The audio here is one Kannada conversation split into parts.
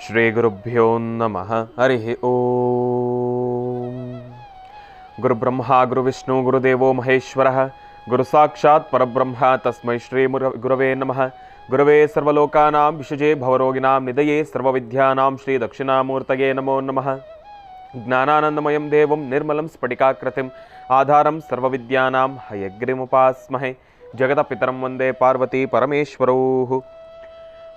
ಶ್ರೀ ಗುರುಭ್ಯೋ ನಮಃ. ಹರಿ ಓಂ. ಗುರುಬ್ರಹ್ಮ ಗುರುವಿಷ್ಣು ಗುರುದೇವೋ ಮಹೇಶ್ವರ ಗುರು ಸಾಕ್ಷಾತ್ ಪರಬ್ರಹ್ಮ ತಸ್ಮೈ ಶ್ರೀ ಗುರವೇ ನಮಃ. ಗುರವೇ ಸರ್ವಲೋಕಾನಾಂ ವಿಷಜೇ ಭವರೋಗಿಣಾಂ ನಿಧಯೇ ಸರ್ವವಿದ್ಯಾನಾಂ ಶ್ರೀ ದಕ್ಷಿಣಾಮೂರ್ತಯೇ ನಮೋ ನಮಃ. ಜ್ಞಾನಾನಂದಮಯಂ ದೇವಂ ನಿರ್ಮಲಂ ಸ್ಫಟಿಕಾಕೃತಿಂ ಆಧಾರಂ ಸರ್ವವಿದ್ಯಾನಾಂ ಹಯಗ್ರೀಮುಪಾಸ್ಮಹೆ. ಜಗದಪಿತರಂ ವಂದೇ ಪಾರ್ವತಿ ಪರಮೇಶ್ವರೌ.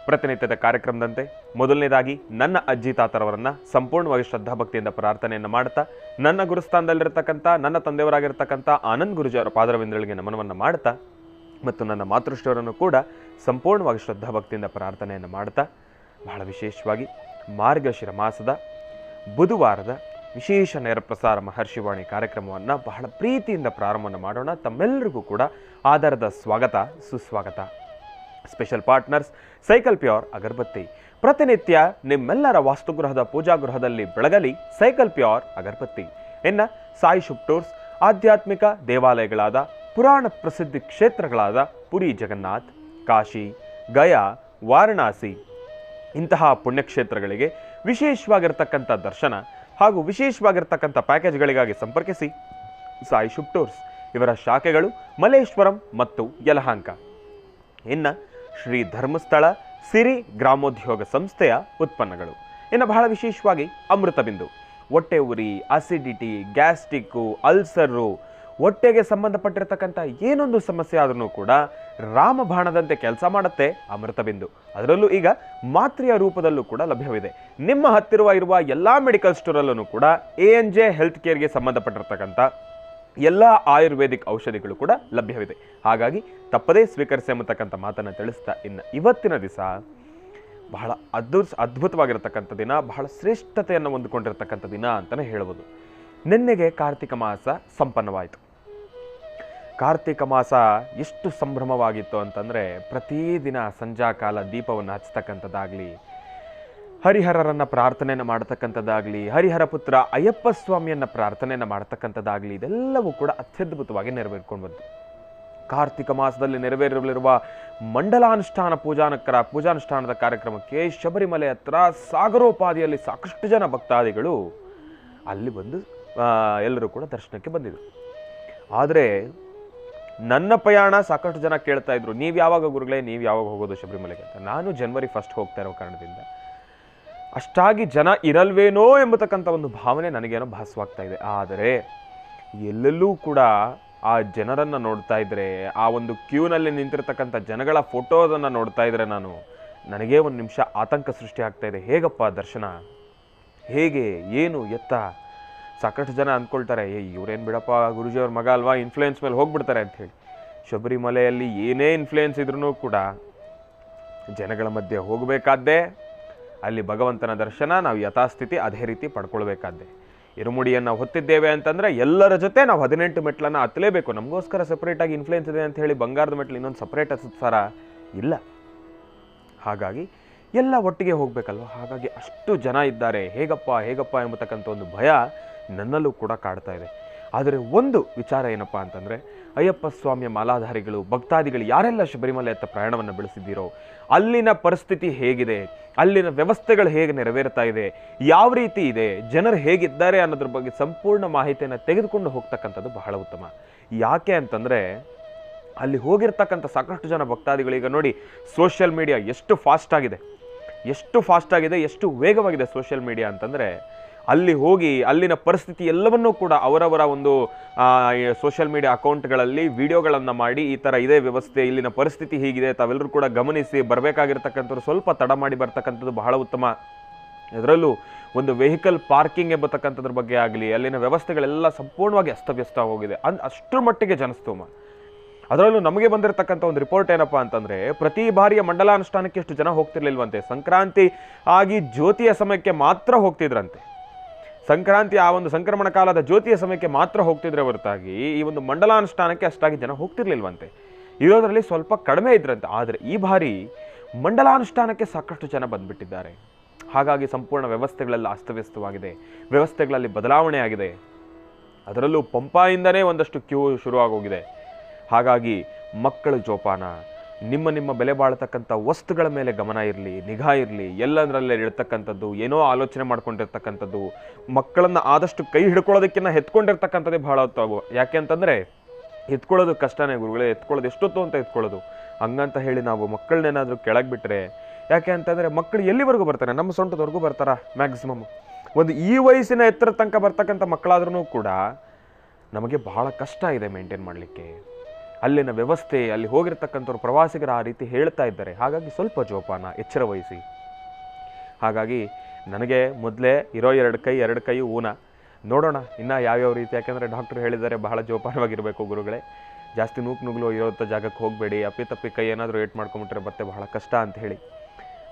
ಪ್ರತಿನಿತ್ಯದ ಕಾರ್ಯಕ್ರಮದಂತೆ ಮೊದಲನೇದಾಗಿ ನನ್ನ ಅಜ್ಜಿ ತಾತರವರನ್ನ ಸಂಪೂರ್ಣವಾಗಿ ಶ್ರದ್ಧಾಭಕ್ತಿಯಿಂದ ಪ್ರಾರ್ಥನೆಯನ್ನು ಮಾಡ್ತಾ, ನನ್ನ ಗುರುಸ್ಥಾನದಲ್ಲಿರ್ತಕ್ಕಂಥ ನನ್ನ ತಂದೆಯವರಾಗಿರ್ತಕ್ಕಂಥ ಆನಂದ್ ಗುರುಜಿಯವರ ಪಾದರವಿಂದಗಳಿಗೆ ನಮನವನ್ನು ಮಾಡ್ತಾ, ಮತ್ತು ನನ್ನ ಮಾತೃಶ್ರೀಯವರನ್ನು ಕೂಡ ಸಂಪೂರ್ಣವಾಗಿ ಶ್ರದ್ಧಾಭಕ್ತಿಯಿಂದ ಪ್ರಾರ್ಥನೆಯನ್ನು ಮಾಡ್ತಾ, ಬಹಳ ವಿಶೇಷವಾಗಿ ಮಾರ್ಗಶಿರ ಮಾಸದ ಬುಧವಾರದ ವಿಶೇಷ ನೇರ ಪ್ರಸಾರ ಮಹರ್ಷಿವಾಣಿ ಕಾರ್ಯಕ್ರಮವನ್ನು ಬಹಳ ಪ್ರೀತಿಯಿಂದ ಪ್ರಾರಂಭವನ್ನು ಮಾಡೋಣ. ತಮ್ಮೆಲ್ಲರಿಗೂ ಕೂಡ ಆಧಾರದ ಸ್ವಾಗತ, ಸುಸ್ವಾಗತ. ಸ್ಪೆಷಲ್ ಪಾರ್ಟ್ನರ್ಸ್ ಸೈಕಲ್ ಪ್ಯೂರ್ ಅಗರಬತ್ತಿ. ಪ್ರತಿನಿತ್ಯ ನಿಮ್ಮೆಲ್ಲರ ವಾಸ್ತುಗೃಹದ ಪೂಜಾಗೃಹದಲ್ಲಿ ಬೆಳಗಲಿ ಸೈಕಲ್ ಪ್ಯೂರ್ ಅಗರಬತ್ತಿ. ಇನ್ನು ಸಾಯಿ ಶುಭ್ ಟೂರ್ಸ್, ಆಧ್ಯಾತ್ಮಿಕ ದೇವಾಲಯಗಳಾದ ಪುರಾಣ ಪ್ರಸಿದ್ಧಿ ಕ್ಷೇತ್ರಗಳಾದ ಪುರಿ ಜಗನ್ನಾಥ್, ಕಾಶಿ, ಗಯಾ, ವಾರಣಾಸಿ ಇಂತಹ ಪುಣ್ಯಕ್ಷೇತ್ರಗಳಿಗೆ ವಿಶೇಷವಾಗಿರ್ತಕ್ಕಂಥ ದರ್ಶನ ಹಾಗೂ ವಿಶೇಷವಾಗಿರ್ತಕ್ಕಂಥ ಪ್ಯಾಕೇಜ್ಗಳಿಗಾಗಿ ಸಂಪರ್ಕಿಸಿ. ಸಾಯಿ ಶುಭ್ ಟೂರ್ಸ್ ಇವರ ಶಾಖೆಗಳು ಮಲ್ಲೇಶ್ವರಂ ಮತ್ತು ಯಲಹಂಕ. ಇನ್ನು ಶ್ರೀ ಧರ್ಮಸ್ಥಳ ಸಿರಿ ಗ್ರಾಮೋದ್ಯೋಗ ಸಂಸ್ಥೆಯ ಉತ್ಪನ್ನಗಳು. ಇನ್ನು ಬಹಳ ವಿಶೇಷವಾಗಿ ಅಮೃತ ಬಿಂದು, ಹೊಟ್ಟೆ ಉರಿ, ಅಸಿಡಿಟಿ, ಗ್ಯಾಸ್ಟ್ರಿಕ್ಕು, ಅಲ್ಸರು, ಹೊಟ್ಟೆಗೆ ಸಂಬಂಧಪಟ್ಟಿರ್ತಕ್ಕಂಥ ಏನೊಂದು ಸಮಸ್ಯೆ ಆದ್ರೂ ಕೂಡ ರಾಮಬಾಣದಂತೆ ಕೆಲಸ ಮಾಡುತ್ತೆ ಅಮೃತ ಬಿಂದು. ಅದರಲ್ಲೂ ಈಗ ಮಾತ್ರೆಯ ರೂಪದಲ್ಲೂ ಕೂಡ ಲಭ್ಯವಿದೆ. ನಿಮ್ಮ ಹತ್ತಿರ ಇರುವ ಎಲ್ಲ ಮೆಡಿಕಲ್ ಸ್ಟೋರಲ್ಲೂ ಕೂಡ ANJ ಹೆಲ್ತ್ ಕೇರ್ಗೆ ಸಂಬಂಧಪಟ್ಟಿರ್ತಕ್ಕಂಥ ಎಲ್ಲ ಆಯುರ್ವೇದಿಕ್ ಔಷಧಿಗಳು ಕೂಡ ಲಭ್ಯವಿದೆ. ಹಾಗಾಗಿ ತಪ್ಪದೇ ಸ್ವೀಕರಿಸಿ ಎಂಬತಕ್ಕಂಥ ಮಾತನ್ನು ತಿಳಿಸ್ತಾ, ಇನ್ನು ಇವತ್ತಿನ ದಿವಸ ಬಹಳ ಅದ್ಭುತವಾಗಿರತಕ್ಕಂಥ ದಿನ, ಬಹಳ ಶ್ರೇಷ್ಠತೆಯನ್ನು ಹೊಂದಿಕೊಂಡಿರ್ತಕ್ಕಂಥ ದಿನ ಅಂತಲೇ ಹೇಳ್ಬೋದು. ನಿನ್ನೆಗೆ ಕಾರ್ತಿಕ ಮಾಸ ಸಂಪನ್ನವಾಯಿತು. ಕಾರ್ತಿಕ ಮಾಸ ಎಷ್ಟು ಸಂಭ್ರಮವಾಗಿತ್ತು ಅಂತಂದರೆ, ಪ್ರತಿದಿನ ಸಂಜಾಕಾಲ ದೀಪವನ್ನು ಹಚ್ಚತಕ್ಕಂಥದ್ದಾಗಲಿ, ಹರಿಹರರನ್ನು ಪ್ರಾರ್ಥನೆಯನ್ನು ಮಾಡತಕ್ಕಂಥದ್ದಾಗಲಿ, ಹರಿಹರ ಪುತ್ರ ಅಯ್ಯಪ್ಪ ಸ್ವಾಮಿಯನ್ನು ಪ್ರಾರ್ಥನೆಯನ್ನು ಮಾಡತಕ್ಕಂಥದ್ದಾಗಲಿ, ಇದೆಲ್ಲವೂ ಕೂಡ ಅತ್ಯದ್ಭುತವಾಗಿ ನೆರವೇರ್ಕೊಂಡು ಬಂತು. ಕಾರ್ತಿಕ ಮಾಸದಲ್ಲಿ ನೆರವೇರಲಿರುವ ಮಂಡಲಾನುಷ್ಠಾನ ಪೂಜಾನುಷ್ಠಾನದ ಕಾರ್ಯಕ್ರಮಕ್ಕೆ ಶಬರಿಮಲೆ ಹತ್ರ ಸಾಗರೋಪಾದಿಯಲ್ಲಿ ಸಾಕಷ್ಟು ಜನ ಭಕ್ತಾದಿಗಳು ಅಲ್ಲಿ ಬಂದು ಎಲ್ಲರೂ ಕೂಡ ದರ್ಶನಕ್ಕೆ ಬಂದಿದ್ರು. ಆದರೆ ನನ್ನ ಪ್ರಯಾಣ ಸಾಕಷ್ಟು ಜನ ಕೇಳ್ತಾ ಇದ್ರು, ನೀವು ಯಾವಾಗ ಗುರುಗಳೇ, ನೀವು ಯಾವಾಗ ಹೋಗೋದು ಶಬರಿಮಲೆಗೆ ಅಂತ. ನಾನು ಜನವರಿ 1 ಹೋಗ್ತಾ ಇರೋ ಕಾರಣದಿಂದ ಅಷ್ಟಾಗಿ ಜನ ಇರಲ್ವೇನೋ ಎಂಬತಕ್ಕಂಥ ಒಂದು ಭಾವನೆ ನನಗೇನೋ ಭಾಸವಾಗ್ತಾ ಇದೆ. ಆದರೆ ಎಲ್ಲೆಲ್ಲೂ ಕೂಡ ಆ ಜನರನ್ನು ನೋಡ್ತಾ ಇದ್ರೆ, ಆ ಒಂದು ಕ್ಯೂನಲ್ಲಿ ನಿಂತಿರ್ತಕ್ಕಂಥ ಜನಗಳ ಫೋಟೋದನ್ನು ನೋಡ್ತಾ ಇದ್ರೆ ನನಗೇ ಒಂದು ನಿಮಿಷ ಆತಂಕ ಸೃಷ್ಟಿ ಆಗ್ತಾ ಇದೆ. ಹೇಗಪ್ಪ ದರ್ಶನ, ಹೇಗೆ, ಏನು, ಎತ್ತ? ಸಾಕಷ್ಟು ಜನ ಅಂದ್ಕೊಳ್ತಾರೆ, ಇವ್ರೇನು ಬಿಡಪ್ಪ ಗುರುಜಿಯವ್ರ ಮಗ ಅಲ್ವಾ, ಇನ್ಫ್ಲೂಯೆನ್ಸ್ ಮೇಲೆ ಹೋಗ್ಬಿಡ್ತಾರೆ ಅಂಥೇಳಿ. ಶಬರಿಮಲೆಯಲ್ಲಿ ಏನೇ ಇನ್ಫ್ಲೂಯೆನ್ಸ್ ಇದ್ರೂ ಕೂಡ ಜನಗಳ ಮಧ್ಯೆ ಹೋಗಬೇಕಾದ್ದೇ, ಅಲ್ಲಿ ಭಗವಂತನ ದರ್ಶನ ನಾವು ಯಥಾಸ್ಥಿತಿ ಅದೇ ರೀತಿ ಪಡ್ಕೊಳ್ಬೇಕಾದ್ದೆ. ಇರುಮುಡಿಯನ್ನು ಹೊತ್ತಿದ್ದೇವೆ ಅಂತಂದರೆ ಎಲ್ಲರ ಜೊತೆ ನಾವು 18 ಮೆಟ್ಲನ್ನು ಹತ್ತಲೇಬೇಕು. ನಮಗೋಸ್ಕರ ಸಪ್ರೇಟಾಗಿ ಇನ್ಫ್ಲೂಯೆನ್ಸ್ ಇದೆ ಅಂತ ಹೇಳಿ ಬಂಗಾರದ ಮೆಟ್ಲು ಇನ್ನೊಂದು ಸಪ್ರೇಟ್ ಹತ್ತಿಸ್ತಾರ? ಇಲ್ಲ. ಹಾಗಾಗಿ ಎಲ್ಲ ಒಟ್ಟಿಗೆ ಹೋಗಬೇಕಲ್ವ. ಹಾಗಾಗಿ ಅಷ್ಟು ಜನ ಇದ್ದಾರೆ, ಹೇಗಪ್ಪ ಎಂಬತಕ್ಕಂಥ ಒಂದು ಭಯ ನನ್ನಲ್ಲೂ ಕೂಡ ಕಾಡ್ತಾ ಇದೆ. ಆದರೆ ಒಂದು ವಿಚಾರ ಏನಪ್ಪ ಅಂತಂದರೆ, ಅಯ್ಯಪ್ಪ ಸ್ವಾಮಿಯ ಮಾಲಾಧಾರಿಗಳು, ಭಕ್ತಾದಿಗಳು ಯಾರೆಲ್ಲ ಶಬರಿಮಲೆ ಹತ್ತ ಪ್ರಯಾಣವನ್ನು ಬೆಳೆಸಿದ್ದೀರೋ ಅಲ್ಲಿನ ಪರಿಸ್ಥಿತಿ ಹೇಗಿದೆ, ಅಲ್ಲಿನ ವ್ಯವಸ್ಥೆಗಳು ಹೇಗೆ ನೆರವೇರ್ತಾ ಇದೆ, ಯಾವ ರೀತಿ ಇದೆ, ಜನರು ಹೇಗಿದ್ದಾರೆ ಅನ್ನೋದ್ರ ಬಗ್ಗೆ ಸಂಪೂರ್ಣ ಮಾಹಿತಿಯನ್ನು ತೆಗೆದುಕೊಂಡು ಹೋಗ್ತಕ್ಕಂಥದ್ದು ಬಹಳ ಉತ್ತಮ. ಯಾಕೆ ಅಂತಂದರೆ, ಅಲ್ಲಿ ಹೋಗಿರ್ತಕ್ಕಂಥ ಸಾಕಷ್ಟು ಜನ ಭಕ್ತಾದಿಗಳೀಗ ನೋಡಿ, ಸೋಷಿಯಲ್ ಮೀಡಿಯಾ ಎಷ್ಟು ಫಾಸ್ಟ್ ಆಗಿದೆ, ಎಷ್ಟು ವೇಗವಾಗಿದೆ ಸೋಷಿಯಲ್ ಮೀಡಿಯಾ ಅಂತಂದರೆ, ಅಲ್ಲಿ ಹೋಗಿ ಅಲ್ಲಿನ ಪರಿಸ್ಥಿತಿ ಎಲ್ಲವನ್ನೂ ಕೂಡ ಅವರವರ ಒಂದು ಸೋಷಿಯಲ್ ಮೀಡಿಯಾ ಅಕೌಂಟ್ಗಳಲ್ಲಿ ವಿಡಿಯೋಗಳನ್ನು ಮಾಡಿ, ಈ ಥರ ಇದೇ ವ್ಯವಸ್ಥೆ, ಇಲ್ಲಿನ ಪರಿಸ್ಥಿತಿ ಹೀಗಿದೆ, ತಾವೆಲ್ಲರೂ ಕೂಡ ಗಮನಿಸಿ, ಬರಬೇಕಾಗಿರ್ತಕ್ಕಂಥವ್ರು ಸ್ವಲ್ಪ ತಡ ಮಾಡಿ ಬರ್ತಕ್ಕಂಥದ್ದು ಬಹಳ ಉತ್ತಮ. ಇದರಲ್ಲೂ ಒಂದು ವೆಹಿಕಲ್ ಪಾರ್ಕಿಂಗ್ ಎಂಬತಕ್ಕಂಥದ್ರ ಬಗ್ಗೆ ಆಗಲಿ, ಅಲ್ಲಿನ ವ್ಯವಸ್ಥೆಗಳೆಲ್ಲ ಸಂಪೂರ್ಣವಾಗಿ ಅಸ್ತವ್ಯಸ್ತ ಹೋಗಿದೆ. ಅಷ್ಟರ ಮಟ್ಟಿಗೆ ಜನಸ್ತೋಮ. ಅದರಲ್ಲೂ ನಮಗೆ ಬಂದಿರತಕ್ಕಂಥ ಒಂದು ರಿಪೋರ್ಟ್ ಏನಪ್ಪ ಅಂತಂದರೆ, ಪ್ರತಿ ಬಾರಿಯ ಮಂಡಲಾನುಷ್ಠಾನಕ್ಕೆ ಎಷ್ಟು ಜನ ಹೋಗ್ತಿರ್ಲಿಲ್ವಂತೆ. ಸಂಕ್ರಾಂತಿ ಆಗಿ ಜ್ಯೋತಿಯ ಸಮಯಕ್ಕೆ ಮಾತ್ರ ಹೋಗ್ತಿದ್ರಂತೆ. ಸಂಕ್ರಾಂತಿ ಆ ಒಂದು ಸಂಕ್ರಮಣ ಕಾಲದ ಜ್ಯೋತಿಯ ಸಮಯಕ್ಕೆ ಮಾತ್ರ ಹೋಗ್ತಿದ್ರೆ ಹೊರತಾಗಿ ಈ ಒಂದು ಮಂಡಲಾನುಷ್ಠಾನಕ್ಕೆ ಅಷ್ಟಾಗಿ ಜನ ಹೋಗ್ತಿರ್ಲಿಲ್ವಂತೆ. ಇರೋದರಲ್ಲಿ ಸ್ವಲ್ಪ ಕಡಿಮೆ ಇದ್ರಂತೆ. ಆದರೆ ಈ ಬಾರಿ ಮಂಡಲಾನುಷ್ಠಾನಕ್ಕೆ ಸಾಕಷ್ಟು ಜನ ಬಂದ್ಬಿಟ್ಟಿದ್ದಾರೆ. ಹಾಗಾಗಿ ಸಂಪೂರ್ಣ ವ್ಯವಸ್ಥೆಗಳೆಲ್ಲ ಅಸ್ತವ್ಯಸ್ತವಾಗಿದೆ, ವ್ಯವಸ್ಥೆಗಳಲ್ಲಿ ಬದಲಾವಣೆ ಆಗಿದೆ. ಅದರಲ್ಲೂ ಪಂಪಾಯಿಂದನೇ ಒಂದಷ್ಟು ಕ್ಯೂ ಶುರುವಾಗೋಗಿದೆ. ಹಾಗಾಗಿ ಮಕ್ಕಳ ಜೋಪಾನ, ನಿಮ್ಮ ಬೆಲೆ ಬಾಳ್ತಕ್ಕಂಥ ವಸ್ತುಗಳ ಮೇಲೆ ಗಮನ ಇರಲಿ, ನಿಗಾ ಇರಲಿ. ಎಲ್ಲಂದ್ರಲ್ಲೇ ಇರ್ತಕ್ಕಂಥದ್ದು, ಏನೋ ಆಲೋಚನೆ ಮಾಡ್ಕೊಂಡಿರ್ತಕ್ಕಂಥದ್ದು, ಮಕ್ಕಳನ್ನು ಆದಷ್ಟು ಕೈ ಹಿಡ್ಕೊಳ್ಳೋದಕ್ಕಿಂತ ಎತ್ಕೊಂಡಿರ್ತಕ್ಕಂಥದ್ದೇ ಭಾಳ ಹೊತ್ತು. ಯಾಕೆ ಅಂತಂದರೆ ಎತ್ಕೊಳ್ಳೋದು ಕಷ್ಟನೇ ಗುರುಗಳೇ, ಎತ್ಕೊಳ್ಳೋದು ಎಷ್ಟೊತ್ತು ಅಂತ ಎತ್ಕೊಳ್ಳೋದು. ಹಂಗಂತ ಹೇಳಿ ನಾವು ಮಕ್ಕಳನ್ನೇನಾದರೂ ಕೆಳಗೆ ಬಿಟ್ಟರೆ, ಯಾಕೆ ಅಂತಂದರೆ ಮಕ್ಕಳು ಎಲ್ಲಿವರೆಗೂ ಬರ್ತಾರೆ? ನಮ್ಮ ಸೊಂಟದವರೆಗೂ ಬರ್ತಾರ ಮ್ಯಾಕ್ಸಿಮಮ್. ಒಂದು ಈ ವಯಸ್ಸಿನ ಎತ್ತರ ತನಕ ಬರ್ತಕ್ಕಂಥ ಮಕ್ಕಳಾದ್ರೂ ಕೂಡ ನಮಗೆ ಬಹಳ ಕಷ್ಟ ಇದೆ ಮೇಂಟೈನ್ ಮಾಡಲಿಕ್ಕೆ. ಅಲ್ಲಿನ ವ್ಯವಸ್ಥೆ, ಅಲ್ಲಿ ಹೋಗಿರ್ತಕ್ಕಂಥವ್ರು ಪ್ರವಾಸಿಗರು ಆ ರೀತಿ ಹೇಳ್ತಾ ಇದ್ದಾರೆ. ಹಾಗಾಗಿ ಸ್ವಲ್ಪ ಜೋಪಾನ, ಎಚ್ಚರ ವಹಿಸಿ. ಹಾಗಾಗಿ ನನಗೆ ಮೊದಲೇ ಇರೋ ಎರಡು ಕೈ ಊನ. ನೋಡೋಣ ಇನ್ನು ಯಾವ್ಯಾವ ರೀತಿ. ಯಾಕೆಂದರೆ ಡಾಕ್ಟ್ರು ಹೇಳಿದ್ದಾರೆ ಬಹಳ ಜೋಪಾನವಾಗಿರಬೇಕು ಗುರುಗಳೇ, ಜಾಸ್ತಿ ನುಗ್ಲು ಇರೋಂಥ ಜಾಗಕ್ಕೆ ಹೋಗಬೇಡಿ, ಅಪ್ಪಿ ಕೈ ಏನಾದರೂ ಏಟ್ ಮಾಡ್ಕೊಂಬಿಟ್ರೆ ಮತ್ತೆ ಬಹಳ ಕಷ್ಟ ಅಂತ ಹೇಳಿ.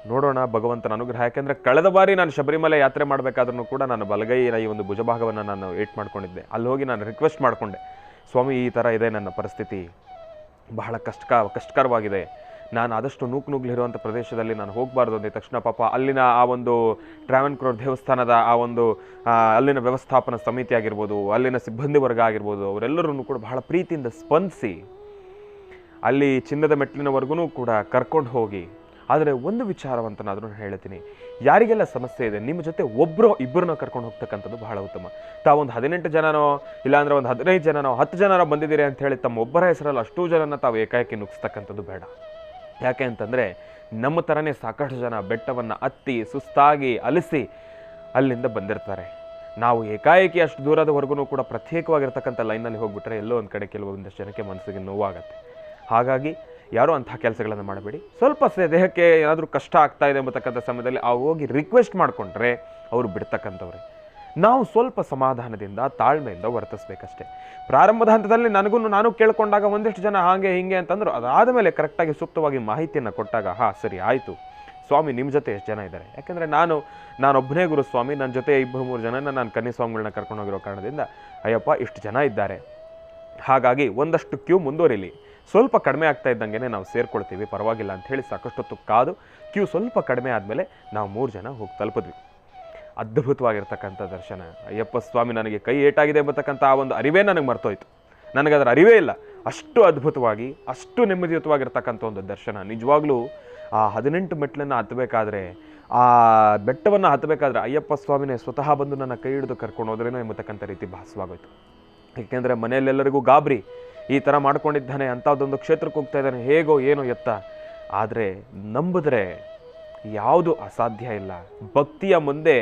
ನೋಡೋಣ ಭಗವಂತನ ಅನುಗ್ರಹ. ಯಾಕೆಂದರೆ ಕಳೆದ ಬಾರಿ ನಾನು ಶಬರಿಮಲೆ ಯಾತ್ರೆ ಮಾಡಬೇಕಾದ್ರೂ ಕೂಡ ನಾನು ಬಲಗೈನ ಈ ಒಂದು ಭುಜಭಾಗವನ್ನು ನಾನು ಏಟ್ ಮಾಡ್ಕೊಂಡಿದ್ದೆ. ಅಲ್ಲಿ ಹೋಗಿ ನಾನು ರಿಕ್ವೆಸ್ಟ್ ಮಾಡಿಕೊಂಡೆ, ಸ್ವಾಮಿ ಈ ಥರ ಇದೆ ನನ್ನ ಪರಿಸ್ಥಿತಿ, ಬಹಳ ಕಷ್ಟಕರವಾಗಿದೆ, ನಾನು ಆದಷ್ಟು ನುಗ್ಲಿರುವಂಥ ಪ್ರದೇಶದಲ್ಲಿ ನಾನು ಹೋಗಬಾರ್ದು ಅಂದ ತಕ್ಷಣ ಪಾಪ ಅಲ್ಲಿನ ಆ ಒಂದು ಟ್ರಾವೆನ್ಕೋರ್ ದೇವಸ್ಥಾನದ ಆ ಒಂದು ಅಲ್ಲಿನ ವ್ಯವಸ್ಥಾಪನಾ ಸಮಿತಿ ಆಗಿರ್ಬೋದು, ಅಲ್ಲಿನ ಸಿಬ್ಬಂದಿ ವರ್ಗ ಆಗಿರ್ಬೋದು, ಅವರೆಲ್ಲರೂ ಕೂಡ ಬಹಳ ಪ್ರೀತಿಯಿಂದ ಸ್ಪಂದಿಸಿ ಅಲ್ಲಿ ಚಿನ್ನದ ಮೆಟ್ಟಿಲಿನವರೆಗೂ ಕೂಡ ಕರ್ಕೊಂಡು ಹೋಗಿ. ಆದರೆ ಒಂದು ವಿಚಾರವಂತನಾದರೂ ಹೇಳ್ತೀನಿ, ಯಾರಿಗೆಲ್ಲ ಸಮಸ್ಯೆ ಇದೆ ನಿಮ್ಮ ಜೊತೆ ಒಬ್ಬರು ಇಬ್ಬರನ್ನ ಕರ್ಕೊಂಡು ಹೋಗ್ತಕ್ಕಂಥದ್ದು ಬಹಳ ಉತ್ತಮ. ತಾವೊಂದು 18 ಜನನೋ ಇಲ್ಲಾಂದರೆ ಒಂದು 15 ಜನನೋ 10 ಜನನೋ ಬಂದಿದ್ದೀರಿ ಅಂತ ಹೇಳಿ ತಮ್ಮ ಒಬ್ಬರ ಹೆಸರಲ್ಲಿ ಅಷ್ಟೂ ಜನನ ತಾವು ಏಕಾಏಕಿ ನುಗ್ಸ್ತಕ್ಕಂಥದ್ದು ಬೇಡ. ಯಾಕೆ ಅಂತಂದರೆ ನಮ್ಮ ಥರನೇ ಸಾಕಷ್ಟು ಜನ ಬೆಟ್ಟವನ್ನು ಹತ್ತಿ ಸುಸ್ತಾಗಿ ಅಲಿಸಿ ಅಲ್ಲಿಂದ ಬಂದಿರ್ತಾರೆ. ನಾವು ಏಕಾಏಕಿ ಅಷ್ಟು ದೂರದವರೆಗೂ ಕೂಡ ಪ್ರತ್ಯೇಕವಾಗಿರ್ತಕ್ಕಂಥ ಲೈನಲ್ಲಿ ಹೋಗ್ಬಿಟ್ರೆ ಎಲ್ಲೋ ಒಂದು ಕಡೆ ಕೆಲವೊಂದಷ್ಟು ಜನಕ್ಕೆ ಮನಸ್ಸಿಗೆ ನೋವಾಗುತ್ತೆ. ಹಾಗಾಗಿ ಯಾರೋ ಅಂಥ ಕೆಲಸಗಳನ್ನು ಮಾಡಬೇಡಿ. ಸ್ವಲ್ಪ ದೇಹಕ್ಕೆ ಏನಾದರೂ ಕಷ್ಟ ಆಗ್ತಾ ಇದೆ ಎಂಬತಕ್ಕಂಥ ಸಮಯದಲ್ಲಿ ಹೋಗಿ ರಿಕ್ವೆಸ್ಟ್ ಮಾಡಿಕೊಂಡ್ರೆ ಅವರು ಬಿಡ್ತಕ್ಕಂಥವ್ರೆ. ನಾವು ಸ್ವಲ್ಪ ಸಮಾಧಾನದಿಂದ ತಾಳ್ಮೆಯಿಂದ ವರ್ತಿಸ್ಬೇಕಷ್ಟೇ. ಪ್ರಾರಂಭದ ಹಂತದಲ್ಲಿ ನಾನು ಕೇಳ್ಕೊಂಡಾಗ ಒಂದಿಷ್ಟು ಜನ ಹಾಗೆ ಹಿಂಗೆ ಅಂತಂದ್ರು. ಅದಾದ ಮೇಲೆ ಕರೆಕ್ಟಾಗಿ ಸೂಕ್ತವಾಗಿ ಮಾಹಿತಿಯನ್ನು ಕೊಟ್ಟಾಗ ಸರಿ ಆಯಿತು ಸ್ವಾಮಿ, ನಿಮ್ಮ ಜೊತೆ ಎಷ್ಟು ಜನ ಇದ್ದಾರೆ? ಯಾಕೆಂದರೆ ನಾನೊಬ್ಬನೇ ಗುರು ಸ್ವಾಮಿ, ನನ್ನ ಜೊತೆ 2-3 ಜನನ ನಾನು ಕನ್ಯಾಸ್ವಾಮಿಗಳನ್ನ ಕರ್ಕೊಂಡು ಹೋಗಿರೋ ಕಾರಣದಿಂದ ಅಯ್ಯಪ್ಪ ಇಷ್ಟು ಜನ ಇದ್ದಾರೆ. ಹಾಗಾಗಿ ಒಂದಷ್ಟು ಕ್ಯೂ ಮುಂದುವರಿಲಿ, ಸ್ವಲ್ಪ ಕಡಿಮೆ ಆಗ್ತಾ ಇದ್ದಂಗೆ ನಾವು ಸೇರ್ಕೊಳ್ತೀವಿ, ಪರವಾಗಿಲ್ಲ ಅಂತ ಹೇಳಿ ಸಾಕಷ್ಟೊತ್ತು ಕಾದು ಕ್ಯೂ ಸ್ವಲ್ಪ ಕಡಿಮೆ ಆದಮೇಲೆ ನಾವು 3 ಜನ ಹೋಗಿ ತಲುಪಿದ್ವಿ. ಅದ್ಭುತವಾಗಿರ್ತಕ್ಕಂಥ ದರ್ಶನ. ಅಯ್ಯಪ್ಪ ಸ್ವಾಮಿ ನನಗೆ ಕೈ ಏಟಾಗಿದೆ ಎಂಬತಕ್ಕಂಥ ಆ ಒಂದು ಅರಿವೇ ನನಗೆ ಮರ್ತೋಯ್ತು. ನನಗದರ ಅರಿವೇ ಇಲ್ಲ. ಅಷ್ಟು ಅದ್ಭುತವಾಗಿ, ಅಷ್ಟು ನೆಮ್ಮದಿಯುತವಾಗಿರ್ತಕ್ಕಂಥ ಒಂದು ದರ್ಶನ. ನಿಜವಾಗ್ಲೂ ಆ 18 ಮೆಟ್ಲನ್ನು ಹತ್ತಬೇಕಾದ್ರೆ, ಆ ಬೆಟ್ಟವನ್ನು ಹತ್ತಬೇಕಾದ್ರೆ ಅಯ್ಯಪ್ಪ ಸ್ವಾಮಿನೇ ಸ್ವತಃ ಬಂದು ನನ್ನ ಕೈ ಹಿಡಿದು ಕರ್ಕೊಂಡು ಹೋದ್ರೇನೋ ಎಂಬತಕ್ಕಂಥ ರೀತಿ ಭಾಸವಾಗೋಯ್ತು. ಏಕೆಂದರೆ ಮನೆಯಲ್ಲೆಲ್ಲರಿಗೂ ಗಾಬರಿ, ಈ ಥರ ಮಾಡ್ಕೊಂಡಿದ್ದಾನೆ, ಅಂಥದ್ದೊಂದು ಕ್ಷೇತ್ರಕ್ಕೆ ಹೋಗ್ತಾ ಇದ್ದಾನೆ, ಹೇಗೋ ಏನೋ ಎತ್ತ. ಆದರೆ ನಂಬಿದ್ರೆ ಯಾವುದು ಅಸಾಧ್ಯ ಇಲ್ಲ. ಭಕ್ತಿಯ ಮುಂದೆ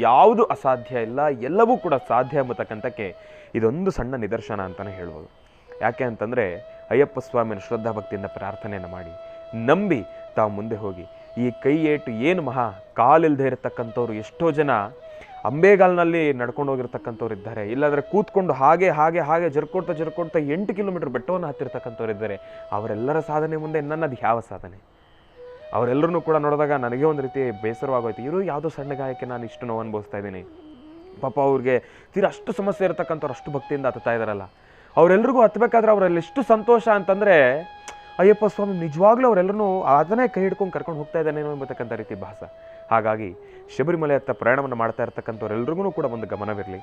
ಯಾವುದು ಅಸಾಧ್ಯ ಇಲ್ಲ, ಎಲ್ಲವೂ ಕೂಡ ಸಾಧ್ಯ ಎಂಬತಕ್ಕಂಥಕ್ಕೆ ಇದೊಂದು ಸಣ್ಣ ನಿದರ್ಶನ ಅಂತಲೇ ಹೇಳ್ಬೋದು. ಯಾಕೆ ಅಂತಂದರೆ ಅಯ್ಯಪ್ಪ ಸ್ವಾಮಿಯನ್ನು ಶ್ರದ್ಧಾ ಭಕ್ತಿಯಿಂದ ಪ್ರಾರ್ಥನೆಯನ್ನು ಮಾಡಿ ನಂಬಿ ತಾವು ಮುಂದೆ ಹೋಗಿ. ಈ ಕೈ ಏಟು ಏನು ಕಾಲಿಲ್ಲದೆ ಇರತಕ್ಕಂಥವ್ರು ಎಷ್ಟೋ ಜನ ಅಂಬೇಗಾಲ್ನಲ್ಲಿ ನಡ್ಕೊಂಡು ಹೋಗಿರ್ತಕ್ಕಂಥವ್ರು ಇದ್ದಾರೆ, ಇಲ್ಲಾಂದರೆ ಕೂತ್ಕೊಂಡು ಹಾಗೆ ಜರ್ಕೊಡ್ತಾ 8 ಕಿಲೋಮೀಟರ್ ಬೆಟ್ಟವನ್ನು ಹತ್ತಿರ್ತಕ್ಕಂಥವ್ರು ಇದ್ದಾರೆ. ಅವರೆಲ್ಲರ ಸಾಧನೆ ಮುಂದೆ ನನ್ನದು ಯಾವ ಸಾಧನೆ? ಅವರೆಲ್ಲರೂ ಕೂಡ ನೋಡಿದಾಗ ನನಗೆ ಒಂದು ರೀತಿ ಬೇಸರವಾಗೋಯ್ತು. ಇವರು ಯಾವುದೋ ಸಣ್ಣ ಗಾಯಕ್ಕೆ ನಾನು ಇಷ್ಟು ನೋವು ಅನುಭವಿಸ್ತಾ ಇದ್ದೀನಿ. ಪಾಪ ಅವ್ರಿಗೆ ತೀರಾ ಅಷ್ಟು ಸಮಸ್ಯೆ ಇರತಕ್ಕಂಥವ್ರು ಅಷ್ಟು ಭಕ್ತಿಯಿಂದ ಹತ್ತಾ ಇದ್ದಾರಲ್ಲ. ಅವರೆಲ್ಲರಿಗೂ ಹತ್ತಬೇಕಾದ್ರೆ ಅವರಲ್ಲಿ ಎಷ್ಟು ಸಂತೋಷ ಅಂತಂದರೆ ಅಯ್ಯಪ್ಪ ಸ್ವಾಮಿ ನಿಜವಾಗ್ಲೂ ಅವರೆಲ್ಲರೂ ಅದನ್ನೇ ಕೈ ಹಿಡ್ಕೊಂಡು ಕರ್ಕೊಂಡು ಹೋಗ್ತಾ ಇದ್ದಾನೇನೋ ಎಂಬತಕ್ಕಂಥ ರೀತಿ ಭಾಸ. ಹಾಗಾಗಿ ಶಬರಿಮಲೆ ಹತ್ತ ಪ್ರಯಾಣವನ್ನು ಮಾಡ್ತಾ ಇರ್ತಕ್ಕಂಥವ್ರೆಲ್ರಿಗೂ ಕೂಡ ಒಂದು ಗಮನವಿರಲಿ.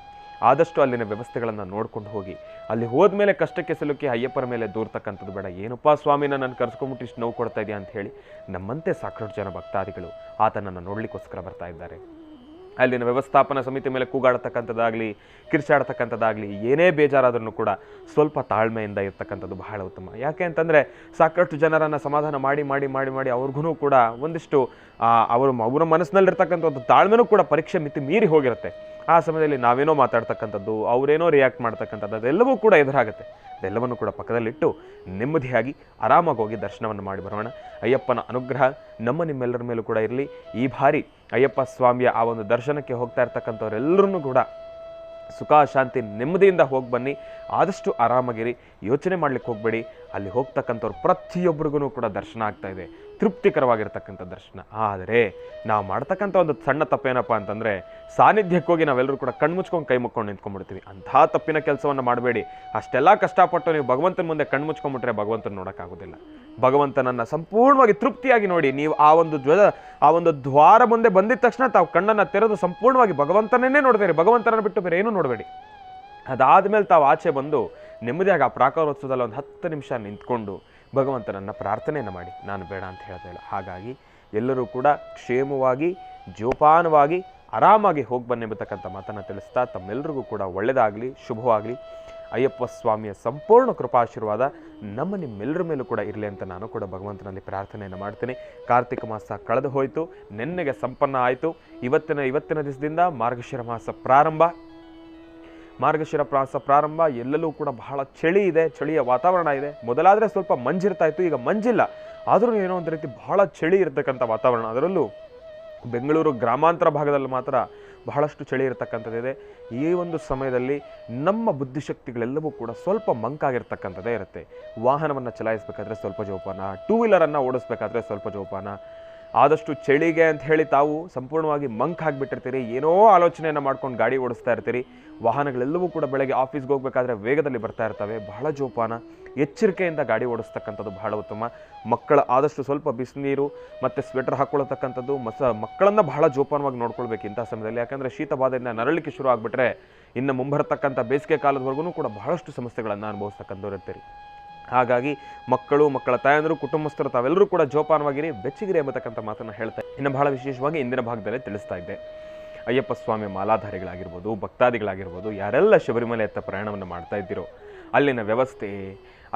ಆದಷ್ಟು ಅಲ್ಲಿನ ವ್ಯವಸ್ಥೆಗಳನ್ನು ನೋಡ್ಕೊಂಡು ಹೋಗಿ. ಅಲ್ಲಿ ಹೋದ್ಮೇಲೆ ಕಷ್ಟಕ್ಕೆ ಸಿಲುಕಿ ಅಯ್ಯಪ್ಪರ ಮೇಲೆ ದೂರ್ತಕ್ಕಂಥದ್ದು ಬೇಡ. ಏನಪ್ಪಾ ಸ್ವಾಮಿ ನನ್ನ ಕರ್ಸ್ಕೊಂಬಿಟ್ಟು ಇಷ್ಟು ನೋವು ಕೊಡ್ತಾ ಇದೆಯಾ ಅಂತ ಹೇಳಿ ನಮ್ಮಂತೆ ಸಾಕಷ್ಟು ಜನ ಭಕ್ತಾದಿಗಳು ಆತನನ್ನು ನೋಡ್ಲಿಕ್ಕೋಸ್ಕರ ಬರ್ತಾ ಇದ್ದಾರೆ. ಅಲ್ಲಿನ ವ್ಯವಸ್ಥಾಪನಾ ಸಮಿತಿ ಮೇಲೆ ಕೂಗಾಡತಕ್ಕಂಥದ್ದಾಗಲಿ, ಕಿರ್ಚಾಡ್ತಕ್ಕಂಥದ್ದಾಗಲಿ, ಏನೇ ಬೇಜಾರಾದ್ರೂ ಕೂಡ ಸ್ವಲ್ಪ ತಾಳ್ಮೆಯಿಂದ ಇರ್ತಕ್ಕಂಥದ್ದು ಬಹಳ ಉತ್ತಮ. ಯಾಕೆ ಅಂತಂದರೆ ಸಾಕಷ್ಟು ಜನರನ್ನು ಸಮಾಧಾನ ಮಾಡಿ ಅವ್ರಿಗೂ ಕೂಡ ಒಂದಿಷ್ಟು ಅವರ ಮನಸ್ಸಿನಲ್ಲಿರ್ತಕ್ಕಂಥ ಒಂದು ತಾಳ್ಮೆನೂ ಕೂಡ ಪರೀಕ್ಷೆ ಮಿತಿ ಮೀರಿ ಹೋಗಿರುತ್ತೆ. ಆ ಸಮಯದಲ್ಲಿ ನಾವೇನೋ ಮಾತಾಡ್ತಕ್ಕಂಥದ್ದು, ಅವರೇನೋ ರಿಯಾಕ್ಟ್ ಮಾಡ್ತಕ್ಕಂಥದ್ದು, ಅದೆಲ್ಲವೂ ಕೂಡ ಎದುರಾಗುತ್ತೆ. ಅದೆಲ್ಲವನ್ನು ಕೂಡ ಪಕ್ಕದಲ್ಲಿಟ್ಟು ನೆಮ್ಮದಿಯಾಗಿ ಆರಾಮಾಗಿ ಹೋಗಿ ದರ್ಶನವನ್ನು ಮಾಡಿ ಬರೋಣ. ಅಯ್ಯಪ್ಪನ ಅನುಗ್ರಹ ನಿಮ್ಮೆಲ್ಲರ ಮೇಲೂ ಕೂಡ ಇರಲಿ. ಈ ಬಾರಿ ಅಯ್ಯಪ್ಪ ಸ್ವಾಮಿಯ ಆ ಒಂದು ದರ್ಶನಕ್ಕೆ ಹೋಗ್ತಾ ಇರ್ತಕ್ಕಂಥವ್ರೆಲ್ಲರೂ ಕೂಡ ಸುಖ ಶಾಂತಿ ನೆಮ್ಮದಿಯಿಂದ ಹೋಗಿ ಬನ್ನಿ. ಆದಷ್ಟು ಆರಾಮಾಗಿರಿ, ಯೋಚನೆ ಮಾಡ್ಲಿಕ್ಕೆ ಹೋಗಬೇಡಿ. ಅಲ್ಲಿ ಹೋಗ್ತಕ್ಕಂಥವ್ರು ಪ್ರತಿಯೊಬ್ಬರಿಗೂ ಕೂಡ ದರ್ಶನ ಆಗ್ತಾ ಇದೆ, ತೃಪ್ತಿಕರವಾಗಿರ್ತಕ್ಕಂಥ ದರ್ಶನ. ಆದರೆ ನಾವು ಮಾಡ್ತಕ್ಕಂಥ ಒಂದು ಸಣ್ಣ ತಪ್ಪೇನಪ್ಪ ಅಂತಂದರೆ ಸಾನ್ನಿಧ್ಯಕ್ಕೆ ಹೋಗಿ ನಾವೆಲ್ಲರೂ ಕೂಡ ಕಣ್ಮುಚ್ಕೊಂಡು ಕೈ ಮುಕ್ಕೊಂಡು ನಿಂತ್ಕೊಂಡ್ಬಿಡ್ತೀವಿ. ಅಂಥ ತಪ್ಪಿನ ಕೆಲಸವನ್ನು ಮಾಡಬೇಡಿ. ಅಷ್ಟೆಲ್ಲ ಕಷ್ಟಪಟ್ಟು ನೀವು ಭಗವಂತನ ಮುಂದೆ ಕಣ್ಮುಚ್ಕೊಂಡ್ಬಿಟ್ರೆ ಭಗವಂತನ ನೋಡೋಕ್ಕಾಗೋದಿಲ್ಲ. ಭಗವಂತನನ್ನು ಸಂಪೂರ್ಣವಾಗಿ ತೃಪ್ತಿಯಾಗಿ ನೋಡಿ. ನೀವು ಆ ಒಂದು ದ್ವಾರ ಮುಂದೆ ಬಂದಿದ ತಕ್ಷಣ ತಾವು ಕಣ್ಣನ್ನು ತೆರೆದು ಸಂಪೂರ್ಣವಾಗಿ ಭಗವಂತನನ್ನೇ ನೋಡ್ತೀರಿ. ಭಗವಂತನನ್ನು ಬಿಟ್ಟು ಬೇರೆ ಏನೂ ನೋಡಬೇಡಿ. ಅದಾದಮೇಲೆ ತಾವು ಆಚೆ ಬಂದು ನೆಮ್ಮದಿಯಾಗಿ ಆ ಪ್ರಾಕಾರೋತ್ಸವದಲ್ಲಿ ಒಂದು 10 ನಿಮಿಷ ನಿಂತ್ಕೊಂಡು ಭಗವಂತನನ್ನು ಪ್ರಾರ್ಥನೆಯನ್ನು ಮಾಡಿ. ನಾನು ಬೇಡ ಅಂತ ಹೇಳ್ತಾ ಇಲ್ಲ. ಹಾಗಾಗಿ ಎಲ್ಲರೂ ಕೂಡ ಕ್ಷೇಮವಾಗಿ ಜೋಪಾನವಾಗಿ ಆರಾಮಾಗಿ ಹೋಗಿ ಬನ್ನಿ ಎಂಬತಕ್ಕಂಥ ಮಾತನ್ನು ತಿಳಿಸ್ತಾ ತಮ್ಮೆಲ್ಲರಿಗೂ ಕೂಡ ಒಳ್ಳೆಯದಾಗಲಿ, ಶುಭವಾಗಲಿ. ಅಯ್ಯಪ್ಪ ಸ್ವಾಮಿಯ ಸಂಪೂರ್ಣ ಕೃಪಾಶೀರ್ವಾದ ನಿಮ್ಮೆಲ್ಲರ ಮೇಲೂ ಕೂಡ ಇರಲಿ ಅಂತ ನಾನು ಕೂಡ ಭಗವಂತನಲ್ಲಿ ಪ್ರಾರ್ಥನೆಯನ್ನು ಮಾಡ್ತೀನಿ. ಕಾರ್ತಿಕ ಮಾಸ ಕಳೆದು ಹೋಯಿತು, ನೆನ್ನೆಗೆ ಸಂಪನ್ನ ಆಯಿತು. ಇವತ್ತಿನ ದಿವಸದಿಂದ ಮಾರ್ಗಶಿರ ಮಾಸ ಪ್ರಾರಂಭ. ಎಲ್ಲೆಲ್ಲೂ ಕೂಡ ಬಹಳ ಚಳಿ ಇದೆ, ಚಳಿಯ ವಾತಾವರಣ ಇದೆ. ಮೊದಲಾದರೆ ಸ್ವಲ್ಪ ಮಂಜಿರ್ತಾ ಇತ್ತು, ಈಗ ಮಂಜಿಲ್ಲ. ಆದರೂ ಏನೋ ಒಂದು ರೀತಿ ಬಹಳ ಚಳಿ ಇರತಕ್ಕಂಥ ವಾತಾವರಣ. ಅದರಲ್ಲೂ ಬೆಂಗಳೂರು ಗ್ರಾಮಾಂತರ ಭಾಗದಲ್ಲಿ ಮಾತ್ರ ಬಹಳಷ್ಟು ಚಳಿ ಇರತಕ್ಕಂಥದ್ದಿದೆ. ಈ ಒಂದು ಸಮಯದಲ್ಲಿ ನಮ್ಮ ಬುದ್ಧಿಶಕ್ತಿಗಳೆಲ್ಲವೂ ಕೂಡ ಸ್ವಲ್ಪ ಮಂಕಾಗಿರ್ತಕ್ಕಂಥದ್ದೇ ಇರುತ್ತೆ. ವಾಹನವನ್ನು ಚಲಾಯಿಸಬೇಕಾದ್ರೆ ಸ್ವಲ್ಪ ಜೋಪಾನ, ಟೂ ವೀಲರನ್ನು ಓಡಿಸ್ಬೇಕಾದ್ರೆ ಸ್ವಲ್ಪ ಜೋಪಾನ. ಆದಷ್ಟು ಚಳಿಗೆ ಅಂತ ಹೇಳಿ ತಾವು ಸಂಪೂರ್ಣವಾಗಿ ಮಂಕಾಗಿಬಿಟ್ಟಿರ್ತೀರಿ, ಏನೋ ಆಲೋಚನೆಯನ್ನು ಮಾಡ್ಕೊಂಡು ಗಾಡಿ ಓಡಿಸ್ತಾ ಇರ್ತೀರಿ. ವಾಹನಗಳೆಲ್ಲವೂ ಕೂಡ ಬೆಳಗ್ಗೆ ಆಫೀಸ್ಗೆ ಹೋಗಬೇಕಾದ್ರೆ ವೇಗದಲ್ಲಿ ಬರ್ತಾ ಇರ್ತವೆ. ಬಹಳ ಜೋಪಾನ, ಎಚ್ಚರಿಕೆಯಿಂದ ಗಾಡಿ ಓಡಿಸ್ತಕ್ಕಂಥದ್ದು ಬಹಳ ಉತ್ತಮ. ಮಕ್ಕಳ ಆದಷ್ಟು ಸ್ವಲ್ಪ ಬಿಸಿನೀರು ಮತ್ತು ಸ್ವೆಟರ್ ಹಾಕ್ಕೊಳ್ತಕ್ಕಂಥದ್ದು, ಮಕ್ಕಳನ್ನು ಬಹಳ ಜೋಪಾನವಾಗಿ ನೋಡ್ಕೊಳ್ಬೇಕು ಇಂಥ ಸಮಯದಲ್ಲಿ. ಯಾಕಂದರೆ ಶೀತ ಬಾಧೆಯಿಂದ ನರಳಿಕೆ ಶುರು ಆಗಿಬಿಟ್ರೆ ಇನ್ನು ಮುಂಬರತಕ್ಕಂಥ ಬೇಸಿಗೆ ಕಾಲದವರೆಗೂ ಕೂಡ ಬಹಳಷ್ಟು ಸಮಸ್ಯೆಗಳನ್ನು ಅನುಭವಿಸ್ತಕ್ಕಂಥವ್ರು ಇರ್ತೀರಿ. ಹಾಗಾಗಿ ಮಕ್ಕಳ ತಾಯಂದರು, ಕುಟುಂಬಸ್ಥರು ತಾವೆಲ್ಲರೂ ಕೂಡ ಜೋಪಾನವಾಗಿರಿ, ಬೆಚ್ಚಗಿರಿ ಎಂಬತಕ್ಕಂಥ ಮಾತನ್ನು ಹೇಳ್ತಾ ಇನ್ನು ಬಹಳ ವಿಶೇಷವಾಗಿ ಇಂದಿನ ಭಾಗದಲ್ಲೇ ತಿಳಿಸ್ತಾ ಇದ್ದೆ. ಅಯ್ಯಪ್ಪ ಸ್ವಾಮಿ ಮಾಲಾಧಾರಿಗಳಾಗಿರ್ಬೋದು, ಭಕ್ತಾದಿಗಳಾಗಿರ್ಬೋದು, ಯಾರೆಲ್ಲ ಶಬರಿಮಲೆ ಹತ್ತ ಪ್ರಯಾಣವನ್ನು ಮಾಡ್ತಾ ಇದ್ದೀರೋ ಅಲ್ಲಿನ ವ್ಯವಸ್ಥೆ,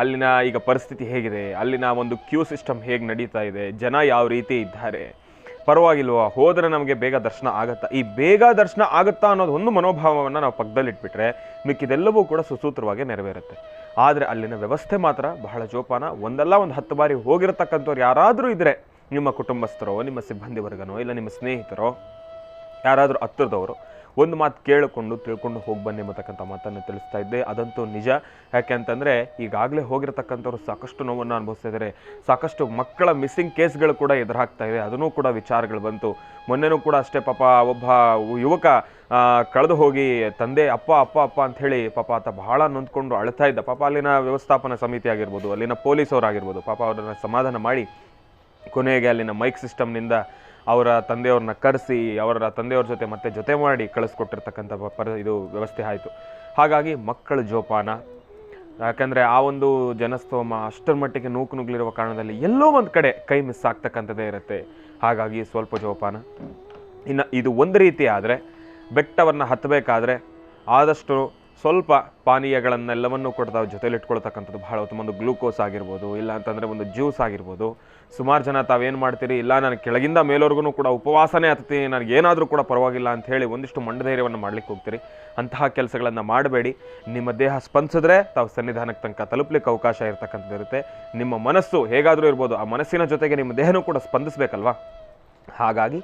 ಅಲ್ಲಿನ ಈಗ ಪರಿಸ್ಥಿತಿ ಹೇಗಿದೆ, ಅಲ್ಲಿನ ಒಂದು ಕ್ಯೂ ಸಿಸ್ಟಮ್ ಹೇಗೆ ನಡೀತಾ ಇದೆ, ಜನ ಯಾವ ರೀತಿ ಇದ್ದಾರೆ, ಪರವಾಗಿಲ್ವಾ, ಹೋದರೆ ನಮಗೆ ಬೇಗ ದರ್ಶನ ಆಗುತ್ತಾ, ಈ ಬೇಗ ದರ್ಶನ ಆಗುತ್ತಾ ಅನ್ನೋದು ಒಂದು ಮನೋಭಾವವನ್ನು ನಾವು ಪಕ್ಕದಲ್ಲಿಟ್ಬಿಟ್ರೆ ಮಿಕ್ಕಿದೆಲ್ಲವೂ ಕೂಡ ಸುಸೂತ್ರವಾಗಿ ನೆರವೇರುತ್ತೆ. ಆದರೆ ಅಲ್ಲಿನ ವ್ಯವಸ್ಥೆ ಮಾತ್ರ ಬಹಳ ಜೋಪಾನ. ಒಂದಲ್ಲ ಒಂದು 10 ಬಾರಿ ಹೋಗಿರತಕ್ಕಂಥವ್ರು ಯಾರಾದರೂ ಇದ್ದರೆ, ನಿಮ್ಮ ಕುಟುಂಬಸ್ಥರೋ, ನಿಮ್ಮ ಸಿಬ್ಬಂದಿ ವರ್ಗನೋ, ಇಲ್ಲ ನಿಮ್ಮ ಸ್ನೇಹಿತರೋ, ಯಾರಾದರೂ ಹತ್ತಿರದವರು, ಒಂದು ಮಾತು ತಿಳ್ಕೊಂಡು ಹೋಗಿ ಬನ್ನಿ ಎಂಬತಕ್ಕಂಥ ಮಾತನ್ನು ತಿಳಿಸ್ತಾ ಇದ್ದೆ. ಅದಂತೂ ನಿಜ. ಯಾಕೆ ಅಂತಂದರೆ ಈಗಾಗಲೇ ಹೋಗಿರತಕ್ಕಂಥವ್ರು ಸಾಕಷ್ಟು ನೋವನ್ನು ಅನುಭವಿಸ್ತಾ ಇದ್ದಾರೆ. ಸಾಕಷ್ಟು ಮಕ್ಕಳ ಮಿಸ್ಸಿಂಗ್ ಕೇಸ್ಗಳು ಕೂಡ ಎದುರಾಗ್ತಾ ಇದೆ. ಅದನ್ನೂ ಕೂಡ ವಿಚಾರಗಳು ಬಂತು. ಮೊನ್ನೆನೂ ಕೂಡ ಅಷ್ಟೇ, ಪಾಪ ಒಬ್ಬ ಯುವಕ ಕಳೆದು ಹೋಗಿ ತಂದೆ ಅಪ್ಪ ಅಂಥೇಳಿ ಪಾಪ ಆತ ಬಹಳ ನೊಂದ್ಕೊಂಡು ಅಳ್ತಾ ಇದ್ದ. ಪಾಪ ಅಲ್ಲಿನ ವ್ಯವಸ್ಥಾಪನಾ ಸಮಿತಿ ಆಗಿರ್ಬೋದು, ಅಲ್ಲಿನ ಪೊಲೀಸವರಾಗಿರ್ಬೋದು, ಪಾಪ ಅವರನ್ನು ಸಮಾಧಾನ ಮಾಡಿ ಕೊನೆಗೆ ಅಲ್ಲಿನ ಮೈಕ್ ಸಿಸ್ಟಮ್ನಿಂದ ಅವರ ತಂದೆಯವ್ರನ್ನ ಕರೆಸಿ ಅವರ ತಂದೆಯವ್ರ ಜೊತೆ ಮಾಡಿ ಕಳಿಸ್ಕೊಟ್ಟಿರ್ತಕ್ಕಂಥ ಇದು ವ್ಯವಸ್ಥೆ ಆಯಿತು. ಹಾಗಾಗಿ ಮಕ್ಕಳ ಜೋಪಾನ, ಯಾಕಂದರೆ ಆ ಒಂದು ಜನಸ್ತೋಮ ಅಷ್ಟರ ಮಟ್ಟಿಗೆ ನುಗ್ಲಿರುವ ಕಾರಣದಲ್ಲಿ ಎಲ್ಲೋ ಒಂದು ಕಡೆ ಕೈ ಮಿಸ್ ಆಗ್ತಕ್ಕಂಥದ್ದೇ ಇರುತ್ತೆ. ಹಾಗಾಗಿ ಸ್ವಲ್ಪ ಜೋಪಾನ. ಇನ್ನು ಇದು ಒಂದು ರೀತಿ ಆದರೆ, ಬೆಟ್ಟವನ್ನು ಹತ್ತಬೇಕಾದ್ರೆ ಆದಷ್ಟು ಸ್ವಲ್ಪ ಪಾನೀಯಗಳನ್ನೆಲ್ಲವನ್ನೂ ಕೂಡ ತಾವು ಜೊತೆಲಿಟ್ಕೊಳ್ತಕ್ಕಂಥದ್ದು ಬಹಳ ಉತ್ತಮ. ಒಂದು ಗ್ಲೂಕೋಸ್ ಆಗಿರ್ಬೋದು, ಇಲ್ಲ ಅಂತಂದರೆ ಒಂದು ಜ್ಯೂಸ್ ಆಗಿರ್ಬೋದು. ಸುಮಾರು ಜನ ತಾವೇನು ಮಾಡ್ತೀರಿ, ಇಲ್ಲ ನಾನು ಕೆಳಗಿಂದ ಮೇಲವರೆಗೂ ಕೂಡ ಉಪವಾಸನೇ ಹತ್ತೀನಿ, ನನಗೇನಾದರೂ ಕೂಡ ಪರವಾಗಿಲ್ಲ ಅಂತ ಹೇಳಿ ಒಂದಿಷ್ಟು ಮಂಡಧೈರ್ಯವನ್ನು ಮಾಡ್ಲಿಕ್ಕೆ ಹೋಗ್ತೀರಿ. ಅಂತಹ ಕೆಲಸಗಳನ್ನು ಮಾಡಬೇಡಿ. ನಿಮ್ಮ ದೇಹ ಸ್ಪಂದಿಸಿದ್ರೆ ತಾವು ಸನ್ನಿಧಾನಕ್ಕೆ ತನಕ ತಲುಪಲಿಕ್ಕೆ ಅವಕಾಶ ಇರತಕ್ಕಂಥದ್ದು ಇರುತ್ತೆ. ನಿಮ್ಮ ಮನಸ್ಸು ಹೇಗಾದರೂ ಇರ್ಬೋದು, ಆ ಮನಸ್ಸಿನ ಜೊತೆಗೆ ನಿಮ್ಮ ದೇಹನೂ ಕೂಡ ಸ್ಪಂದಿಸಬೇಕಲ್ವಾ. ಹಾಗಾಗಿ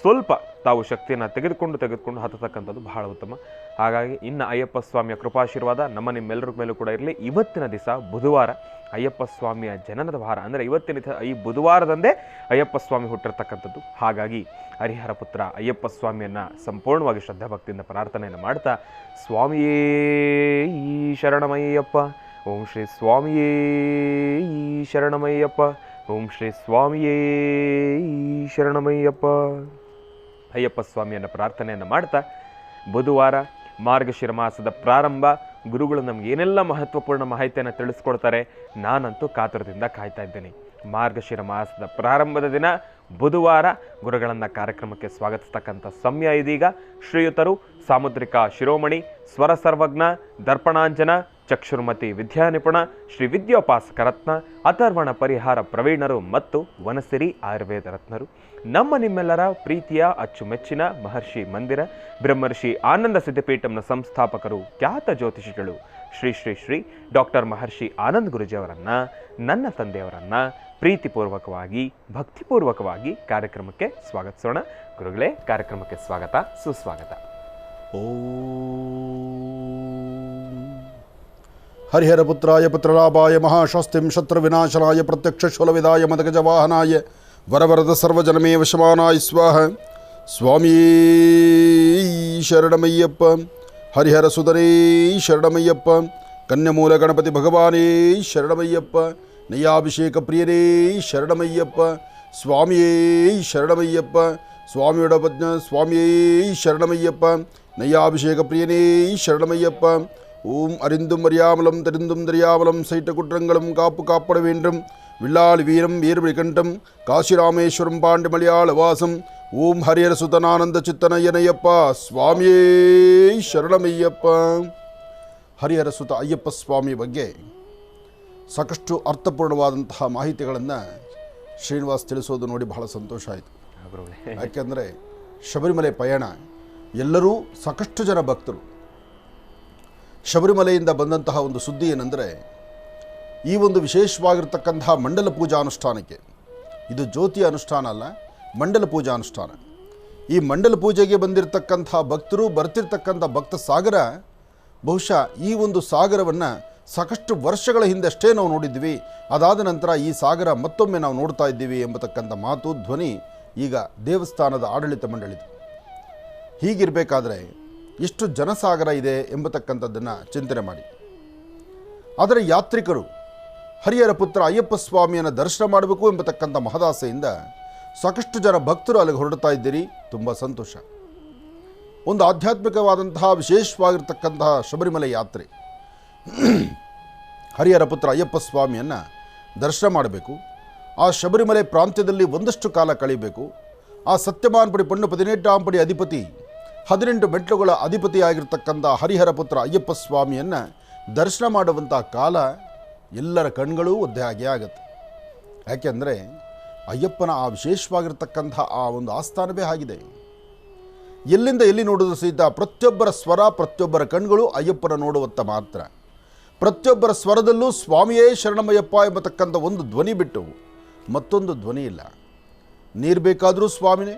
ಸ್ವಲ್ಪ ತಾವು ಶಕ್ತಿಯನ್ನು ತೆಗೆದುಕೊಂಡು ಹತ್ತತಕ್ಕಂಥದ್ದು ಬಹಳ ಉತ್ತಮ. ಹಾಗಾಗಿ ಇನ್ನು ಅಯ್ಯಪ್ಪ ಸ್ವಾಮಿಯ ಕೃಪಾಶೀರ್ವಾದ ನಿಮ್ಮೆಲ್ಲರ ಮೇಲೂ ಕೂಡ ಇರಲಿ. ಇವತ್ತಿನ ದಿವಸ ಬುಧವಾರ, ಅಯ್ಯಪ್ಪ ಸ್ವಾಮಿಯ ಜನನದ ವಾರ. ಅಂದರೆ ಇವತ್ತಿನ ಈ ಬುಧವಾರದಂದೇ ಅಯ್ಯಪ್ಪ ಸ್ವಾಮಿ ಹುಟ್ಟಿರ್ತಕ್ಕಂಥದ್ದು. ಹಾಗಾಗಿ ಹರಿಹರ ಪುತ್ರ ಅಯ್ಯಪ್ಪ ಸ್ವಾಮಿಯನ್ನು ಸಂಪೂರ್ಣವಾಗಿ ಶ್ರದ್ಧಾಭಕ್ತಿಯಿಂದ ಪ್ರಾರ್ಥನೆಯನ್ನು ಮಾಡ್ತಾ, ಸ್ವಾಮಿಯೇ ಈ ಶರಣಮಯ್ಯಪ್ಪ, ಓಂ ಶ್ರೀ ಸ್ವಾಮಿಯೇ ಈ ಶರಣಮಯ್ಯಪ್ಪ, ಓಂ ಶ್ರೀ ಸ್ವಾಮಿಯೇ ಈ ಶರಣಮಯ್ಯಪ್ಪ, ಅಯ್ಯಪ್ಪ ಸ್ವಾಮಿಯನ್ನು ಪ್ರಾರ್ಥನೆಯನ್ನು ಮಾಡ್ತಾ, ಬುಧವಾರ ಮಾರ್ಗಶಿರ ಮಾಸದ ಪ್ರಾರಂಭ. ಗುರುಗಳು ನಮ್ಗೆ ಏನೆಲ್ಲ ಮಹತ್ವಪೂರ್ಣ ಮಾಹಿತಿಯನ್ನು ತಿಳಿಸ್ಕೊಡ್ತಾರೆ, ನಾನಂತೂ ಕಾತುರದಿಂದ ಕಾಯ್ತಾ ಇದ್ದೇನೆ. ಮಾರ್ಗಶಿರ ಮಾಸದ ಪ್ರಾರಂಭದ ದಿನ ಬುಧವಾರ ಗುರುಗಳನ್ನು ಕಾರ್ಯಕ್ರಮಕ್ಕೆ ಸ್ವಾಗತಿಸ್ತಕ್ಕಂಥ ಸಮಯ ಇದೀಗ. ಶ್ರೀಯುತರು ಸಾಮುದ್ರಿಕ ಶಿರೋಮಣಿ, ಸ್ವರ ಸರ್ವಜ್ಞ, ದರ್ಪಣಾಂಜನ, ಚಕ್ಷುರ್ಮತಿ ವಿದ್ಯಾನಿಪುಣ, ಶ್ರೀ ವಿದ್ಯೋಪಾಸಕ ರತ್ನ, ಅಥರ್ವಣ ಪರಿಹಾರ ಪ್ರವೀಣರು ಮತ್ತು ವನಸಿರಿ ಆಯುರ್ವೇದ ರತ್ನರು, ನಿಮ್ಮೆಲ್ಲರ ಪ್ರೀತಿಯ ಅಚ್ಚುಮೆಚ್ಚಿನ ಮಹರ್ಷಿ ಮಂದಿರ ಬ್ರಹ್ಮರ್ಷಿ ಆನಂದ ಸಿದ್ಧಪೀಠಂನ ಸಂಸ್ಥಾಪಕರು, ಖ್ಯಾತ ಜ್ಯೋತಿಷಿಗಳು ಶ್ರೀ ಶ್ರೀ ಶ್ರೀ ಡಾಕ್ಟರ್ ಮಹರ್ಷಿ ಆನಂದ್ ಗುರುಜಿಯವರನ್ನು, ನನ್ನ ತಂದೆಯವರನ್ನು ಪ್ರೀತಿಪೂರ್ವಕವಾಗಿ ಭಕ್ತಿಪೂರ್ವಕವಾಗಿ ಕಾರ್ಯಕ್ರಮಕ್ಕೆ ಸ್ವಾಗತಿಸೋಣ. ಗುರುಗಳೇ, ಕಾರ್ಯಕ್ರಮಕ್ಕೆ ಸ್ವಾಗತ, ಸುಸ್ವಾಗತ. ಹರಿಹರಪುತ್ರಾಯ ಪುತ್ರಲಾಭಾಯ ಮಹಾಶಾಸ್ತಿಂ ಶತ್ರುವಿನಾಶನಾಯ ಪ್ರತ್ಯಕ್ಷಶೂಲವಿದಾಯ ಮದಗಜವಾಹನಾಯ ವರವರದ ಸರ್ವಜನಮೇ ವಶಮಾನಾಯ ಸ್ವಾಹ. ಸ್ವಾಮೀ ಶರಣಮಯ್ಯಪ್ಪ, ಹರಿಹರ ಸುಧನೇ ಶರಣಮಯ್ಯಪ್ಪ, ಕನ್ಯಮೂಲ ಗಣಪತಿ ಭಗವಾನೇ ಶರಣಮಯ್ಯಪ್ಪ, ನಯ್ಯಾಭಿಷೇಕ ಪ್ರಿಯರೇ ಶರಣಮಯ್ಯಪ್ಪ, ಸ್ವಾಮಿಯೇ ಶರಣಮಯ್ಯಪ್ಪ, ಸ್ವಾಮಿಯೊಡಪಜ್ಞ ಸ್ವಾಮಿಯೇ ಶರಣಮಯ್ಯಪ್ಪ, ನಯ್ಯಾಭಿಷೇಕ ಪ್ರಿಯನೇ ಶರಣಮಯ್ಯಪ್ಪ, ஓம் அறிந்தும் அறியாமலும் தெரிந்தும் தெரியாமலும் சைட்ட குற்றங்களும் காப்பு காப்பட வேண்டும். வில்லாளி வீரம் வீரபடி கண்டம் காசிராமேஸ்வரம் பாண்டி மலையாள வாசம். ஓம் ஹரியர சுதனானந்த ಚಿತ್ತನಯ್ಯನಯ್ಯಪ್ಪ ಸ್ವಾಮಿಯೇ ಶರಣಮಯ್ಯಪ್ಪ. ಹರಿಹರ ಸುತ ಅಯ್ಯಪ್ಪ ಸ್ವಾಮಿ ಬಗ್ಗೆ ಸಾಕಷ್ಟು ಅರ್ಥಪೂರ್ಣವಾದಂತಹ ಮಾಹಿತಿಗಳನ್ನು ಶ್ರೀನಿವಾಸ್ ತಿಳಿಸೋದು ನೋಡಿ ಬಹಳ ಸಂತೋಷ ಆಯಿತು. ಯಾಕೆಂದರೆ ಶಬರಿಮಲೆ ಪಯಣ ಎಲ್ಲರೂ ಸಾಕಷ್ಟು ಜನ ಭಕ್ತರು ಶಬರಿಮಲೆಯಿಂದ ಬಂದಂತಹ ಒಂದು ಸುದ್ದಿ ಏನೆಂದರೆ, ಈ ಒಂದು ವಿಶೇಷವಾಗಿರ್ತಕ್ಕಂತಹ ಮಂಡಲ ಪೂಜಾ ಅನುಷ್ಠಾನಕ್ಕೆ, ಇದು ಜ್ಯೋತಿಯ ಅನುಷ್ಠಾನ ಅಲ್ಲ, ಮಂಡಲ ಪೂಜಾ ಅನುಷ್ಠಾನ. ಈ ಮಂಡಲ ಪೂಜೆಗೆ ಬಂದಿರತಕ್ಕಂಥ ಭಕ್ತರು, ಬರ್ತಿರ್ತಕ್ಕಂಥ ಭಕ್ತ ಸಾಗರ, ಬಹುಶಃ ಈ ಒಂದು ಸಾಗರವನ್ನು ಸಾಕಷ್ಟು ವರ್ಷಗಳ ಹಿಂದಷ್ಟೇ ನಾವು ನೋಡಿದ್ವಿ. ಅದಾದ ನಂತರ ಈ ಸಾಗರ ಮತ್ತೊಮ್ಮೆ ನಾವು ನೋಡ್ತಾ ಇದ್ದೀವಿ ಎಂಬತಕ್ಕಂಥ ಮಾತು, ಧ್ವನಿ ಈಗ ದೇವಸ್ಥಾನದ ಆಡಳಿತ ಮಂಡಳಿದು. ಹೀಗಿರಬೇಕಾದ್ರೆ ಎಷ್ಟು ಜನಸಾಗರ ಇದೆ ಎಂಬತಕ್ಕಂಥದ್ದನ್ನು ಚಿಂತನೆ ಮಾಡಿ. ಆದರೆ ಯಾತ್ರಿಕರು ಹರಿಹರ ಪುತ್ರ ಅಯ್ಯಪ್ಪ ಸ್ವಾಮಿಯನ್ನು ದರ್ಶನ ಮಾಡಬೇಕು ಎಂಬತಕ್ಕಂಥ ಮಹದಾಸೆಯಿಂದ ಸಾಕಷ್ಟು ಜನ ಭಕ್ತರು ಅಲ್ಲಿಗೆ ಹೊರಡ್ತಾ ಇದ್ದೀರಿ. ತುಂಬ ಸಂತೋಷ. ಒಂದು ಆಧ್ಯಾತ್ಮಿಕವಾದಂತಹ ವಿಶೇಷವಾಗಿರ್ತಕ್ಕಂತಹ ಶಬರಿಮಲೆ ಯಾತ್ರೆ. ಹರಿಹರ ಪುತ್ರ ಅಯ್ಯಪ್ಪ ಸ್ವಾಮಿಯನ್ನು ದರ್ಶನ ಮಾಡಬೇಕು. ಆ ಶಬರಿಮಲೆ ಪ್ರಾಂತ್ಯದಲ್ಲಿ ಒಂದಷ್ಟು ಕಾಲ ಕಳೀಬೇಕು. ಆ ಸತ್ಯಮಾನ್ಪಡಿ ಪಣ್ಣು 18 ಪಡಿ ಅಧಿಪತಿ, 18 ಮೆಟ್ಲುಗಳ ಅಧಿಪತಿಯಾಗಿರ್ತಕ್ಕಂಥ ಹರಿಹರ ಪುತ್ರ ಅಯ್ಯಪ್ಪ ಸ್ವಾಮಿಯನ್ನು ದರ್ಶನ ಮಾಡುವಂಥ ಕಾಲ ಎಲ್ಲರ ಕಣ್ಗಳೂ ಒದ್ದೆ ಹಾಗೆ ಆಗುತ್ತೆ. ಯಾಕೆಂದರೆ ಅಯ್ಯಪ್ಪನ ಆ ವಿಶೇಷವಾಗಿರ್ತಕ್ಕಂಥ ಆ ಒಂದು ಆಸ್ಥಾನವೇ ಆಗಿದೆ. ಎಲ್ಲಿಂದ ಎಲ್ಲಿ ನೋಡೋದು ಸಹಿತ ಪ್ರತಿಯೊಬ್ಬರ ಸ್ವರ, ಪ್ರತಿಯೊಬ್ಬರ ಕಣ್ಗಳು ಅಯ್ಯಪ್ಪನ ನೋಡುವತ್ತ ಮಾತ್ರ. ಪ್ರತಿಯೊಬ್ಬರ ಸ್ವರದಲ್ಲೂ ಸ್ವಾಮಿಯೇ ಶರಣಮಯ್ಯಪ್ಪ ಎಂಬತಕ್ಕಂಥ ಒಂದು ಧ್ವನಿ ಬಿಟ್ಟು ಮತ್ತೊಂದು ಧ್ವನಿ ಇಲ್ಲ. ನೀರು ಬೇಕಾದರೂ ಸ್ವಾಮಿನೇ,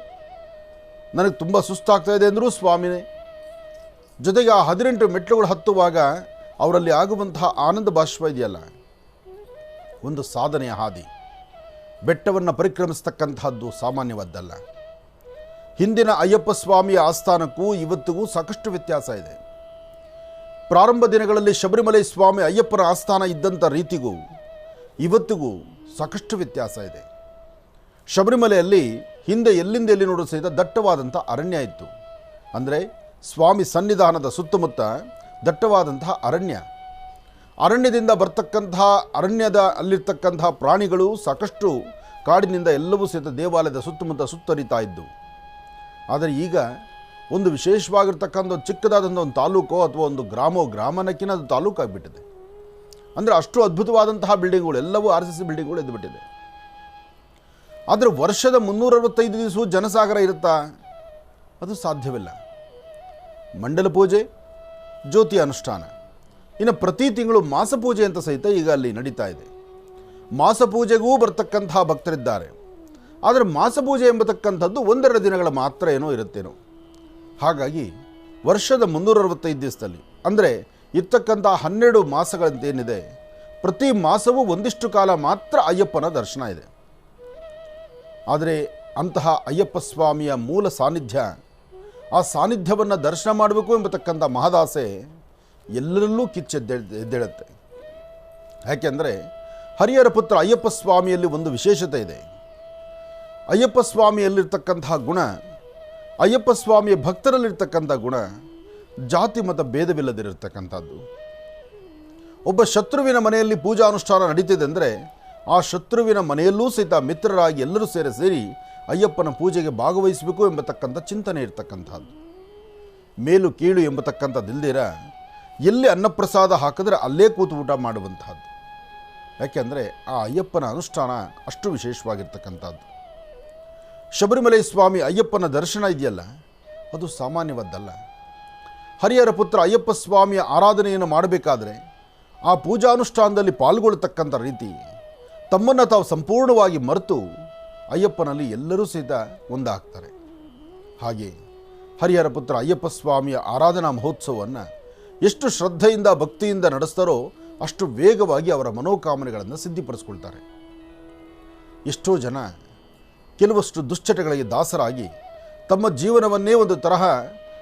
ನನಗೆ ತುಂಬ ಸುಸ್ತಾಗ್ತಾ ಇದೆ ಅಂದರೂ ಸ್ವಾಮಿನೇ. ಜೊತೆಗೆ ಆ 18 ಮೆಟ್ಲುಗಳು ಹತ್ತುವಾಗ ಅವರಲ್ಲಿ ಆಗುವಂತಹ ಆನಂದ ಬಾಷ್ಪ ಇದೆಯಲ್ಲ, ಒಂದು ಸಾಧನೆಯ ಹಾದಿ. ಬೆಟ್ಟವನ್ನು ಪರಿಕ್ರಮಿಸ್ತಕ್ಕಂತಹದ್ದು ಸಾಮಾನ್ಯವಾದ್ದಲ್ಲ. ಹಿಂದಿನ ಅಯ್ಯಪ್ಪ ಸ್ವಾಮಿಯ ಆಸ್ಥಾನಕ್ಕೂ ಇವತ್ತಿಗೂ ಸಾಕಷ್ಟು ವ್ಯತ್ಯಾಸ ಇದೆ. ಪ್ರಾರಂಭ ದಿನಗಳಲ್ಲಿ ಶಬರಿಮಲೆ ಸ್ವಾಮಿ ಅಯ್ಯಪ್ಪನ ಆಸ್ಥಾನ ಇದ್ದಂಥ ರೀತಿಗೂ ಇವತ್ತಿಗೂ ಸಾಕಷ್ಟು ವ್ಯತ್ಯಾಸ ಇದೆ. ಶಬರಿಮಲೆಯಲ್ಲಿ ಹಿಂದೆ ಎಲ್ಲಿಂದ ಎಲ್ಲಿ ನೋಡೋ ಸಹಿತ ದಟ್ಟವಾದಂಥ ಅರಣ್ಯ ಇತ್ತು. ಅಂದರೆ ಸ್ವಾಮಿ ಸನ್ನಿಧಾನದ ಸುತ್ತಮುತ್ತ ದಟ್ಟವಾದಂತಹ ಅರಣ್ಯ. ಅರಣ್ಯದಿಂದ ಬರ್ತಕ್ಕಂತಹ ಅರಣ್ಯದ ಅಲ್ಲಿರ್ತಕ್ಕಂತಹ ಪ್ರಾಣಿಗಳು ಸಾಕಷ್ಟು ಕಾಡಿನಿಂದ ಎಲ್ಲವೂ ಸಹಿತ ದೇವಾಲಯದ ಸುತ್ತಮುತ್ತ ಸುತ್ತರಿತಾ ಇದ್ದು. ಆದರೆ ಈಗ ಒಂದು ವಿಶೇಷವಾಗಿರ್ತಕ್ಕಂಥ ಚಿಕ್ಕದಾದಂಥ ಒಂದು ತಾಲೂಕು ಅಥವಾ ಒಂದು ಗ್ರಾಮನಕ್ಕಿಂತ ಅದು ತಾಲೂಕು ಆಗಿಬಿಟ್ಟಿದೆ. ಅಂದರೆ ಅಷ್ಟು ಅದ್ಭುತವಾದಂತಹ ಬಿಲ್ಡಿಂಗ್ಗಳು, ಎಲ್ಲವೂ RCC ಬಿಲ್ಡಿಂಗ್ಗಳು ಎದ್ದುಬಿಟ್ಟಿದೆ. ಆದರೆ ವರ್ಷದ 365 ದಿವಸವೂ ಜನಸಾಗರ ಇರುತ್ತಾ? ಅದು ಸಾಧ್ಯವಿಲ್ಲ. ಮಂಡಲ ಪೂಜೆ, ಜ್ಯೋತಿ ಅನುಷ್ಠಾನ, ಇನ್ನು ಪ್ರತಿ ತಿಂಗಳು ಮಾಸಪೂಜೆ ಅಂತ ಸಹಿತ ಈಗ ಅಲ್ಲಿ ನಡೀತಾ ಇದೆ. ಮಾಸಪೂಜೆಗೂ ಬರ್ತಕ್ಕಂತಹ ಭಕ್ತರಿದ್ದಾರೆ. ಆದರೆ ಮಾಸಪೂಜೆ ಎಂಬತಕ್ಕಂಥದ್ದು 1-2 ದಿನಗಳ ಮಾತ್ರ ಏನೋ ಇರುತ್ತೇನೋ. ಹಾಗಾಗಿ ವರ್ಷದ 365 ದಿವಸದಲ್ಲಿ, ಅಂದರೆ ಇರ್ತಕ್ಕಂಥ 12 ಮಾಸಗಳಂತೇನಿದೆ, ಪ್ರತಿ ಮಾಸವೂ ಒಂದಿಷ್ಟು ಕಾಲ ಮಾತ್ರ ಅಯ್ಯಪ್ಪನ ದರ್ಶನ ಇದೆ. ಆದರೆ ಅಂತಹ ಅಯ್ಯಪ್ಪ ಸ್ವಾಮಿಯ ಮೂಲ ಸಾನ್ನಿಧ್ಯ, ಆ ಸಾನ್ನಿಧ್ಯವನ್ನು ದರ್ಶನ ಮಾಡಬೇಕು ಎಂಬತಕ್ಕಂಥ ಮಹದಾಸೆ ಎಲ್ಲರಲ್ಲೂ ಕಿಚ್ಚೆದ್ದೇಳುತ್ತೆ. ಯಾಕೆಂದರೆ ಹರಿಹರ ಪುತ್ರ ಅಯ್ಯಪ್ಪ ಸ್ವಾಮಿಯಲ್ಲಿ ಒಂದು ವಿಶೇಷತೆ ಇದೆ. ಅಯ್ಯಪ್ಪ ಸ್ವಾಮಿಯಲ್ಲಿರ್ತಕ್ಕಂತಹ ಗುಣ, ಅಯ್ಯಪ್ಪ ಸ್ವಾಮಿಯ ಭಕ್ತರಲ್ಲಿರ್ತಕ್ಕಂಥ ಗುಣ ಜಾತಿ ಮತ ಭೇದವಿಲ್ಲದಿರತಕ್ಕಂಥದ್ದು. ಒಬ್ಬ ಶತ್ರುವಿನ ಮನೆಯಲ್ಲಿ ಪೂಜಾ ಅನುಷ್ಠಾನ ನಡೀತಿದೆ ಅಂದರೆ ಆ ಶತ್ರುವಿನ ಮನೆಯಲ್ಲೂ ಸಹಿತ ಮಿತ್ರರಾಗಿ ಎಲ್ಲರೂ ಸೇರಿ ಅಯ್ಯಪ್ಪನ ಪೂಜೆಗೆ ಭಾಗವಹಿಸಬೇಕು ಎಂಬತಕ್ಕಂಥ ಚಿಂತನೆ ಇರತಕ್ಕಂಥದ್ದು. ಮೇಲು ಕೀಳು ಎಂಬತಕ್ಕಂಥದ್ದಿಲ್ದಿರ ಎಲ್ಲಿ ಅನ್ನಪ್ರಸಾದ ಹಾಕಿದ್ರೆ ಅಲ್ಲೇ ಕೂತು ಊಟ ಮಾಡುವಂತಹದ್ದು. ಯಾಕೆಂದರೆ ಆ ಅಯ್ಯಪ್ಪನ ಅನುಷ್ಠಾನ ಅಷ್ಟು ವಿಶೇಷವಾಗಿರ್ತಕ್ಕಂಥದ್ದು. ಶಬರಿಮಲೆ ಸ್ವಾಮಿ ಅಯ್ಯಪ್ಪನ ದರ್ಶನ ಇದೆಯಲ್ಲ, ಅದು ಸಾಮಾನ್ಯವಾದ್ದಲ್ಲ. ಹರಿಹರ ಪುತ್ರ ಅಯ್ಯಪ್ಪ ಸ್ವಾಮಿಯ ಆರಾಧನೆಯನ್ನು ಮಾಡಬೇಕಾದ್ರೆ ಆ ಪೂಜಾನುಷ್ಠಾನದಲ್ಲಿ ಪಾಲ್ಗೊಳ್ಳತಕ್ಕಂಥ ರೀತಿ, ತಮ್ಮನ್ನು ತಾವು ಸಂಪೂರ್ಣವಾಗಿ ಮರೆತು ಅಯ್ಯಪ್ಪನಲ್ಲಿ ಎಲ್ಲರೂ ಸಹಿತ ಒಂದಾಗ್ತಾರೆ. ಹಾಗೆ ಹರಿಹರ ಪುತ್ರ ಅಯ್ಯಪ್ಪ ಸ್ವಾಮಿಯ ಆರಾಧನಾ ಮಹೋತ್ಸವವನ್ನು ಎಷ್ಟು ಶ್ರದ್ಧೆಯಿಂದ ಭಕ್ತಿಯಿಂದ ನಡೆಸ್ತಾರೋ ಅಷ್ಟು ವೇಗವಾಗಿ ಅವರ ಮನೋಕಾಮನೆಗಳನ್ನು ಸಿದ್ಧಿಪಡಿಸ್ಕೊಳ್ತಾರೆ. ಎಷ್ಟೋ ಜನ ಕೆಲವಷ್ಟು ದುಶ್ಚಟಗಳಿಗೆ ದಾಸರಾಗಿ ತಮ್ಮ ಜೀವನವನ್ನೇ ಒಂದು ತರಹ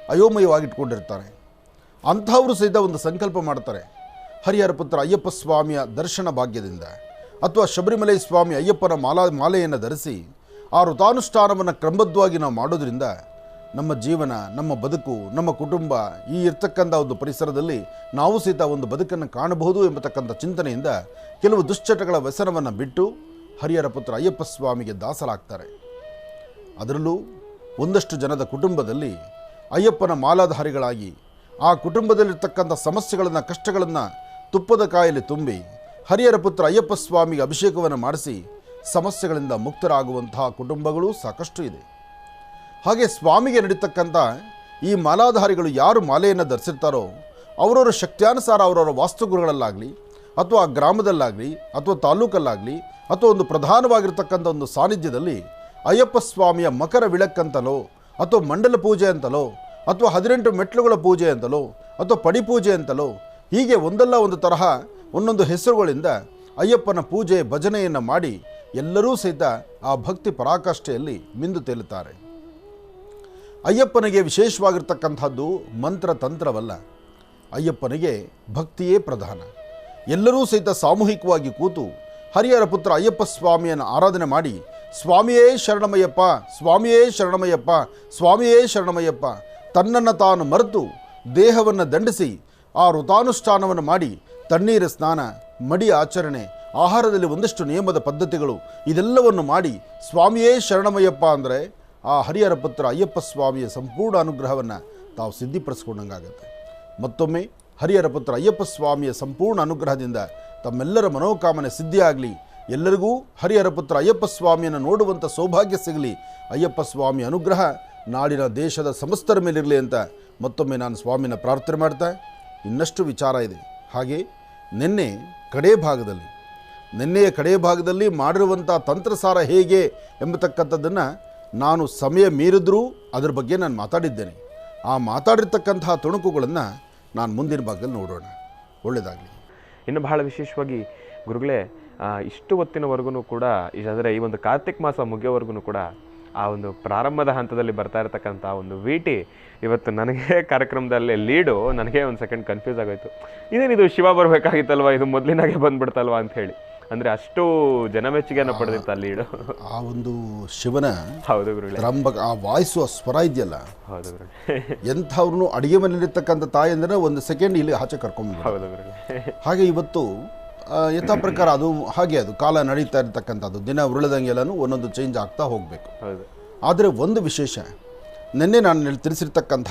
ಅಯೋಮಯವಾಗಿಟ್ಕೊಂಡಿರ್ತಾರೆ. ಅಂಥವರು ಸಹಿತ ಒಂದು ಸಂಕಲ್ಪ ಮಾಡ್ತಾರೆ, ಹರಿಹರ ಪುತ್ರ ಅಯ್ಯಪ್ಪ ಸ್ವಾಮಿಯ ದರ್ಶನ ಭಾಗ್ಯದಿಂದ ಅಥವಾ ಶಬರಿಮಲೆ ಸ್ವಾಮಿ ಅಯ್ಯಪ್ಪನ ಮಾಲೆಯನ್ನು ಧರಿಸಿ ಆ ವೃತಾನುಷ್ಠಾನವನ್ನು ಕ್ರಮಬದ್ಧವಾಗಿ ನಾವು ಮಾಡೋದ್ರಿಂದ ನಮ್ಮ ಜೀವನ, ನಮ್ಮ ಬದುಕು, ನಮ್ಮ ಕುಟುಂಬ, ಈ ಇರ್ತಕ್ಕಂಥ ಒಂದು ಪರಿಸರದಲ್ಲಿ ನಾವು ಸಹಿತ ಒಂದು ಬದುಕನ್ನು ಕಾಣಬಹುದು ಎಂಬತಕ್ಕಂಥ ಚಿಂತನೆಯಿಂದ ಕೆಲವು ದುಶ್ಚಟಗಳ ವ್ಯಸನವನ್ನು ಬಿಟ್ಟು ಹರಿಹರ ಪುತ್ರ ಅಯ್ಯಪ್ಪ ಸ್ವಾಮಿಗೆ ದಾಸರಾಗ್ತಾರೆ. ಅದರಲ್ಲೂ ಒಂದಷ್ಟು ಜನದ ಕುಟುಂಬದಲ್ಲಿ ಅಯ್ಯಪ್ಪನ ಮಾಲಾಧಾರಿಗಳಾಗಿ ಆ ಕುಟುಂಬದಲ್ಲಿರ್ತಕ್ಕಂಥ ಸಮಸ್ಯೆಗಳನ್ನು, ಕಷ್ಟಗಳನ್ನು ತುಪ್ಪದ ಕಾಯಲ್ಲಿ ತುಂಬಿ ಹರಿಹರ ಪುತ್ರ ಅಯ್ಯಪ್ಪ ಸ್ವಾಮಿಗೆ ಅಭಿಷೇಕವನ್ನು ಮಾಡಿಸಿ ಸಮಸ್ಯೆಗಳಿಂದ ಮುಕ್ತರಾಗುವಂತಹ ಕುಟುಂಬಗಳು ಸಾಕಷ್ಟು ಇದೆ. ಹಾಗೆ ಸ್ವಾಮಿಗೆ ನಡೀತಕ್ಕಂಥ ಈ ಮಾಲಾಧಾರಿಗಳು ಯಾರು ಮಾಲೆಯನ್ನು ಧರಿಸಿರ್ತಾರೋ ಅವರವರ ಶಕ್ತ್ಯಾನುಸಾರ ಅವರವರ ವಾಸ್ತುಗುರುಗಳಲ್ಲಾಗಲಿ ಅಥವಾ ಗ್ರಾಮದಲ್ಲಾಗಲಿ ಅಥವಾ ತಾಲೂಕಲ್ಲಾಗಲಿ ಅಥವಾ ಒಂದು ಪ್ರಧಾನವಾಗಿರ್ತಕ್ಕಂಥ ಒಂದು ಸಾನ್ನಿಧ್ಯದಲ್ಲಿ ಅಯ್ಯಪ್ಪ ಸ್ವಾಮಿಯ ಮಕರ ವಿಳಕ್ಕಂತಲೋ ಅಥವಾ ಮಂಡಲ ಪೂಜೆ ಅಂತಲೋ ಅಥವಾ 18 ಮೆಟ್ಲುಗಳ ಪೂಜೆ ಅಂತಲೋ ಅಥವಾ ಪಡಿಪೂಜೆ ಅಂತಲೋ ಹೀಗೆ ಒಂದಲ್ಲ ಒಂದು ತರಹ ಒಂದೊಂದು ಹೆಸರುಗಳಿಂದ ಅಯ್ಯಪ್ಪನ ಪೂಜೆ ಭಜನೆಯನ್ನು ಮಾಡಿ ಎಲ್ಲರೂ ಸಹಿತ ಆ ಭಕ್ತಿ ಪರಾಕಾಷ್ಠೆಯಲ್ಲಿ ಮಿಂದು ತೇಲುತ್ತಾರೆ. ಅಯ್ಯಪ್ಪನಿಗೆ ವಿಶೇಷವಾಗಿರ್ತಕ್ಕಂಥದ್ದು ಮಂತ್ರ ತಂತ್ರವಲ್ಲ, ಅಯ್ಯಪ್ಪನಿಗೆ ಭಕ್ತಿಯೇ ಪ್ರಧಾನ. ಎಲ್ಲರೂ ಸಹಿತ ಸಾಮೂಹಿಕವಾಗಿ ಕೂತು ಹರಿಹರ ಪುತ್ರ ಅಯ್ಯಪ್ಪ ಸ್ವಾಮಿಯನ್ನು ಆರಾಧನೆ ಮಾಡಿ ಸ್ವಾಮಿಯೇ ಶರಣಮಯ್ಯಪ್ಪ, ಸ್ವಾಮಿಯೇ ಶರಣಮಯ್ಯಪ್ಪ, ಸ್ವಾಮಿಯೇ ಶರಣಮಯ್ಯಪ್ಪ, ತನ್ನನ್ನು ತಾನು ಮರೆತು ದೇಹವನ್ನು ದಂಡಿಸಿ ಆ ವೃತಾನುಷ್ಠಾನವನ್ನು ಮಾಡಿ ತಣ್ಣೀರ ಸ್ನಾನ, ಮಡಿ ಆಚರಣೆ, ಆಹಾರದಲ್ಲಿ ಒಂದಷ್ಟು ನಿಯಮದ ಪದ್ಧತಿಗಳು ಇದೆಲ್ಲವನ್ನು ಮಾಡಿ ಸ್ವಾಮಿಯೇ ಶರಣಮಯ್ಯಪ್ಪ ಅಂದರೆ ಆ ಹರಿಹರ ಪುತ್ರ ಅಯ್ಯಪ್ಪ ಸ್ವಾಮಿಯ ಸಂಪೂರ್ಣ ಅನುಗ್ರಹವನ್ನು ತಾವು ಸಿದ್ಧಿಪಡಿಸ್ಕೊಂಡಂಗಾಗತ್ತೆ. ಮತ್ತೊಮ್ಮೆ ಹರಿಹರ ಪುತ್ರ ಅಯ್ಯಪ್ಪ ಸ್ವಾಮಿಯ ಸಂಪೂರ್ಣ ಅನುಗ್ರಹದಿಂದ ತಮ್ಮೆಲ್ಲರ ಮನೋಕಾಮನೆ ಸಿದ್ಧಿಯಾಗಲಿ, ಎಲ್ಲರಿಗೂ ಹರಿಹರ ಪುತ್ರ ಅಯ್ಯಪ್ಪ ಸ್ವಾಮಿಯನ್ನು ನೋಡುವಂಥ ಸೌಭಾಗ್ಯ ಸಿಗಲಿ, ಅಯ್ಯಪ್ಪ ಸ್ವಾಮಿ ಅನುಗ್ರಹ ನಾಡಿನ ದೇಶದ ಸಮಸ್ತರ ಮೇಲಿರಲಿ ಅಂತ ಮತ್ತೊಮ್ಮೆ ನಾನು ಸ್ವಾಮಿನ ಪ್ರಾರ್ಥನೆ ಮಾಡ್ತಾ, ಇನ್ನಷ್ಟು ವಿಚಾರ ಇದೆ. ಹಾಗೆ ನಿನ್ನೆಯ ಕಡೆಯ ಭಾಗದಲ್ಲಿ ಮಾಡಿರುವಂಥ ತಂತ್ರಸಾರ ಹೇಗೆ ಎಂಬತಕ್ಕಂಥದ್ದನ್ನು ನಾನು ಸಮಯ ಮೀರಿದ್ರೂ ಅದರ ಬಗ್ಗೆ ನಾನು ಮಾತಾಡಿದ್ದೇನೆ. ಆ ಮಾತಾಡಿರ್ತಕ್ಕಂತಹ ತುಣುಕುಗಳನ್ನು ನಾನು ಮುಂದಿನ ಭಾಗದಲ್ಲಿ ನೋಡೋಣ. ಒಳ್ಳೆಯದಾಗಲಿ. ಇನ್ನು ಬಹಳ ವಿಶೇಷವಾಗಿ ಗುರುಗಳೇ, ಇಷ್ಟು ಹೊತ್ತಿನವರೆಗೂ ಕೂಡ ಅಂದರೆ ಈ ಒಂದು ಕಾರ್ತಿಕ್ ಮಾಸ ಮುಗಿಯೋವರೆಗೂ ಕೂಡ ಆ ಒಂದು ಪ್ರಾರಂಭದ ಹಂತದಲ್ಲಿ ಬರ್ತಾ ಇರತಕ್ಕಂಥ ಒಂದು ವಿಟಿ ಇವತ್ತು ನನಗೆ ಕಾರ್ಯಕ್ರಮದಲ್ಲಿ ಲೀಡು ನನಗೆ ಒಂದು ಸೆಕೆಂಡ್ ಕನ್ಫ್ಯೂಸ್ ಆಗೋಯ್ತು. ಇದೇನಿದು ಶಿವ ಬರಬೇಕಾಗಿತ್ತಲ್ವ, ಇದು ಮೊದಲಿನಾಗೆ ಬಂದ್ಬಿಡ್ತಲ್ವ ಅಂತ ಹೇಳಿ. ಅಂದರೆ ಅಷ್ಟು ಜನಮೆಚ್ಚುಗೆಯನ್ನು ಪಡೆದಿತ್ತು ಲೀಡು. ಆ ಒಂದು ಶಿವನ ಹೌದು ಗುರುಗಳೇ, ಆ ವಾಯ್ಸು, ಆ ಸ್ವರ ಇದೆಯಲ್ಲ, ಹೌದು ಗುರುಗಳೇ, ಎಂಥವ್ರನ್ನು ಅಡುಗೆ ಮನೆಯಲ್ಲಿರ್ತಕ್ಕಂಥ ತಾಯಿ ಅಂದರೆ ಒಂದು ಸೆಕೆಂಡ್ ಇಲ್ಲಿ ಆಚೆ ಕರ್ಕೊಂಡು. ಹೌದು ಗುರುಗಳೇ. ಹಾಗೆ ಇವತ್ತು ಯಥಾ ಪ್ರಕಾರ ಅದು ಹಾಗೆ ಅದು ಕಾಲ ನಡೀತಾ ಇರ್ತಕ್ಕಂಥದ್ದು, ದಿನ ಉರುಳದಂಗೆಲ್ಲನೂ ಒಂದೊಂದು ಚೇಂಜ್ ಆಗ್ತಾ ಹೋಗಬೇಕು. ಆದರೆ ಒಂದು ವಿಶೇಷ, ನಿನ್ನೆ ನಾನು ತಿಳಿಸಿರ್ತಕ್ಕಂಥ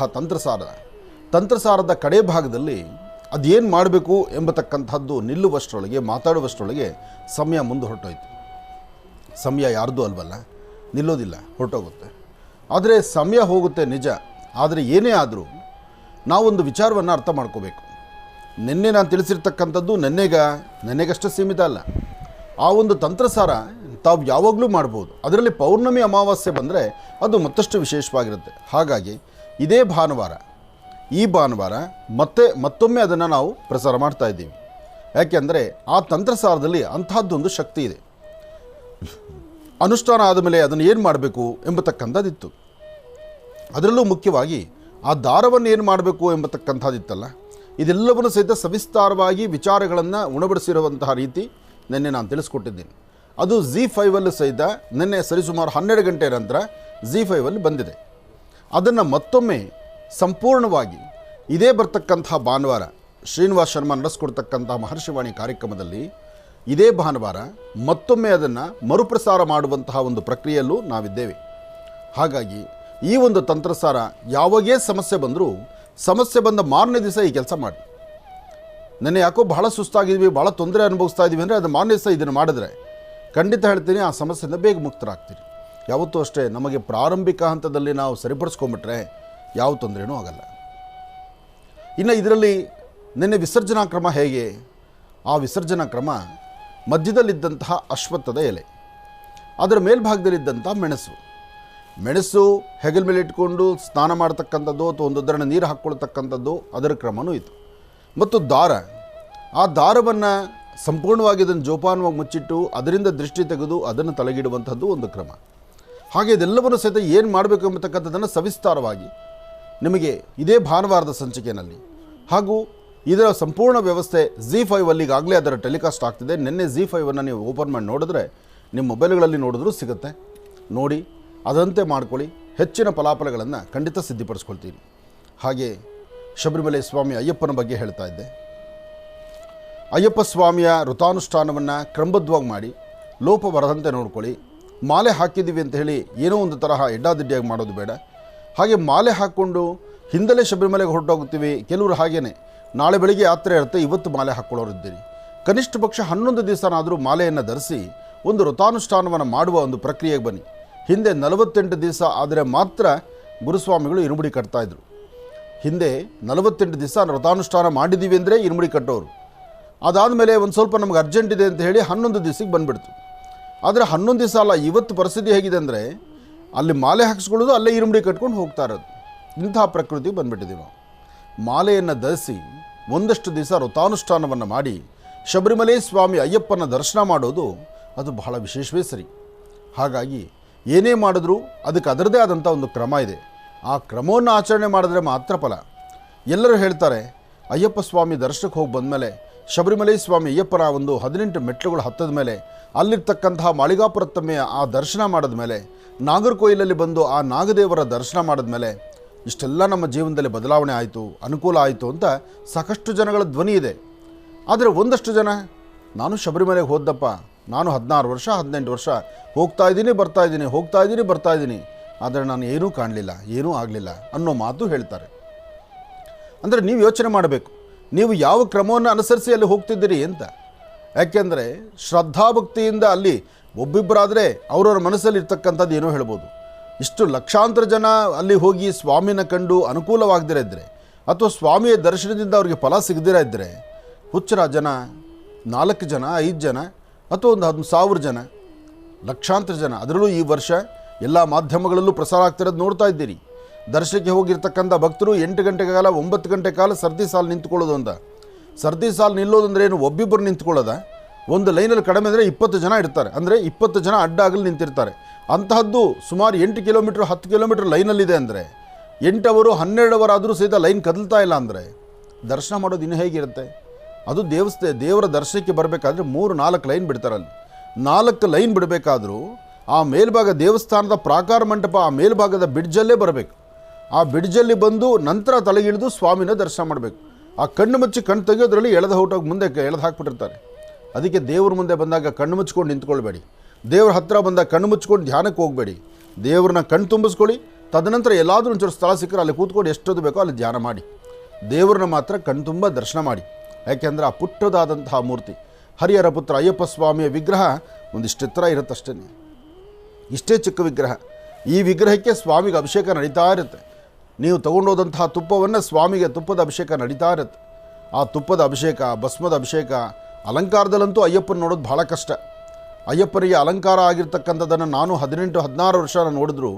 ತಂತ್ರಸಾರದ ಕಡೆ ಭಾಗದಲ್ಲಿ ಅದೇನು ಮಾಡಬೇಕು ಎಂಬತಕ್ಕಂಥದ್ದು ನಿಲ್ಲುವಷ್ಟರೊಳಗೆ, ಮಾತಾಡುವಷ್ಟರೊಳಗೆ ಸಮಯ ಮುಂದೆ ಹೊರಟೋಯ್ತು. ಸಮಯ ಯಾರ್ದು ಅಲ್ವಲ್ಲ, ನಿಲ್ಲೋದಿಲ್ಲ, ಹೊರಟೋಗುತ್ತೆ. ಆದರೆ ಸಮಯ ಹೋಗುತ್ತೆ ನಿಜ. ಆದರೆ ಏನೇ ಆದರೂ ನಾವೊಂದು ವಿಚಾರವನ್ನು ಅರ್ಥ ಮಾಡ್ಕೋಬೇಕು. ನಿನ್ನೆ ನಾನು ತಿಳಿಸಿರ್ತಕ್ಕಂಥದ್ದು ನೆನ್ನೆಗಷ್ಟೇ ಸೀಮಿತ ಅಲ್ಲ. ಆ ಒಂದು ತಂತ್ರಸಾರ ತಾವು ಯಾವಾಗಲೂ ಮಾಡ್ಬೋದು. ಅದರಲ್ಲಿ ಪೌರ್ಣಮಿ ಅಮಾವಾಸ್ಯೆ ಬಂದರೆ ಅದು ಮತ್ತಷ್ಟು ವಿಶೇಷವಾಗಿರುತ್ತೆ. ಹಾಗಾಗಿ ಈ ಭಾನುವಾರ ಮತ್ತೊಮ್ಮೆ ಅದನ್ನು ನಾವು ಪ್ರಸಾರ ಮಾಡ್ತಾ ಇದ್ದೀವಿ. ಯಾಕೆಂದರೆ ಆ ತಂತ್ರಸಾರದಲ್ಲಿ ಅಂತಹದ್ದೊಂದು ಶಕ್ತಿ ಇದೆ. ಅನುಷ್ಠಾನ ಆದಮೇಲೆ ಅದನ್ನು ಏನು ಮಾಡಬೇಕು ಎಂಬತಕ್ಕಂಥದ್ದಿತ್ತು. ಅದರಲ್ಲೂ ಮುಖ್ಯವಾಗಿ ಆ ದಾರವನ್ನು ಏನು ಮಾಡಬೇಕು ಎಂಬತಕ್ಕಂಥದ್ದಿತ್ತಲ್ಲ, ಇದೆಲ್ಲವನ್ನು ಸಹಿತ ಸವಿಸ್ತಾರವಾಗಿ ವಿಚಾರಗಳನ್ನು ಉಣಬಡಿಸಿರುವಂತಹ ರೀತಿ ನಿನ್ನೆ ನಾನು ತಿಳಿಸ್ಕೊಟ್ಟಿದ್ದೀನಿ. ಅದು ZEE5 ಸಹಿತ ನಿನ್ನೆ ಸರಿಸುಮಾರು 12 ಗಂಟೆ ನಂತರ ZEE5 ಬಂದಿದೆ. ಅದನ್ನು ಮತ್ತೊಮ್ಮೆ ಸಂಪೂರ್ಣವಾಗಿ ಇದೇ ಬರ್ತಕ್ಕಂತಹ ಭಾನುವಾರ ಶ್ರೀನಿವಾಸ್ ಶರ್ಮಾ ನಡೆಸ್ಕೊಡ್ತಕ್ಕಂತಹ ಮಹರ್ಷಿವಾಣಿ ಕಾರ್ಯಕ್ರಮದಲ್ಲಿ ಇದೇ ಭಾನುವಾರ ಮತ್ತೊಮ್ಮೆ ಅದನ್ನು ಮರುಪ್ರಸಾರ ಮಾಡುವಂತಹ ಒಂದು ಪ್ರಕ್ರಿಯೆಯಲ್ಲೂ ನಾವಿದ್ದೇವೆ. ಹಾಗಾಗಿ ಈ ಒಂದು ತಂತ್ರಸಾರ ಯಾವಾಗೇ ಸಮಸ್ಯೆ ಬಂದರೂ ಸಮಸ್ಯೆ ಬಂದ ಮಾರನೇ ದಿವಸ ಈ ಕೆಲಸ ಮಾಡಿ. ನೆನ್ನೆ ಯಾಕೋ ಬಹಳ ಸುಸ್ತಾಗಿದ್ವಿ, ಭಾಳ ತೊಂದರೆ ಅನುಭವಿಸ್ತಾ ಇದ್ದೀವಿ ಅಂದರೆ ಅದು ಮಾರನೇ ದಿವಸ ಇದನ್ನು ಮಾಡಿದ್ರೆ ಖಂಡಿತ ಹೇಳ್ತೀನಿ ಆ ಸಮಸ್ಯೆಯಿಂದ ಬೇಗ ಮುಕ್ತರಾಗ್ತೀರಿ. ಯಾವತ್ತೂ ಅಷ್ಟೇ ನಮಗೆ ಪ್ರಾರಂಭಿಕ ಹಂತದಲ್ಲಿ ನಾವು ಸರಿಪಡಿಸ್ಕೊಂಬಿಟ್ರೆ ಯಾವ ತೊಂದರೆನೂ ಆಗಲ್ಲ. ಇನ್ನು ಇದರಲ್ಲಿ ನಿನ್ನೆ ವಿಸರ್ಜನಾ ಕ್ರಮ ಹೇಗೆ? ಆ ವಿಸರ್ಜನಾ ಕ್ರಮ ಮಧ್ಯದಲ್ಲಿದ್ದಂತಹ ಅಶ್ವತ್ಥದ ಎಲೆ, ಅದರ ಮೇಲ್ಭಾಗದಲ್ಲಿದ್ದಂಥ ಮೆಣಸು ಹೆಗಲ ಮೇಲೆ ಇಟ್ಕೊಂಡು ಸ್ನಾನ ಮಾಡ್ತಕ್ಕಂಥದ್ದು ಅಥವಾ ಒಂದು ಉದಾಹರಣೆ ನೀರು ಹಾಕ್ಕೊಳ್ತಕ್ಕಂಥದ್ದು ಅದರ ಕ್ರಮವೂ ಇತ್ತು. ಮತ್ತು ಆ ದಾರವನ್ನು ಸಂಪೂರ್ಣವಾಗಿ ಅದನ್ನು ಜೋಪಾನವಾಗಿ ಮುಚ್ಚಿಟ್ಟು ಅದರಿಂದ ದೃಷ್ಟಿ ತೆಗೆದು ಅದನ್ನು ತಲೆಗಿಡುವಂಥದ್ದು ಒಂದು ಕ್ರಮ. ಹಾಗೆ ಇದೆಲ್ಲವನ್ನು ಸಹಿತ ಏನು ಮಾಡಬೇಕು ಎಂಬತಕ್ಕಂಥದ್ದನ್ನು ಸವಿಸ್ತಾರವಾಗಿ ನಿಮಗೆ ಇದೇ ಭಾನುವಾರದ ಸಂಚಿಕೆಯಲ್ಲಿ ಹಾಗೂ ಇದರ ಸಂಪೂರ್ಣ ವ್ಯವಸ್ಥೆ ZEE5 ಈಗಾಗಲೇ ಅದರ ಟೆಲಿಕಾಸ್ಟ್ ಆಗ್ತಿದೆ. ನಿನ್ನೆ ZEE5 ನೀವು ಓಪನ್ ಮಾಡಿ ನೋಡಿದ್ರೆ ನಿಮ್ಮ ಮೊಬೈಲ್ಗಳಲ್ಲಿ ನೋಡಿದ್ರೂ ಸಿಗುತ್ತೆ. ನೋಡಿ ಅದರಂತೆ ಮಾಡ್ಕೊಳ್ಳಿ. ಹೆಚ್ಚಿನ ಫಲಾಫಲಗಳನ್ನು ಖಂಡಿತ ಸಿದ್ಧಿಪಡಿಸ್ಕೊಳ್ತೀರಿ. ಹಾಗೆ ಶಬರಿಮಲೆ ಸ್ವಾಮಿ ಅಯ್ಯಪ್ಪನ ಬಗ್ಗೆ ಹೇಳ್ತಾ ಇದ್ದೆ. ಅಯ್ಯಪ್ಪ ಸ್ವಾಮಿಯ ವೃತಾನುಷ್ಠಾನವನ್ನು ಕ್ರಮಬದ್ಧವಾಗಿ ಮಾಡಿ, ಲೋಪ ಬರದಂತೆ ನೋಡ್ಕೊಳ್ಳಿ. ಮಾಲೆ ಹಾಕಿದ್ದೀವಿ ಅಂತ ಹೇಳಿ ಏನೋ ಒಂದು ತರಹ ಎಡ್ಡಾದಿಡ್ಡಿಯಾಗಿ ಮಾಡೋದು ಬೇಡ. ಹಾಗೆ ಮಾಲೆ ಹಾಕ್ಕೊಂಡು ಹಿಂದಲೇ ಶಬರಿಮಲೆಗೆ ಹೊರಟೋಗ್ತೀವಿ. ಕೆಲವರು ಹಾಗೇನೆ ನಾಳೆ ಬೆಳಿಗ್ಗೆ ಯಾತ್ರೆ ಇರುತ್ತೆ, ಇವತ್ತು ಮಾಲೆ ಹಾಕ್ಕೊಳ್ಳೋರಿದ್ದೀರಿ. ಕನಿಷ್ಠ ಪಕ್ಷ 11 ದಿವಸನಾದರೂ ಮಾಲೆಯನ್ನು ಧರಿಸಿ ಒಂದು ವೃತಾನುಷ್ಠಾನವನ್ನು ಮಾಡುವ ಒಂದು ಪ್ರಕ್ರಿಯೆಗೆ ಬನ್ನಿ. ಹಿಂದೆ 48 ದಿವಸ ಆದರೆ ಮಾತ್ರ ಗುರುಸ್ವಾಮಿಗಳು ಇರುಮುಡಿ ಕಟ್ತಾಯಿದ್ರು. ಹಿಂದೆ 48 ದಿವಸ ವ್ರತಾನುಷ್ಠಾನ ಮಾಡಿದ್ದೀವಿ ಅಂದರೆ ಇರುಮುಡಿ ಕಟ್ಟೋರು. ಅದಾದಮೇಲೆ ಒಂದು ಸ್ವಲ್ಪ ನಮಗೆ ಅರ್ಜೆಂಟ್ ಇದೆ ಅಂತ ಹೇಳಿ 11 ದಿವಸಕ್ಕೆ ಬಂದುಬಿಡ್ತು. ಆದರೆ 11 ದಿವಸ ಅಲ್ಲ, ಇವತ್ತು ಪರಿಸ್ಥಿತಿ ಹೇಗಿದೆ ಅಂದರೆ ಅಲ್ಲಿ ಮಾಲೆ ಹಾಕಿಸ್ಕೊಳ್ಳೋದು, ಅಲ್ಲೇ ಇರುಮುಡಿ ಕಟ್ಕೊಂಡು ಹೋಗ್ತಾ ಇರೋದು. ಇಂತಹ ಪ್ರಕೃತಿಗೆ ಬಂದುಬಿಟ್ಟಿದ್ದೀವಿ ನಾವು. ಮಾಲೆಯನ್ನು ಧರಿಸಿ ಒಂದಷ್ಟು ದಿವಸ ವ್ರತಾನುಷ್ಠಾನವನ್ನು ಮಾಡಿ ಶಬರಿಮಲೆ ಸ್ವಾಮಿ ಅಯ್ಯಪ್ಪನ ದರ್ಶನ ಮಾಡೋದು ಅದು ಬಹಳ ವಿಶೇಷವೇ ಸರಿ. ಹಾಗಾಗಿ ಏನೇ ಮಾಡಿದ್ರೂ ಅದಕ್ಕೆ ಅದರದೇ ಆದಂಥ ಒಂದು ಕ್ರಮ ಇದೆ. ಆ ಕ್ರಮವನ್ನು ಆಚರಣೆ ಮಾಡಿದ್ರೆ ಮಾತ್ರ ಫಲ. ಎಲ್ಲರೂ ಹೇಳ್ತಾರೆ ಅಯ್ಯಪ್ಪ ಸ್ವಾಮಿ ದರ್ಶನಕ್ಕೆ ಹೋಗಿ ಬಂದಮೇಲೆ, ಶಬರಿಮಲೆ ಸ್ವಾಮಿ ಅಯ್ಯಪ್ಪನ ಒಂದು 18 ಮೆಟ್ಲುಗಳು ಹತ್ತದ ಮೇಲೆ, ಅಲ್ಲಿರ್ತಕ್ಕಂತಹ ಮಾಳಿಗಾಪುರ ತಮ್ಮೆಯ ಆ ದರ್ಶನ ಮಾಡಿದ ಮೇಲೆ, ನಾಗರಕೋಯಿಲಲ್ಲಿ ಬಂದು ಆ ನಾಗದೇವರ ದರ್ಶನ ಮಾಡಿದ ಮೇಲೆ ಇಷ್ಟೆಲ್ಲ ನಮ್ಮ ಜೀವನದಲ್ಲಿ ಬದಲಾವಣೆ ಆಯಿತು, ಅನುಕೂಲ ಆಯಿತು ಅಂತ ಸಾಕಷ್ಟು ಜನಗಳ ಧ್ವನಿ ಇದೆ. ಆದರೆ ಒಂದಷ್ಟು ಜನ, ನಾನು ಶಬರಿಮಲೆಗೆ ಹೋದಪ್ಪ, ನಾನು 16 ವರ್ಷ 18 ವರ್ಷ ಹೋಗ್ತಾ ಇದ್ದೀನಿ ಬರ್ತಾ ಇದ್ದೀನಿ, ಆದರೆ ನಾನು ಏನೂ ಕಾಣಲಿಲ್ಲ, ಏನೂ ಆಗಲಿಲ್ಲ ಅನ್ನೋ ಮಾತು ಹೇಳ್ತಾರೆ. ಅಂದರೆ ನೀವು ಯೋಚನೆ ಮಾಡಬೇಕು, ನೀವು ಯಾವ ಕ್ರಮವನ್ನು ಅನುಸರಿಸಿ ಅಲ್ಲಿ ಹೋಗ್ತಿದ್ದೀರಿ ಅಂತ. ಯಾಕೆಂದರೆ ಶ್ರದ್ಧಾಭಕ್ತಿಯಿಂದ ಅಲ್ಲಿ ಒಬ್ಬಿಬ್ಬರಾದರೆ ಅವರವರ ಮನಸ್ಸಲ್ಲಿ ಇರ್ತಕ್ಕಂಥದ್ದು ಏನೋ ಹೇಳ್ಬೋದು. ಇಷ್ಟು ಲಕ್ಷಾಂತರ ಜನ ಅಲ್ಲಿ ಹೋಗಿ ಸ್ವಾಮಿನ ಕಂಡು ಅನುಕೂಲವಾಗದಿರ ಇದ್ದರೆ, ಅಥವಾ ಸ್ವಾಮಿಯ ದರ್ಶನದಿಂದ ಅವರಿಗೆ ಫಲ ಸಿಗದಿರ ಇದ್ದರೆ, ಹುಚ್ಚರ ಜನ 4 ಜನ 5 ಜನ ಅಥವಾ ಒಂದು 10,000 ಜನ, ಲಕ್ಷಾಂತರ ಜನ, ಅದರಲ್ಲೂ ಈ ವರ್ಷ ಎಲ್ಲ ಮಾಧ್ಯಮಗಳಲ್ಲೂ ಪ್ರಸಾರ ಆಗ್ತಿರೋದು ನೋಡ್ತಾ ಇದ್ದೀರಿ. ದರ್ಶನಕ್ಕೆ ಹೋಗಿರ್ತಕ್ಕಂಥ ಭಕ್ತರು 8 ಗಂಟೆ ಕಾಲ 9 ಗಂಟೆ ಕಾಲ ಸರ್ದಿ ಸಾಲು ನಿಂತ್ಕೊಳ್ಳೋದು ಅಂತ. ಸರ್ದಿ ಸಾಲು ನಿಲ್ಲೋದಂದ್ರೆ ಏನು, ಒಬ್ಬಿಬ್ಬರು ನಿಂತ್ಕೊಳ್ಳೋದ? ಒಂದು ಲೈನಲ್ಲಿ ಕಡಿಮೆ ಅಂದರೆ 20 ಜನ ಇರ್ತಾರೆ, ಅಂದರೆ 20 ಜನ ಅಡ್ಡ ಆಗಲಿ ನಿಂತಿರ್ತಾರೆ. ಅಂತಹದ್ದು ಸುಮಾರು 8 ಕಿಲೋಮೀಟ್ರ್ 10 ಕಿಲೋಮೀಟ್ರ್ ಲೈನಲ್ಲಿದೆ ಅಂದರೆ, 8 ಅವರು 12 ಅವರಾದರೂ ಸಹಿತ ಲೈನ್ ಕದಲ್ತಾ ಇಲ್ಲ ಅಂದರೆ ದರ್ಶನ ಮಾಡೋದು ಇನ್ನೂ ಹೇಗಿರುತ್ತೆ? ಅದು ದೇವರ ದರ್ಶನಕ್ಕೆ ಬರಬೇಕಾದ್ರೆ 3-4 ಲೈನ್ ಬಿಡ್ತಾರಲ್ಲಿ. 4 ಲೈನ್ ಬಿಡಬೇಕಾದ್ರೂ ಆ ಮೇಲ್ಭಾಗ ದೇವಸ್ಥಾನದ ಪ್ರಾಕಾರ ಮಂಟಪ ಆ ಮೇಲ್ಭಾಗದ ಬ್ರಿಡ್ಜಲ್ಲೇ ಬರಬೇಕು. ಆ ಬ್ರಿಡ್ಜಲ್ಲಿ ಬಂದು ನಂತರ ತಲೆಗಿಳಿದು ಸ್ವಾಮಿನ ದರ್ಶನ ಮಾಡಬೇಕು. ಆ ಕಣ್ಣು ಮುಚ್ಚಿ ಕಣ್ಣು ತೆಗೆಯೋದ್ರಲ್ಲಿ ಎಳೆದು ಹೊರಟೋಗಿ ಮುಂದೆ ಎಳೆದು ಹಾಕ್ಬಿಟ್ಟಿರ್ತಾರೆ. ಅದಕ್ಕೆ ದೇವ್ರ ಮುಂದೆ ಬಂದಾಗ ಕಣ್ಣು ಮುಚ್ಕೊಂಡು ನಿಂತ್ಕೊಳ್ಬೇಡಿ. ದೇವ್ರ ಹತ್ತಿರ ಬಂದಾಗ ಕಣ್ಣು ಮುಚ್ಕೊಂಡು ಧ್ಯಾನಕ್ಕೆ ಹೋಗಬೇಡಿ. ದೇವ್ರನ್ನ ಕಣ್ಣು ತುಂಬಿಸ್ಕೊಳ್ಳಿ. ತದನಂತರ ಎಲ್ಲಾದರೂ ಒಂಚೂರು ಸ್ಥಳ ಸಿಕ್ಕರೆ ಅಲ್ಲಿ ಕೂತ್ಕೊಂಡು ಎಷ್ಟೊತ್ತು ಬೇಕೋ ಅಲ್ಲಿ ಧ್ಯಾನ ಮಾಡಿ. ದೇವ್ರನ್ನ ಮಾತ್ರ ಕಣ್ಣು ತುಂಬ ದರ್ಶನ ಮಾಡಿ. ಯಾಕೆಂದರೆ ಆ ಪುಟ್ಟದಾದಂತಹ ಮೂರ್ತಿ ಹರಿಹರ ಪುತ್ರ ಅಯ್ಯಪ್ಪ ಸ್ವಾಮಿಯ ವಿಗ್ರಹ ಒಂದಿಷ್ಟು ಎತ್ತರ ಇರುತ್ತಷ್ಟೇ, ಇಷ್ಟೇ ಚಿಕ್ಕ ವಿಗ್ರಹ. ಈ ವಿಗ್ರಹಕ್ಕೆ ಸ್ವಾಮಿಗೆ ಅಭಿಷೇಕ ನಡೀತಾ ಇರುತ್ತೆ. ನೀವು ತೊಗೊಂಡೋದಂತಹ ತುಪ್ಪವನ್ನು ಸ್ವಾಮಿಗೆ ತುಪ್ಪದ ಅಭಿಷೇಕ ನಡೀತಾ ಇರುತ್ತೆ. ಆ ತುಪ್ಪದ ಅಭಿಷೇಕ, ಭಸ್ಮದ ಅಭಿಷೇಕ, ಅಲಂಕಾರದಲ್ಲಂತೂ ಅಯ್ಯಪ್ಪನ ನೋಡೋದು ಬಹಳ ಕಷ್ಟ. ಅಯ್ಯಪ್ಪನಿಗೆ ಅಲಂಕಾರ ಆಗಿರ್ತಕ್ಕಂಥದ್ದನ್ನು ನಾನು 18-16 ವರ್ಷ ನಾನು ನೋಡಿದ್ರು,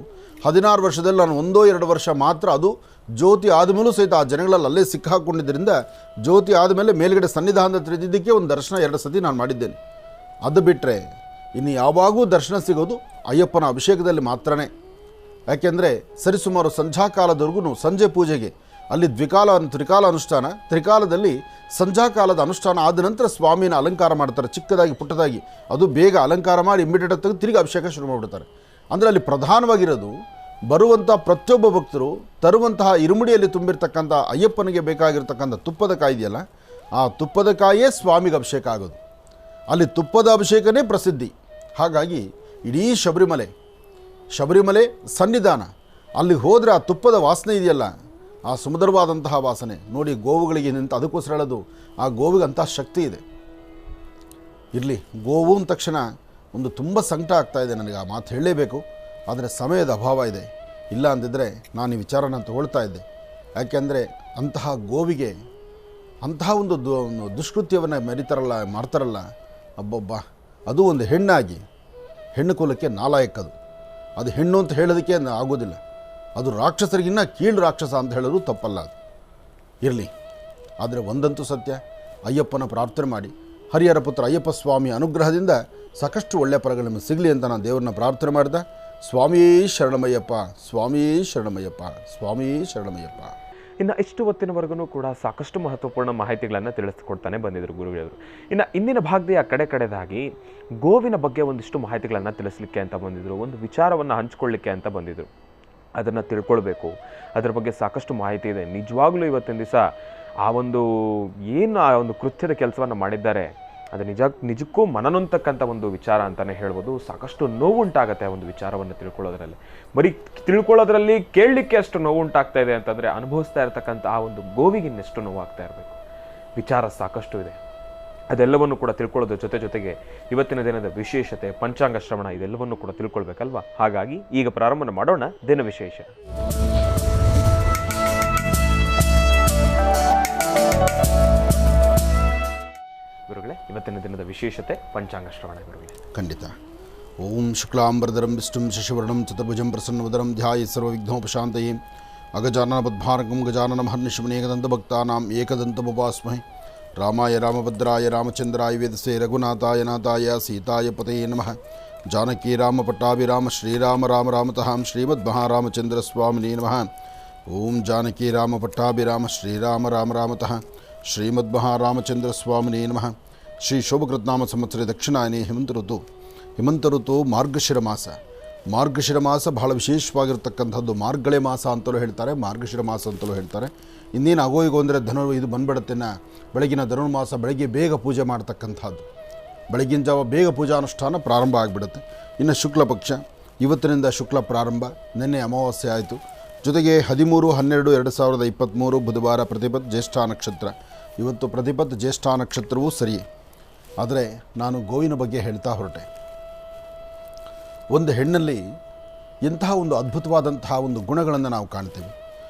16 ವರ್ಷದಲ್ಲಿ ನಾನು 1-2 ವರ್ಷ ಮಾತ್ರ, ಅದು ಜ್ಯೋತಿ ಆದಮೇಲೂ ಸಹಿತ ಆ ಜನಗಳಲ್ಲಿ ಅಲ್ಲೇ ಸಿಕ್ಕಾಕೊಂಡಿದ್ದರಿಂದ ಜ್ಯೋತಿ ಆದಮೇಲೆ ಮೇಲ್ಗಡೆ ಸನ್ನಿಧಾನದ ತಿಳಿದಿದ್ದಕ್ಕೆ ಒಂದು ದರ್ಶನ 2 ಸತಿ ನಾನು ಮಾಡಿದ್ದೇನೆ. ಅದು ಬಿಟ್ಟರೆ ಇನ್ನು ಯಾವಾಗೂ ದರ್ಶನ ಸಿಗೋದು ಅಯ್ಯಪ್ಪನ ಅಭಿಷೇಕದಲ್ಲಿ ಮಾತ್ರನೇ. ಯಾಕೆಂದರೆ ಸರಿಸುಮಾರು ಸಂಧ್ಯಾಕಾಲದವರೆಗೂ ಸಂಜೆ ಪೂಜೆಗೆ ಅಲ್ಲಿ ತ್ರಿಕಾಲ ಅನುಷ್ಠಾನ, ತ್ರಿಕಾಲದಲ್ಲಿ ಸಂಧ್ಯಾಕಾಲದ ಅನುಷ್ಠಾನ ಆದ ನಂತರ ಸ್ವಾಮಿನ ಅಲಂಕಾರ ಮಾಡ್ತಾರೆ, ಚಿಕ್ಕದಾಗಿ ಪುಟ್ಟದಾಗಿ. ಅದು ಬೇಗ ಅಲಂಕಾರ ಮಾಡಿ ಇಮ್ಮಿಡಿಯೇಟ್ ತೆಗೆದು ತಿರುಗಿ ಅಭಿಷೇಕ ಶುರು ಮಾಡಿಬಿಡ್ತಾರೆ. ಅಂದರೆ ಅಲ್ಲಿ ಪ್ರಧಾನವಾಗಿರೋದು ಬರುವಂಥ ಪ್ರತಿಯೊಬ್ಬ ಭಕ್ತರು ತರುವಂತಹ ಇರುಮುಡಿಯಲ್ಲಿ ತುಂಬಿರ್ತಕ್ಕಂಥ ಅಯ್ಯಪ್ಪನಿಗೆ ಬೇಕಾಗಿರ್ತಕ್ಕಂಥ ತುಪ್ಪದ ಕಾಯಿ ಇದೆಯಲ್ಲ, ಆ ತುಪ್ಪದ ಕಾಯೇ ಸ್ವಾಮಿಗೆ ಅಭಿಷೇಕ ಆಗೋದು. ಅಲ್ಲಿ ತುಪ್ಪದ ಅಭಿಷೇಕನೇ ಪ್ರಸಿದ್ಧಿ. ಹಾಗಾಗಿ ಇಡೀ ಶಬರಿಮಲೆ ಸನ್ನಿಧಾನ ಅಲ್ಲಿ ಹೋದರೆ ಆ ತುಪ್ಪದ ವಾಸನೆ ಇದೆಯಲ್ಲ, ಆ ಸುಮಧುರವಾದಂತಹ ವಾಸನೆ ನೋಡಿ. ಗೋವುಗಳಿಗೆ ನಿಂತು ಅದಕ್ಕೋಸ್ಕರ ಹೇಳೋದು, ಆ ಗೋವಿಗೆ ಅಂತಹ ಶಕ್ತಿ ಇದೆ. ಇರಲಿ, ಗೋವು ಅಂದ ತಕ್ಷಣ ಒಂದು ತುಂಬ ಸಂಕಟ ಆಗ್ತಾಯಿದೆ ನನಗೆ, ಆ ಮಾತು ಹೇಳಲೇಬೇಕು. ಆದರೆ ಸಮಯದ ಅಭಾವ ಇದೆ. ಇಲ್ಲ ಅಂದಿದ್ದರೆ ನಾನು ಈ ವಿಚಾರನ ತಗೊಳ್ತಾ ಇದ್ದೆ. ಯಾಕೆಂದರೆ ಅಂತಹ ಗೋವಿಗೆ ಅಂತಹ ಒಂದು ದುಷ್ಕೃತ್ಯವನ್ನು ಮಾಡ್ತಾರಲ್ಲ, ಅಬ್ಬಬ್ಬ, ಅದು ಒಂದು ಹೆಣ್ಣಾಗಿ, ಹೆಣ್ಣು ಕುಲಕ್ಕೆ ನಾಲಾಯಕ್. ಅದು ಹೆಣ್ಣು ಅಂತ ಹೇಳೋದಕ್ಕೆ ಆಗೋದಿಲ್ಲ. ಅದು ರಾಕ್ಷಸರಿಗಿನ್ನ ಕೀಳು ರಾಕ್ಷಸ ಅಂತ ಹೇಳೋದು ತಪ್ಪಲ್ಲ. ಅದು ಇರಲಿ. ಆದರೆ ಒಂದಂತೂ ಸತ್ಯ, ಅಯ್ಯಪ್ಪನ ಪ್ರಾರ್ಥನೆ ಮಾಡಿ ಹರಿಹರ ಪುತ್ರ ಅಯ್ಯಪ್ಪ ಸ್ವಾಮಿ ಅನುಗ್ರಹದಿಂದ ಸಾಕಷ್ಟು ಒಳ್ಳೆಯ ಫಲಗಳು ನಿಮಗೆ ಸಿಗಲಿ ಅಂತ ನಾನು ದೇವ್ರನ್ನ ಪ್ರಾರ್ಥನೆ ಮಾಡಿದೆ. ಸ್ವಾಮೀ ಶರಣಮಯ್ಯಪ್ಪ, ಸ್ವಾಮೀ ಶರಣಮಯ್ಯಪ್ಪ, ಸ್ವಾಮೀ ಶರಣಮಯ್ಯಪ್ಪ. ಇನ್ನು ಇಷ್ಟು ಹೊತ್ತಿನವರೆಗೂ ಕೂಡ ಸಾಕಷ್ಟು ಮಹತ್ವಪೂರ್ಣ ಮಾಹಿತಿಗಳನ್ನು ತಿಳಿಸ್ಕೊಡ್ತಾನೆ ಬಂದಿದ್ದರು ಗುರುಗಳವರು. ಇನ್ನು ಇಂದಿನ ಭಾಗದ ಕಡೆದಾಗಿ ಗೋವಿನ ಬಗ್ಗೆ ಒಂದಿಷ್ಟು ಮಾಹಿತಿಗಳನ್ನು ತಿಳಿಸ್ಲಿಕ್ಕೆ ಅಂತ ಬಂದಿದ್ದರು, ಒಂದು ವಿಚಾರವನ್ನು ಹಂಚ್ಕೊಳ್ಳಿಕ್ಕೆ ಅಂತ ಬಂದಿದ್ದರು. ಅದನ್ನು ತಿಳ್ಕೊಳ್ಬೇಕು. ಅದರ ಬಗ್ಗೆ ಸಾಕಷ್ಟು ಮಾಹಿತಿ ಇದೆ. ನಿಜವಾಗ್ಲೂ ಇವತ್ತಿನ ದಿವಸ ಆ ಒಂದು ಕೃತ್ಯದ ಕೆಲಸವನ್ನು ಮಾಡಿದ್ದಾರೆ, ಅದು ನಿಜಕ್ಕೂ ಮನನೊಂತಕ್ಕಂಥ ಒಂದು ವಿಚಾರ ಅಂತಲೇ ಹೇಳ್ಬೋದು. ಸಾಕಷ್ಟು ನೋವುಂಟಾಗುತ್ತೆ ಆ ಒಂದು ವಿಚಾರವನ್ನು ತಿಳ್ಕೊಳ್ಳೋದ್ರಲ್ಲಿ. ಬರೀ ತಿಳ್ಕೊಳ್ಳೋದ್ರಲ್ಲಿ ಕೇಳಲಿಕ್ಕೆ ಅಷ್ಟು ನೋವುಂಟಾಗ್ತಾ ಇದೆ ಅಂತಂದರೆ ಅನುಭವಿಸ್ತಾ ಇರತಕ್ಕಂಥ ಆ ಒಂದು ಗೋವಿಗೆ ಇನ್ನೆಷ್ಟು ನೋವಾಗ್ತಾ ಇರಬೇಕು. ವಿಚಾರ ಸಾಕಷ್ಟು ಇದೆ. ಅದೆಲ್ಲವನ್ನು ಕೂಡ ತಿಳ್ಕೊಳ್ಳೋದ್ರ ಜೊತೆಗೆ ಇವತ್ತಿನ ದಿನದ ವಿಶೇಷತೆ, ಪಂಚಾಂಗ ಶ್ರವಣ ಇದೆಲ್ಲವನ್ನು ಕೂಡ ತಿಳ್ಕೊಳ್ಬೇಕಲ್ವಾ. ಹಾಗಾಗಿ ಈಗ ಪ್ರಾರಂಭ ಮಾಡೋಣ ದಿನ ವಿಶೇಷ. ಗುರುಗಳೇ, ಇವತ್ತಿನ ದಿನದ ವಿಶೇಷತೆ ಪಂಚಾಂಗ ಶ್ರವಣ ಗುರುಗಳೇ. ಖಂಡಿತ. ಓಂ ಶುಕ್ಲಾಂಬರಧರಂ ವಿಷ್ಣುಂ ಶಶಿವರ್ಣಂ ಚತುರ್ಭುಜಂ ಪ್ರಸನ್ನವದನಂ ಧ್ಯಾಯೇತ್ ಸರ್ವವಿಘ್ನೋಪಶಾಂತಯೇ ಅಗಜಾನನ ಪದ್ಮಾರ್ಗಂ ಗಜಾನನ ಮಹರ್ನಿಶಮನೇಕದಂತ ಭಕ್ತಾನಾಂ ಏಕದಂತಮುಪಾಸ್ಮಹೇ. ರಾಮಾಯ ರಾಮಭದ್ರಾಯ ರಾಮಚಂದ್ರಾಯ ವೇದಸೇ ರಘುನಾಥಾಯ ನಾಥಾಯ ಸೀತಾಯ ಪತಯೇ ನಮಃ. ಜಾನಕಿ ರಾಮ ಪಟ್ಟಾಭಿರಾಮ ಶ್ರೀರಾಮ ರಾಮ ರಾಮತಃ ಶ್ರೀಮದ್ ಮಹಾರಾಮಚಂದ್ರ ಸ್ವಾಮಿನೇ ನಮಃ. ಓಂ ಜಾನಕಿ ರಾಮ ಪಟ್ಟಾಭಿರಾಮ ಶ್ರೀರಾಮ ರಾಮ ರಾಮತಃ ಶ್ರೀಮದ್ ಮಹಾರಾಮಚಂದ್ರ ಸ್ವಾಮಿನೇ ನಮಃ. ಶ್ರೀ ಶೋಭಕೃತ್ನಾಮ ಸಂವತ್ಸರ ದಕ್ಷಿಣಾಯನೆ ಹಿಮಂತ ಋತು ಮಾರ್ಗಶಿರ ಮಾಸ. ಮಾರ್ಗಶಿರ ಮಾಸ ಬಹಳ ವಿಶೇಷವಾಗಿರ್ತಕ್ಕಂಥದ್ದು. ಮಾರ್ಗಳೆ ಮಾಸ ಅಂತಲೂ ಹೇಳ್ತಾರೆ, ಮಾರ್ಗಶಿರ ಮಾಸ ಅಂತಲೂ ಹೇಳ್ತಾರೆ. ಇನ್ನೇನು ಆಗೋಯಿಗೋ ಅಂದರೆ ಇದು ಬಂದ್ಬಿಡುತ್ತೆನ ಬೆಳಗಿನ ಧನುರ್ಮಾಸ, ಬೆಳಗ್ಗೆ ಬೇಗ ಪೂಜೆ ಮಾಡ್ತಕ್ಕಂಥದ್ದು. ಬೆಳಗಿನ ಜಾವ ಬೇಗ ಪೂಜಾನುಷ್ಠಾನ ಪ್ರಾರಂಭ ಆಗಿಬಿಡುತ್ತೆ. ಇನ್ನು ಶುಕ್ಲ ಪಕ್ಷ, ಇವತ್ತಿನಿಂದ ಶುಕ್ಲ ಪ್ರಾರಂಭ. ನಿನ್ನೆ ಅಮಾವಾಸ್ಯೆ ಆಯಿತು. ಜೊತೆಗೆ 13/12/2023 ಬುಧವಾರ ಪ್ರತಿಪತ್ ಜ್ಯೇಷ್ಠ ನಕ್ಷತ್ರ. ಇವತ್ತು ಪ್ರತಿಪತ್ ಜ್ಯೇಷ್ಠ ನಕ್ಷತ್ರವೂ ಸರಿಯೇ. ಆದರೆ ನಾನು ಗೋವಿನ ಬಗ್ಗೆ ಹೇಳ್ತಾ ಹೊರಟೆ. ಒಂದು ಹೆಣ್ಣಲ್ಲಿ ಎಂತಹ ಒಂದು ಅದ್ಭುತವಾದಂತಹ ಒಂದು ಗುಣಗಳನ್ನು ನಾವು ಕಾಣ್ತೀವಿ.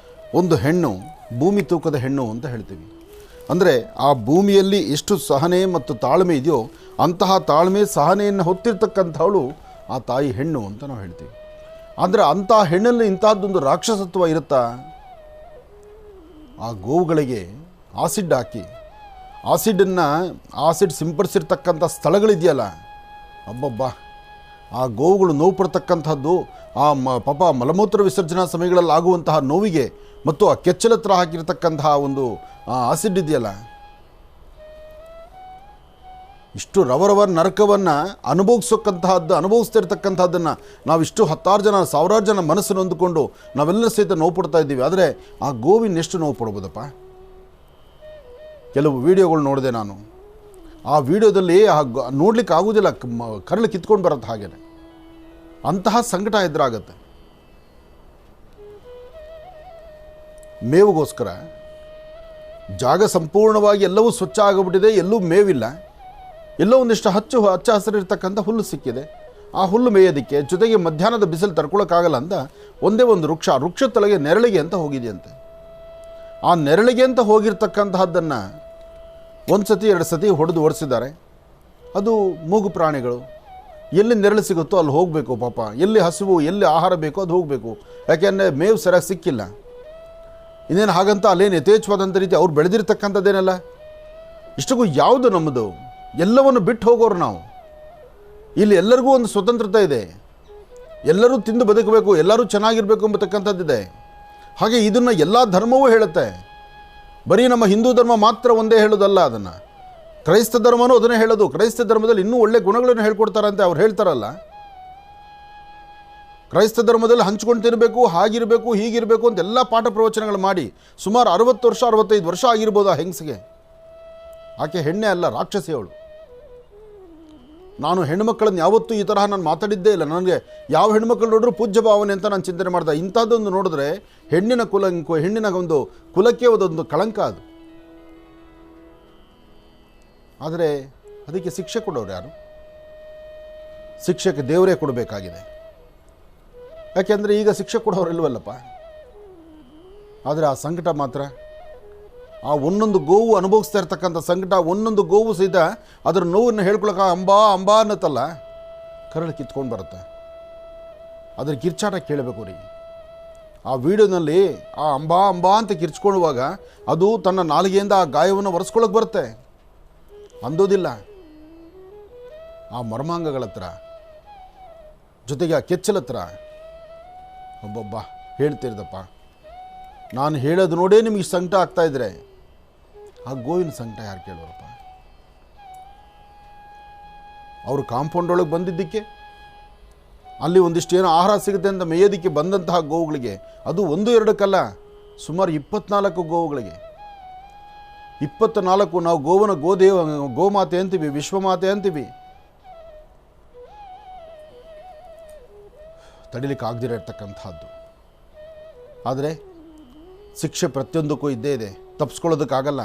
ಒಂದು ಹೆಣ್ಣು ಭೂಮಿ ತೂಕದ ಹೆಣ್ಣು ಅಂತ ಹೇಳ್ತೀವಿ. ಅಂದರೆ ಆ ಭೂಮಿಯಲ್ಲಿ ಎಷ್ಟು ಸಹನೆ ಮತ್ತು ತಾಳ್ಮೆ ಇದೆಯೋ ಅಂತಹ ತಾಳ್ಮೆ ಸಹನೆಯನ್ನು ಹೊತ್ತಿರ್ತಕ್ಕಂಥವಳು ಆ ತಾಯಿ ಹೆಣ್ಣು ಅಂತ ನಾವು ಹೇಳ್ತೀವಿ. ಅಂದರೆ ಅಂಥ ಹೆಣ್ಣಲ್ಲಿ ಇಂಥದ್ದೊಂದು ರಾಕ್ಷಸತ್ವ ಇರುತ್ತಾ? ಆ ಗೋವುಗಳಿಗೆ ಆಸಿಡ್ ಹಾಕಿ ಆಸಿಡ್ ಸಿಂಪಡಿಸಿರ್ತಕ್ಕಂಥ ಸ್ಥಳಗಳಿದೆಯಲ್ಲ, ಅಬ್ಬಬ್ಬಾ, ಆ ಗೋವುಗಳು ನೋವು ಪಡ್ತಕ್ಕಂಥದ್ದು, ಆ ಪಾಪ ಮಲಮೂತ್ರ ವಿಸರ್ಜನಾ ಸಮಯಗಳಲ್ಲಿ ಆಗುವಂತಹ ನೋವಿಗೆ ಮತ್ತು ಆ ಕೆಚ್ಚಲತ್ರ ಹಾಕಿರ್ತಕ್ಕಂತಹ ಒಂದು ಆಸಿಡ್ ಇದೆಯಲ್ಲ, ಇಷ್ಟು ರವರವ ನರಕವನ್ನು ಅನುಭವಿಸ್ತಿರ್ತಕ್ಕಂಥದ್ದನ್ನು ನಾವಿಷ್ಟು 10,000 ಜನ 1,000 ಜನ ಮನಸ್ಸನ್ನು ಹೊಂದಿಕೊಂಡು ನಾವೆಲ್ಲರೂ ಸಹಿತ ನೋವು ಪಡ್ತಾ ಇದ್ದೀವಿ. ಆದರೆ ಆ ಗೋವಿನ ಎಷ್ಟು ನೋವು ಪಡ್ಬೋದಪ್ಪ? ಕೆಲವು ವಿಡಿಯೋಗಳು ನೋಡಿದೆ ನಾನು. ಆ ವಿಡಿಯೋದಲ್ಲಿ ನೋಡ್ಲಿಕ್ಕೆ ಆಗೋದಿಲ್ಲ, ಕರಳು ಕಿತ್ಕೊಂಡು ಬರುತ್ತೆ. ಹಾಗೇನೆ ಅಂತಹ ಸಂಕಟ ಎದುರಾಗತ್ತೆ. ಮೇವಿಗೋಸ್ಕರ ಜಾಗ ಸಂಪೂರ್ಣವಾಗಿ ಎಲ್ಲವೂ ಸ್ವಚ್ಛ ಆಗಿಬಿಟ್ಟಿದೆ, ಎಲ್ಲೂ ಮೇವಿಲ್ಲ. ಎಲ್ಲೋ ಒಂದಿಷ್ಟು ಹಚ್ಚ ಹಸಿರಿರ್ತಕ್ಕಂಥ ಹುಲ್ಲು ಸಿಕ್ಕಿದೆ. ಆ ಹುಲ್ಲು ಮೇಯೋದಕ್ಕೆ, ಜೊತೆಗೆ ಮಧ್ಯಾಹ್ನದ ಬಿಸಿಲು ತಡ್ಕೊಳಕ್ಕಾಗಲ್ಲ ಅಂತ ಒಂದೇ ಒಂದು ವೃಕ್ಷ ತಲೆಗೆ ನೆರಳಿಗೆ ಅಂತ ಹೋಗಿದೆಯಂತೆ. ಆ ನೆರಳಿಗೆ ಅಂತ ಹೋಗಿರ್ತಕ್ಕಂತಹದ್ದನ್ನು 1 ಸತಿ 2 ಸತಿ ಓಡಿಸಿದ್ದಾರೆ. ಅದು ಮೂಗು ಪ್ರಾಣಿಗಳು. ಎಲ್ಲಿ ನೆರಳು ಸಿಗುತ್ತೋ ಅಲ್ಲಿ ಹೋಗಬೇಕು ಪಾಪ. ಎಲ್ಲಿ ಹಸಿವು, ಎಲ್ಲಿ ಆಹಾರ ಬೇಕೋ ಅದು ಹೋಗಬೇಕು. ಯಾಕೆಂದರೆ ಮೇವು ಸರಿಯಾಗಿ ಸಿಕ್ಕಿಲ್ಲ. ಇನ್ನೇನು ಹಾಗಂತ ಅಲ್ಲೇನು ಯಥೇಚ್ಛವಾದಂಥ ರೀತಿ ಅವ್ರು ಬೆಳೆದಿರ್ತಕ್ಕಂಥದ್ದೇನಲ್ಲ. ಇಷ್ಟಕ್ಕೂ ಯಾವುದು ನಮ್ಮದು? ಎಲ್ಲವನ್ನು ಬಿಟ್ಟು ಹೋಗೋರು ನಾವು. ಇಲ್ಲಿ ಎಲ್ಲರಿಗೂ ಒಂದು ಸ್ವತಂತ್ರತೆ ಇದೆ. ಎಲ್ಲರೂ ತಿಂದು ಬದುಕಬೇಕು, ಎಲ್ಲರೂ ಚೆನ್ನಾಗಿರಬೇಕು ಎಂಬತಕ್ಕಂಥದ್ದಿದೆ. ಹಾಗೆ ಇದನ್ನು ಎಲ್ಲ ಧರ್ಮವೂ ಹೇಳುತ್ತೆ. ಬರೀ ನಮ್ಮ ಹಿಂದೂ ಧರ್ಮ ಮಾತ್ರ ಒಂದೇ ಹೇಳೋದಲ್ಲ, ಅದನ್ನು ಕ್ರೈಸ್ತ ಧರ್ಮನೂ ಅದನ್ನೇ ಹೇಳೋದು. ಕ್ರೈಸ್ತ ಧರ್ಮದಲ್ಲಿ ಇನ್ನೂ ಒಳ್ಳೆ ಗುಣಗಳನ್ನು ಹೇಳ್ಕೊಡ್ತಾರಂತೆ ಅವ್ರು ಹೇಳ್ತಾರಲ್ಲ. ಕ್ರೈಸ್ತ ಧರ್ಮದಲ್ಲಿ ಹಂಚ್ಕೊಂಡು ತಿನ್ನಬೇಕು, ಹಾಗಿರಬೇಕು, ಹೀಗಿರಬೇಕು ಅಂತ ಎಲ್ಲ ಪಾಠ ಪ್ರವಚನಗಳು ಮಾಡಿ ಸುಮಾರು 60 ವರ್ಷ 65 ವರ್ಷ ಆಗಿರ್ಬೋದು ಆ ಹೆಂಗಸಿಗೆ. ಆಕೆ ಹೆಣ್ಣೆ ಅಲ್ಲ, ರಾಕ್ಷಸಿ ಅವಳು. ನಾನು ಹೆಣ್ಣುಮಕ್ಕಳನ್ನು ಯಾವತ್ತೂ ಈ ತರಹ ನಾನು ಮಾತಾಡಿದ್ದೇ ಇಲ್ಲ. ನನಗೆ ಯಾವ ಹೆಣ್ಮಕ್ಳು ನೋಡಿದ್ರು ಪೂಜ್ಯ ಭಾವನೆ ಅಂತ ನಾನು ಚಿಂತನೆ ಮಾಡಿದೆ. ಇಂಥದ್ದೊಂದು ನೋಡಿದ್ರೆ ಹೆಣ್ಣಿನ ಒಂದು ಕುಲಕ್ಕೆ ಅದೊಂದು ಕಳಂಕ ಅದು. ಆದರೆ ಅದಕ್ಕೆ ಶಿಕ್ಷೆ ಕೊಡೋರು ಯಾರು? ಶಿಕ್ಷೆಗೆ ದೇವರೇ ಕೊಡಬೇಕಾಗಿದೆ. ಯಾಕೆಂದರೆ ಈಗ ಶಿಕ್ಷೆ ಕೊಡೋರು ಇಲ್ವಲ್ಲಪ್ಪ. ಆದರೆ ಆ ಸಂಕಟ ಮಾತ್ರ, ಆ ಒಂದೊಂದು ಗೋವು ಅನುಭವಿಸ್ತಾ ಇರ್ತಕ್ಕಂಥ ಸಂಕಟ, ಒಂದೊಂದು ಗೋವು ಸಹಿತ ಅದರ ನೋವನ್ನು ಹೇಳ್ಕೊಳಕ್ಕೆ ಅಂಬಾ ಅನ್ನತ್ತಲ್ಲ, ಕರಳು ಕಿತ್ಕೊಂಡು ಬರುತ್ತೆ. ಅದ್ರ ಕಿರ್ಚಾಟ ಕೇಳಬೇಕು ರೀ. ಆ ವಿಡಿಯೋನಲ್ಲಿ ಆ ಅಂಬಾ ಅಂತ ಕಿರ್ಚ್ಕೊಳ್ಳುವಾಗ ಅದು ತನ್ನ ನಾಲಿಗೆಯಿಂದ ಆ ಗಾಯವನ್ನು ಒರೆಸ್ಕೊಳ್ಳೋಕೆ ಬರುತ್ತೆ, ಅಂದೋದಿಲ್ಲ. ಆ ಮರ್ಮಾಂಗಗಳ ಹತ್ರ, ಜೊತೆಗೆ ಆ ಕೆಚ್ಚಲ ಹತ್ರ ಒಬ್ಬೊಬ್ಬ ಹೇಳ್ತಿರ್ದಪ್ಪ. ನಾನು ಹೇಳೋದು ನೋಡೇ ನಿಮಗೆ ಸಂಕಟ ಆಗ್ತಾಯಿದ್ರೆ ಆ ಗೋವಿನ ಸಂಕಟ ಯಾರು ಕೇಳೋರಪ್ಪ? ಅವರು ಕಾಂಪೌಂಡ್ ಒಳಗೆ ಬಂದಿದ್ದಕ್ಕೆ ಅಲ್ಲಿ ಒಂದಿಷ್ಟು ಏನೋ ಆಹಾರ ಸಿಗುತ್ತೆ ಅಂತ ಮೇಯೋದಕ್ಕೆ ಬಂದಂತಹ ಗೋವುಗಳಿಗೆ, ಅದು 1-2 ಸುಮಾರು 24 ಗೋವುಗಳಿಗೆ, 24 ನಾವು ಗೋವನ ಗೋಮಾತೆ ಅಂತೀವಿ, ವಿಶ್ವಮಾತೆ ಅಂತೀವಿ. ತಡಿಲಿಕ್ಕೆ ಆಗದಿರೋ ಇರ್ತಕ್ಕಂಥದ್ದು. ಆದರೆ ಶಿಕ್ಷೆ ಪ್ರತಿಯೊಂದಕ್ಕೂ ಇದ್ದೇ ಇದೆ, ತಪ್ಪಿಸ್ಕೊಳ್ಳೋದಕ್ಕಾಗಲ್ಲ.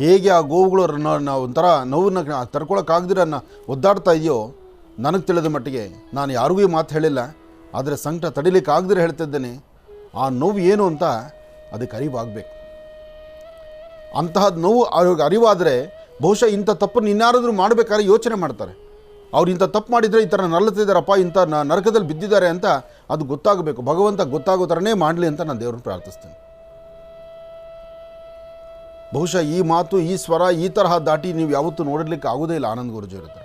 ಹೇಗೆ ಆ ಗೋವುಗಳು ನಾವು ಒಂಥರ ನೋವನ್ನ ತಡ್ಕೊಳಕ್ಕಾಗ್ದಿರ ಒದ್ದಾಡ್ತಾ ಇದೆಯೋ, ನನಗೆ ತಿಳಿದ ಮಟ್ಟಿಗೆ ನಾನು ಯಾರಿಗೂ ಈ ಮಾತು ಹೇಳಿಲ್ಲ, ಆದರೆ ಸಂಕಟ ತಡಿಲಿಕ್ಕೆ ಆಗದಿರ ಹೇಳ್ತಿದ್ದೇನೆ. ಆ ನೋವು ಏನು ಅಂತ ಅದಕ್ಕೆ ಅರಿವಾಗಬೇಕು. ಅಂತಹದ್ದು ನೋವು ಅವ್ರಿಗೆ ಅರಿವಾದರೆ ಬಹುಶಃ ಇಂಥ ತಪ್ಪನ್ನು ಇನ್ಯಾರಾದರೂ ಮಾಡಬೇಕಾದ್ರೆ ಯೋಚನೆ ಮಾಡ್ತಾರೆ. ಅವ್ರು ಇಂಥ ತಪ್ಪು ಮಾಡಿದರೆ ಈ ಥರ ನರಳುತ್ತಿದ್ದಾರಪ್ಪ, ಇಂಥ ನರಕದಲ್ಲಿ ಬಿದ್ದಿದ್ದಾರೆ ಅಂತ ಅದು ಗೊತ್ತಾಗಬೇಕು. ಭಗವಂತ ಗೊತ್ತಾಗೋ ಥರನೇ ಮಾಡಲಿ ಅಂತ ನಾನು ದೇವ್ರನ್ನ ಪ್ರಾರ್ಥಿಸ್ತೇನೆ. ಬಹುಶಃ ಈ ಮಾತು, ಈ ಸ್ವರ, ಈ ತರಹ ದಾಟಿ ನೀವು ಯಾವತ್ತೂ ನೋಡಲಿಕ್ಕೆ ಆಗೋದೇ ಇಲ್ಲ ಆನಂದ್ ಗುರೂಜಿಯವ್ರ ಹತ್ರ.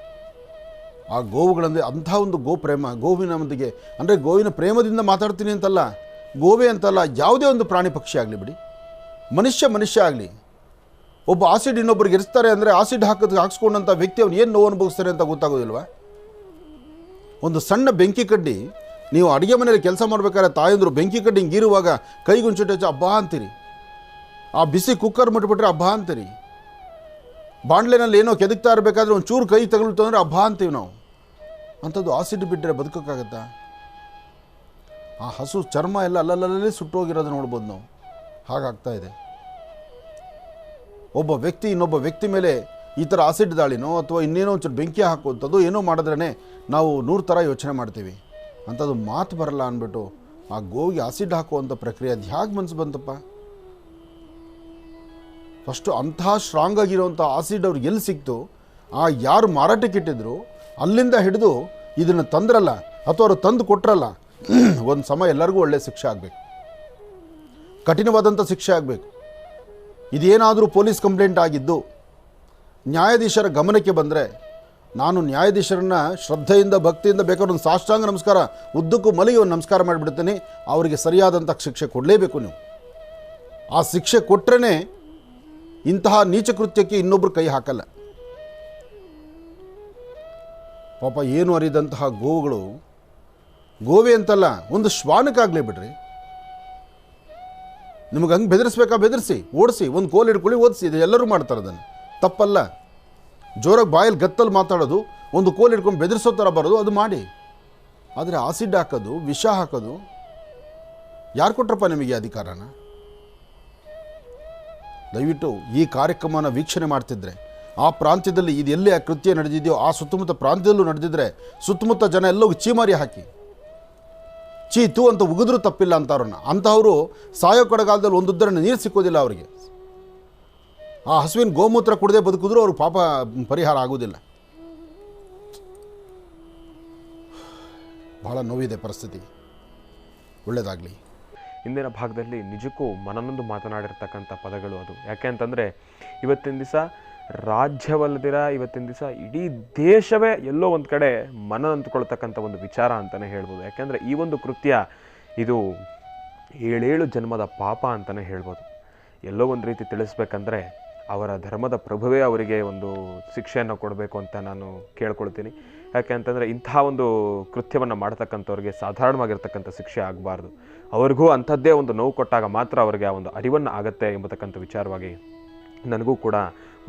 ಆ ಗೋವುಗಳಂದರೆ ಅಂಥ ಒಂದು ಗೋಪ್ರೇಮ, ಗೋವಿನೊಂದಿಗೆ ಅಂದರೆ ಗೋವಿನ ಪ್ರೇಮದಿಂದ ಮಾತಾಡ್ತೀನಿ ಅಂತಲ್ಲ, ಗೋವೆ ಅಂತಲ್ಲ, ಯಾವುದೇ ಒಂದು ಪ್ರಾಣಿ ಪಕ್ಷಿ ಆಗಲಿ ಬಿಡಿ, ಮನುಷ್ಯ ಆಗಲಿ, ಒಬ್ಬ ಆಸಿಡ್ ಇನ್ನೊಬ್ಬರಿಗೆ ಇರಿಸ್ತಾರೆ ಅಂದರೆ ಆಸಿಡ್ ಹಾಕ್ಸ್ಕೊಂಡಂಥ ವ್ಯಕ್ತಿ ಅವನು ಏನು ನೋವು ಅನುಭವಿಸ್ತಾರೆ ಅಂತ ಗೊತ್ತಾಗೋದಿಲ್ವ? ಒಂದು ಸಣ್ಣ ಬೆಂಕಿ ಕಡ್ಡಿ, ನೀವು ಅಡುಗೆ ಮನೆಯಲ್ಲಿ ಕೆಲಸ ಮಾಡಬೇಕಾದ್ರೆ ತಾಯಂದರು ಬೆಂಕಿ ಕಡ್ಡಿ ಹಿಂಗಿರುವಾಗ ಕೈಗೊಂಚುಟ್ಟು ಹಚ್ಚಿ ಹಬ್ಬ ಅಂತೀರಿ, ಆ ಬಿಸಿ ಕುಕ್ಕರ್ ಮುಟ್ಬಿಟ್ರೆ ಹಬ್ಬ ಅಂತೀರಿ, ಬಾಂಡ್ಲೆನಲ್ಲಿ ಏನೋ ಕೆದಕ್ತಾ ಇರಬೇಕಾದ್ರೆ ಒಂದು ಚೂರು ಕೈ ತಗೊಳ್ತು ಅಂದರೆ ಹಬ್ಬ ಅಂತೀವಿ ನಾವು. ಅಂಥದ್ದು ಆಸಿಡ್ ಬಿಟ್ಟರೆ ಬದುಕೋಕ್ಕಾಗತ್ತಾ? ಆ ಹಸು ಚರ್ಮ ಎಲ್ಲ ಅಲ್ಲಲ್ಲೇ ಸುಟ್ಟೋಗಿರೋದು ನೋಡ್ಬೋದು ನಾವು. ಹಾಗಾಗ್ತಾ ಇದೆ. ಒಬ್ಬ ವ್ಯಕ್ತಿ ಇನ್ನೊಬ್ಬ ವ್ಯಕ್ತಿ ಮೇಲೆ ಈ ಥರ ಆಸಿಡ್ ದಾಳಿನೋ ಅಥವಾ ಇನ್ನೇನೋ ಒಂಚೂರು ಬೆಂಕಿ ಹಾಕುವಂಥದ್ದು ಏನೋ ಮಾಡಿದ್ರೇ ನಾವು 100 ಥರ ಯೋಚನೆ ಮಾಡ್ತೀವಿ. ಅಂಥದ್ದು ಮಾತು ಬರಲ್ಲ ಅಂದ್ಬಿಟ್ಟು ಆ ಗೋವಿಗೆ ಆಸಿಡ್ ಹಾಕುವಂಥ ಪ್ರಕ್ರಿಯೆ ಅದು ಹೇಗೆ ಮನಸ್ಸು ಬಂತಪ್ಪ? ಫಸ್ಟು ಅಂತಹ ಸ್ಟ್ರಾಂಗ್ ಆಗಿರೋವಂಥ ಆಸಿಡ್ ಅವ್ರಿಗೆ ಎಲ್ಲಿ ಸಿಕ್ತು? ಆ ಯಾರು ಮಾರಾಟಕ್ಕೆ ಇಟ್ಟಿದ್ರು ಅಲ್ಲಿಂದ ಹಿಡಿದು ಇದನ್ನು ತಂದ್ರಲ್ಲ ಅಥವಾ ಅವರು ತಂದು ಕೊಟ್ರಲ್ಲ, ಒಂದು ಸಮಯ ಎಲ್ಲರಿಗೂ ಒಳ್ಳೆಯ ಶಿಕ್ಷೆ ಆಗಬೇಕು, ಕಠಿಣವಾದಂಥ ಶಿಕ್ಷೆ ಆಗಬೇಕು. ಇದೇನಾದರೂ ಪೊಲೀಸ್ ಕಂಪ್ಲೇಂಟ್ ಆಗಿದ್ದು ನ್ಯಾಯಾಧೀಶರ ಗಮನಕ್ಕೆ ಬಂದರೆ, ನಾನು ನ್ಯಾಯಾಧೀಶರನ್ನ ಶ್ರದ್ಧೆಯಿಂದ ಭಕ್ತಿಯಿಂದ ಬೇಕಾದ್ರೆ ಒಂದು ಸಾಷ್ಟಾಂಗ ನಮಸ್ಕಾರ ಉದ್ದಕ್ಕೂ ಮಲಗಿ ಒಂದು ನಮಸ್ಕಾರ ಮಾಡಿಬಿಡ್ತೀನಿ. ಅವರಿಗೆ ಸರಿಯಾದಂಥ ಶಿಕ್ಷೆ ಕೊಡಲೇಬೇಕು. ನೀವು ಆ ಶಿಕ್ಷೆ ಕೊಟ್ಟರೆ ಇಂತಹ ನೀಚ ಕೃತ್ಯಕ್ಕೆ ಇನ್ನೊಬ್ಬರು ಕೈ ಹಾಕಲ್ಲ. ಪಾಪ ಏನು ಅರಿದಂತಹ ಗೋವುಗಳು, ಗೋವೆ ಅಂತಲ್ಲ, ಒಂದು ಶ್ವಾನಕ್ಕಾಗಲೇ ಬಿಡ್ರಿ, ನಿಮಗೆ ಹಂಗೆ ಬೆದರಿಸ್ಬೇಕಾ ಬೆದರಿಸಿ, ಓಡಿಸಿ, ಒಂದು ಕೋಲ್ ಹಿಡ್ಕೊಳ್ಳಿ, ಓದಿಸಿ, ಇದು ಎಲ್ಲರೂ ಮಾಡ್ತಾರೆ. ಅದನ್ನು ತಪ್ಪಲ್ಲ. ಜೋರಾಗಿ ಬಾಯಲ್ಲಿ ಗತ್ತಲ್ಲಿ ಮಾತಾಡೋದು, ಒಂದು ಕೋಲ್ ಹಿಡ್ಕೊಂಡು ಬೆದರಿಸೋ ಥರ ಬರೋದು, ಅದು ಮಾಡಿ. ಆದರೆ ಆಸಿಡ್ ಹಾಕೋದು, ವಿಷ ಹಾಕೋದು ಯಾರು ಕೊಟ್ರಪ್ಪ ನಿಮಗೆ ಅಧಿಕಾರನ? ದಯವಿಟ್ಟು ಈ ಕಾರ್ಯಕ್ರಮನ ವೀಕ್ಷಣೆ ಮಾಡ್ತಿದ್ರೆ, ಆ ಪ್ರಾಂತ್ಯದಲ್ಲಿ ಇದು ಎಲ್ಲಿ ಆ ಕೃತ್ಯ ನಡೆದಿದೆಯೋ ಆ ಸುತ್ತಮುತ್ತ ಪ್ರಾಂತ್ಯದಲ್ಲೂ ನಡೆದಿದ್ರೆ ಸುತ್ತಮುತ್ತ ಜನ ಎಲ್ಲೋ ಚೀಮಾರಿ ಹಾಕಿ ಚೀತು ಅಂತ ಉಗಿದ್ರೂ ತಪ್ಪಿಲ್ಲ ಅಂತವ್ರನ್ನ. ಅಂಥವರು ಸಾಯೋ ಕಡೆಗಾಲದಲ್ಲಿ ಒಂದು ಉದ್ದರನ್ನು ನೀರು ಸಿಕ್ಕೋದಿಲ್ಲ ಅವರಿಗೆ. ಆ ಹಸುವಿನ ಗೋಮೂತ್ರ ಕುಡದೆ ಬದುಕಿದ್ರೂ ಅವ್ರಿಗೆ ಪಾಪ ಪರಿಹಾರ ಆಗೋದಿಲ್ಲ. ಬಹಳ ನೋವಿದೆ ಪರಿಸ್ಥಿತಿ. ಒಳ್ಳೆಯದಾಗಲಿ. ಇಂದಿನ ಭಾಗದಲ್ಲಿ ನಿಜಕ್ಕೂ ಮನನೊಂದು ಮಾತನಾಡಿರ್ತಕ್ಕಂಥ ಪದಗಳು ಅದು. ಯಾಕೆ ಅಂತಂದರೆ ಇವತ್ತಿನ ದಿವಸ ರಾಜ್ಯವಲ್ಲದಿರ, ಇವತ್ತಿನ ದಿವಸ ಇಡೀ ದೇಶವೇ ಎಲ್ಲೋ ಒಂದು ಕಡೆ ಮನನಂತುಕೊಳ್ತಕ್ಕಂಥ ಒಂದು ವಿಚಾರ ಅಂತಲೇ ಹೇಳ್ಬೋದು. ಯಾಕೆಂದರೆ ಈ ಒಂದು ಕೃತ್ಯ ಇದು 7 ಜನ್ಮದ ಪಾಪ ಅಂತಲೇ ಹೇಳ್ಬೋದು. ಎಲ್ಲೋ ಒಂದು ರೀತಿ ತಿಳಿಸ್ಬೇಕಂದ್ರೆ ಅವರ ಧರ್ಮದ ಪ್ರಭುವೇ ಅವರಿಗೆ ಒಂದು ಶಿಕ್ಷೆಯನ್ನು ಕೊಡಬೇಕು ಅಂತ ನಾನು ಕೇಳ್ಕೊಳ್ತೀನಿ. ಯಾಕೆ ಅಂತಂದರೆ ಇಂತಹ ಒಂದು ಕೃತ್ಯವನ್ನು ಮಾಡ್ತಕ್ಕಂಥವ್ರಿಗೆ ಸಾಧಾರಣವಾಗಿರ್ತಕ್ಕಂಥ ಶಿಕ್ಷೆ ಆಗಬಾರ್ದು. ಅವ್ರಿಗೂ ಅಂಥದ್ದೇ ಒಂದು ನೋವು ಕೊಟ್ಟಾಗ ಮಾತ್ರ ಅವರಿಗೆ ಆ ಒಂದು ಅರಿವನ್ನು ಆಗತ್ತೆ ಎಂಬತಕ್ಕಂಥ ವಿಚಾರವಾಗಿ ನನಗೂ ಕೂಡ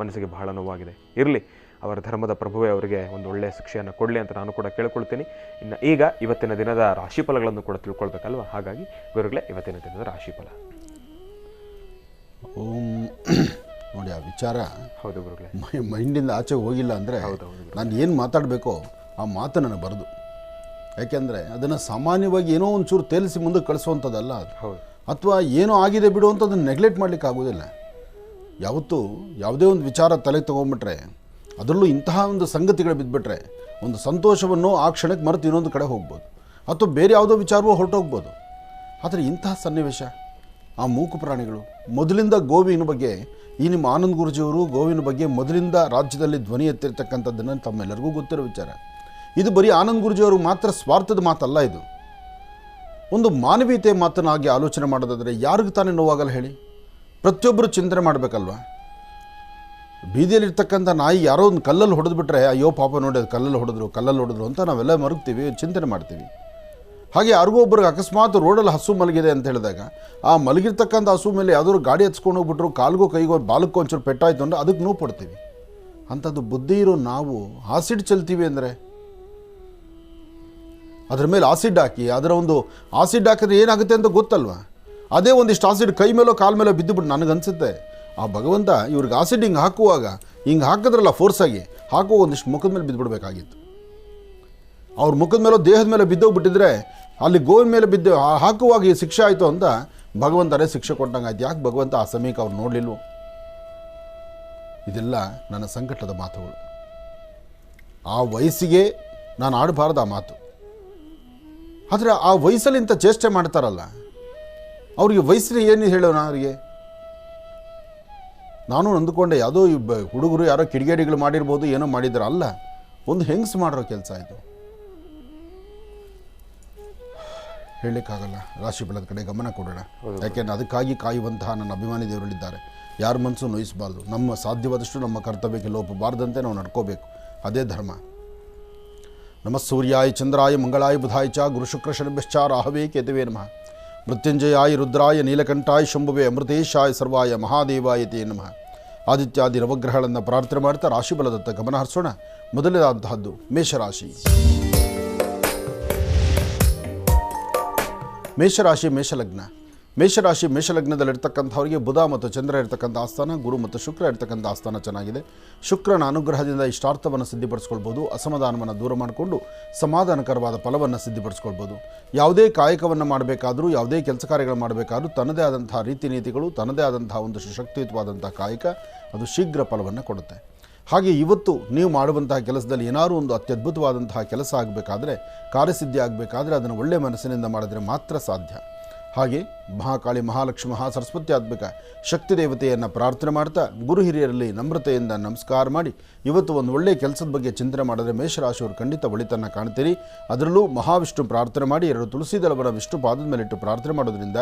ಮನಸ್ಸಿಗೆ ಬಹಳ ನೋವಾಗಿದೆ. ಇರಲಿ, ಅವರ ಧರ್ಮದ ಪ್ರಭುವೇ ಅವರಿಗೆ ಒಂದು ಒಳ್ಳೆಯ ಶಿಕ್ಷೆಯನ್ನು ಕೊಡಲಿ ಅಂತ ನಾನು ಕೂಡ ಕೇಳ್ಕೊಳ್ತೀನಿ. ಇನ್ನು ಈಗ ಇವತ್ತಿನ ದಿನದ ರಾಶಿಫಲಗಳನ್ನು ಕೂಡ ತಿಳ್ಕೊಳ್ಬೇಕಲ್ವ? ಹಾಗಾಗಿ ಗುರುಗಳೇ, ಇವತ್ತಿನ ದಿನದ ರಾಶಿಫಲ. ನೋಡಿ, ಆ ವಿಚಾರ ಹೌದು ಗುರುಗಳೇ, ಮೈಂಡಿಂದ ಆಚೆ ಹೋಗಿಲ್ಲ ಅಂದರೆ ನಾನು ಏನು ಮಾತಾಡಬೇಕೋ ಆ ಮಾತು ನನಗೆ ಬರೋದು. ಯಾಕೆಂದರೆ ಅದನ್ನು ಸಾಮಾನ್ಯವಾಗಿ ಏನೋ ಒಂಚೂರು ತೇಲಿಸಿ ಮುಂದೆ ಕಳಿಸುವಂಥದ್ದಲ್ಲ ಅದು. ಹೌದು. ಅಥವಾ ಏನೋ ಆಗಿದೆ ಬಿಡು ಅಂತ ಅದನ್ನು ನೆಗ್ಲೆಕ್ಟ್ ಮಾಡಲಿಕ್ಕೆ ಆಗೋದಿಲ್ಲ. ಯಾವತ್ತೂ ಯಾವುದೇ ಒಂದು ವಿಚಾರ ತಲೆಗೆ ತೊಗೊಂಡ್ಬಿಟ್ರೆ, ಅದರಲ್ಲೂ ಇಂತಹ ಒಂದು ಸಂಗತಿಗಳು ಬಿದ್ದುಬಿಟ್ರೆ ಒಂದು ಸಂತೋಷವನ್ನು ಆ ಕ್ಷಣಕ್ಕೆ ಮರೆತು ಇನ್ನೊಂದು ಕಡೆ ಹೋಗ್ಬೋದು, ಅಥವಾ ಬೇರೆ ಯಾವುದೋ ವಿಚಾರವೂ ಹೊರಟೋಗ್ಬೋದು. ಆದರೆ ಇಂತಹ ಸನ್ನಿವೇಶ, ಆ ಮೂಕು ಪ್ರಾಣಿಗಳು ಮೊದಲಿಂದ ಗೋವಿನ ಬಗ್ಗೆ, ಈ ನಿಮ್ಮ ಆನಂದ್ ಗುರೂಜಿಯವರು ಗೋವಿನ ಬಗ್ಗೆ ಮೊದಲಿಂದ ರಾಜ್ಯದಲ್ಲಿ ಧ್ವನಿ ಎತ್ತಿರ್ತಕ್ಕಂಥದ್ದನ್ನು ತಮ್ಮೆಲ್ಲರಿಗೂ ಗೊತ್ತಿರೋ ವಿಚಾರ. ಇದು ಬರೀ ಆನಂದ್ ಗುರೂಜಿಯವರು ಮಾತ್ರ ಸ್ವಾರ್ಥದ ಮಾತಲ್ಲ, ಇದು ಒಂದು ಮಾನವೀಯತೆ ಮಾತನಾಗಿ ಆಲೋಚನೆ ಮಾಡೋದಾದರೆ ಯಾರಿಗೂ ತಾನೇ ನೋವಾಗಲ್ಲ ಹೇಳಿ? ಪ್ರತಿಯೊಬ್ಬರು ಚಿಂತನೆ ಮಾಡಬೇಕಲ್ವ? ಬೀದಿಯಲ್ಲಿರ್ತಕ್ಕಂಥ ನಾಯಿ ಯಾರೋ ಒಂದು ಕಲ್ಲಲ್ಲಿ ಹೊಡೆದ್ಬಿಟ್ರೆ ಅಯ್ಯೋ ಪಾಪ ನೋಡಿ ಅದು ಕಲ್ಲಲ್ಲಿ ಹೊಡೆದ್ರು ಅಂತ ನಾವೆಲ್ಲ ಮರುಗ್ತೀವಿ, ಚಿಂತನೆ ಮಾಡ್ತೀವಿ. ಹಾಗೆ ಯಾರಿಗೋ ಒಬ್ಬರಿಗೆ ಅಕಸ್ಮಾತ್ ರೋಡಲ್ಲಿ ಹಸು ಮಲಗಿದೆ ಅಂತ ಹೇಳಿದಾಗ ಆ ಮಲಗಿರ್ತಕ್ಕಂಥ ಹಸು ಮೇಲೆ ಯಾವುದಾದ್ರು ಗಾಡಿ ಹಚ್ಕೊಂಡು ಹೋಗ್ಬಿಟ್ರು, ಕಾಲ್ಗೋ ಕೈಗೋ ಬಾಲಕ್ಕೋ ಒಂಚೂರು ಪೆಟ್ಟಾಯಿತು ಅಂದರೆ ಅದಕ್ಕೆ ನೋವು ಪಡ್ತೀವಿ. ಅಂಥದ್ದು ಬುದ್ಧಿ ಇರೋ ನಾವು ಆಸಿಡ್ ಚೆಲ್ತೀವಿ ಅಂದರೆ ಅದ್ರ ಮೇಲೆ ಆಸಿಡ್ ಹಾಕಿ, ಅದರ ಒಂದು ಆಸಿಡ್ ಹಾಕಿದ್ರೆ ಏನಾಗುತ್ತೆ ಅಂತ ಗೊತ್ತಲ್ವ? ಅದೇ ಒಂದಿಷ್ಟು ಆಸಿಡ್ ಕೈ ಮೇಲೋ ಕಾಲ ಮೇಲೋ ಬಿದ್ದುಬಿಟ್ಟು ನನಗನ್ಸುತ್ತೆ ಆ ಭಗವಂತ ಇವ್ರಿಗೆ ಆಸಿಡ್ ಹಿಂಗೆ ಹಾಕುವಾಗ ಹಿಂಗೆ ಹಾಕಿದ್ರಲ್ಲ ಫೋರ್ಸಾಗಿ ಹಾಕುವ ಒಂದಿಷ್ಟು ಮುಖದ ಮೇಲೆ ಬಿದ್ದುಬಿಡ್ಬೇಕಾಗಿತ್ತು. ಅವ್ರ ಮುಖದ ಮೇಲೋ ದೇಹದ ಮೇಲೆ ಬಿದ್ದೋಗ್ಬಿಟ್ಟಿದ್ರೆ ಅಲ್ಲಿ ಗೋವಿನ ಮೇಲೆ ಬಿದ್ದು ಹಾಕುವಾಗ ಈ ಶಿಕ್ಷೆ ಆಯಿತು ಅಂತ ಭಗವಂತರೇ ಶಿಕ್ಷೆ ಕೊಟ್ಟಂಗೆ ಆಯ್ತು. ಯಾಕೆ ಭಗವಂತ ಆ ಸಮಯಕ್ಕೆ ಅವ್ರು ನೋಡಲಿಲ್ವೋ? ಇದೆಲ್ಲ ನನ್ನ ಸಂಕಟದ ಮಾತುಗಳು. ಆ ವಯಸ್ಸಿಗೆ ನಾನು ಆಡಬಾರ್ದು ಆ ಮಾತು. ಆದರೆ ಆ ವಯಸ್ಸಲ್ಲಿ ಇಂಥ ಚೇಷ್ಟೆ ಮಾಡ್ತಾರಲ್ಲ, ಅವ್ರಿಗೆ ವಯಸ್ಸಿನ ಏನು ಹೇಳೋಣ ಅವರಿಗೆ? ನಾನು ಅಂದುಕೊಂಡೆ ಯಾವುದೋ ಹುಡುಗರು ಯಾರೋ ಕಿಡಿಗೇಡಿಗಳು ಮಾಡಿರ್ಬೋದು, ಏನೋ ಮಾಡಿದ್ರು. ಅಲ್ಲ, ಒಂದು ಹೆಂಗಸು ಮಾಡಿರೋ ಕೆಲಸ ಇದು. ಹೇಳಲಿಕ್ಕಾಗಲ್ಲ. ರಾಶಿ ಫಲದ ಕಡೆ ಗಮನ ಕೊಡೋಣ. ಯಾಕೆಂದರೆ ಅದಕ್ಕಾಗಿ ಕಾಯುವಂತಹ ನನ್ನ ಅಭಿಮಾನಿ ದೇವರಲ್ಲಿದ್ದಾರೆ. ಯಾರ ಮನಸ್ಸು ನೋಯಿಸಬಾರ್ದು. ನಮ್ಮ ಸಾಧ್ಯವಾದಷ್ಟು ನಮ್ಮ ಕರ್ತವ್ಯಕ್ಕೆ ಲೋಪಬಾರ್ದಂತೆ ನಾವು ನಡ್ಕೋಬೇಕು. ಅದೇ ಧರ್ಮ. ನಮಃ ಸೂರ್ಯಾಯ ಚಂದ್ರಾಯ ಮಂಗಳಾಯ ಬುಧಾಯ ಚ ಗುರು ಶುಕ್ರ ಶನಿಭ್ಯಶ್ಚ ರಾಹವೇ ಕೇತವೇ ನಮಃ. ಮೃತ್ಯುಂಜಯಾಯ ರುದ್ರಾಯ ನೀಲಕಂಠಾಯ ಶಂಭುವೆ ಅಮೃತೇಶಾಯ ಸರ್ವಾಯ ಮಹಾದೇವಾಯ ತೇ ನಮಃ. ಆದಿತ್ಯಾದಿ ನವಗ್ರಹಗಳನ್ನು ಪ್ರಾರ್ಥನೆ ಮಾಡ್ತಾ ರಾಶಿ ಬಲದತ್ತ ಗಮನ ಹರಿಸೋಣ. ಮೊದಲನೇದಾದಂತಹದ್ದು ಮೇಷರಾಶಿ. ಮೇಷರಾಶಿ ಮೇಷಲಗ್ನ. ಮೇಷಲಗ್ನದಲ್ಲಿರ್ತಕ್ಕಂಥವ್ರಿಗೆ ಬುಧ ಮತ್ತು ಚಂದ್ರ ಇರ್ತಕ್ಕಂಥ ಆಸ್ಥಾನ, ಗುರು ಮತ್ತು ಶುಕ್ರ ಇರ್ತಕ್ಕಂಥ ಆಸ್ಥಾನ ಚೆನ್ನಾಗಿದೆ. ಶುಕ್ರನ ಅನುಗ್ರಹದಿಂದ ಇಷ್ಟಾರ್ಥವನ್ನು ಸಿದ್ಧಿಪಡಿಸ್ಕೊಳ್ಬೋದು. ಅಸಮಾಧಾನವನ್ನು ದೂರ ಮಾಡಿಕೊಂಡು ಸಮಾಧಾನಕರವಾದ ಫಲವನ್ನು ಸಿದ್ಧಿಪಡಿಸ್ಕೊಳ್ಬೋದು. ಯಾವುದೇ ಕಾಯಕವನ್ನು ಮಾಡಬೇಕಾದ್ರೂ, ಯಾವುದೇ ಕೆಲಸ ಕಾರ್ಯಗಳು ಮಾಡಬೇಕಾದ್ರೂ ತನ್ನದೇ ಆದಂತಹ ರೀತಿ ನೀತಿಗಳು, ತನ್ನದೇ ಆದಂತಹ ಒಂದಷ್ಟು ಶಕ್ತಿಯುತವಾದಂಥ ಕಾಯಕ ಅದು ಶೀಘ್ರ ಫಲವನ್ನು ಕೊಡುತ್ತೆ. ಹಾಗೆ ಇವತ್ತು ನೀವು ಮಾಡುವಂತಹ ಕೆಲಸದಲ್ಲಿ ಏನಾದರೂ ಒಂದು ಅತ್ಯದ್ಭುತವಾದಂತಹ ಕೆಲಸ ಆಗಬೇಕಾದ್ರೆ, ಕಾರ್ಯಸಿದ್ಧಿ ಆಗಬೇಕಾದ್ರೆ ಅದನ್ನು ಒಳ್ಳೆಯ ಮನಸ್ಸಿನಿಂದ ಮಾಡಿದ್ರೆ ಮಾತ್ರ ಸಾಧ್ಯ. ಹಾಗೆ ಮಹಾಕಾಳಿ, ಮಹಾಲಕ್ಷ್ಮಿ, ಮಹಾಸರಸ್ವತ್ಯಾತ್ಮಕ ಶಕ್ತಿ ದೇವತೆಯನ್ನು ಪ್ರಾರ್ಥನೆ ಮಾಡ್ತಾ ಗುರು ಹಿರಿಯರಲ್ಲಿ ನಮ್ರತೆಯಿಂದ ನಮಸ್ಕಾರ ಮಾಡಿ ಇವತ್ತು ಒಂದು ಒಳ್ಳೆಯ ಕೆಲಸದ ಬಗ್ಗೆ ಚಿಂತನೆ ಮಾಡಿದ್ರೆ ಮೇಷರಾಶಿಯವರು ಖಂಡಿತ ಒಳಿತನ್ನು ಕಾಣ್ತೀರಿ. ಅದರಲ್ಲೂ ಮಹಾವಿಷ್ಣು ಪ್ರಾರ್ಥನೆ ಮಾಡಿ 2 ತುಳಸಿ ದಳವನ್ನು ವಿಷ್ಣು ಪಾದದ ಮೇಲಿಟ್ಟು ಪ್ರಾರ್ಥನೆ ಮಾಡೋದ್ರಿಂದ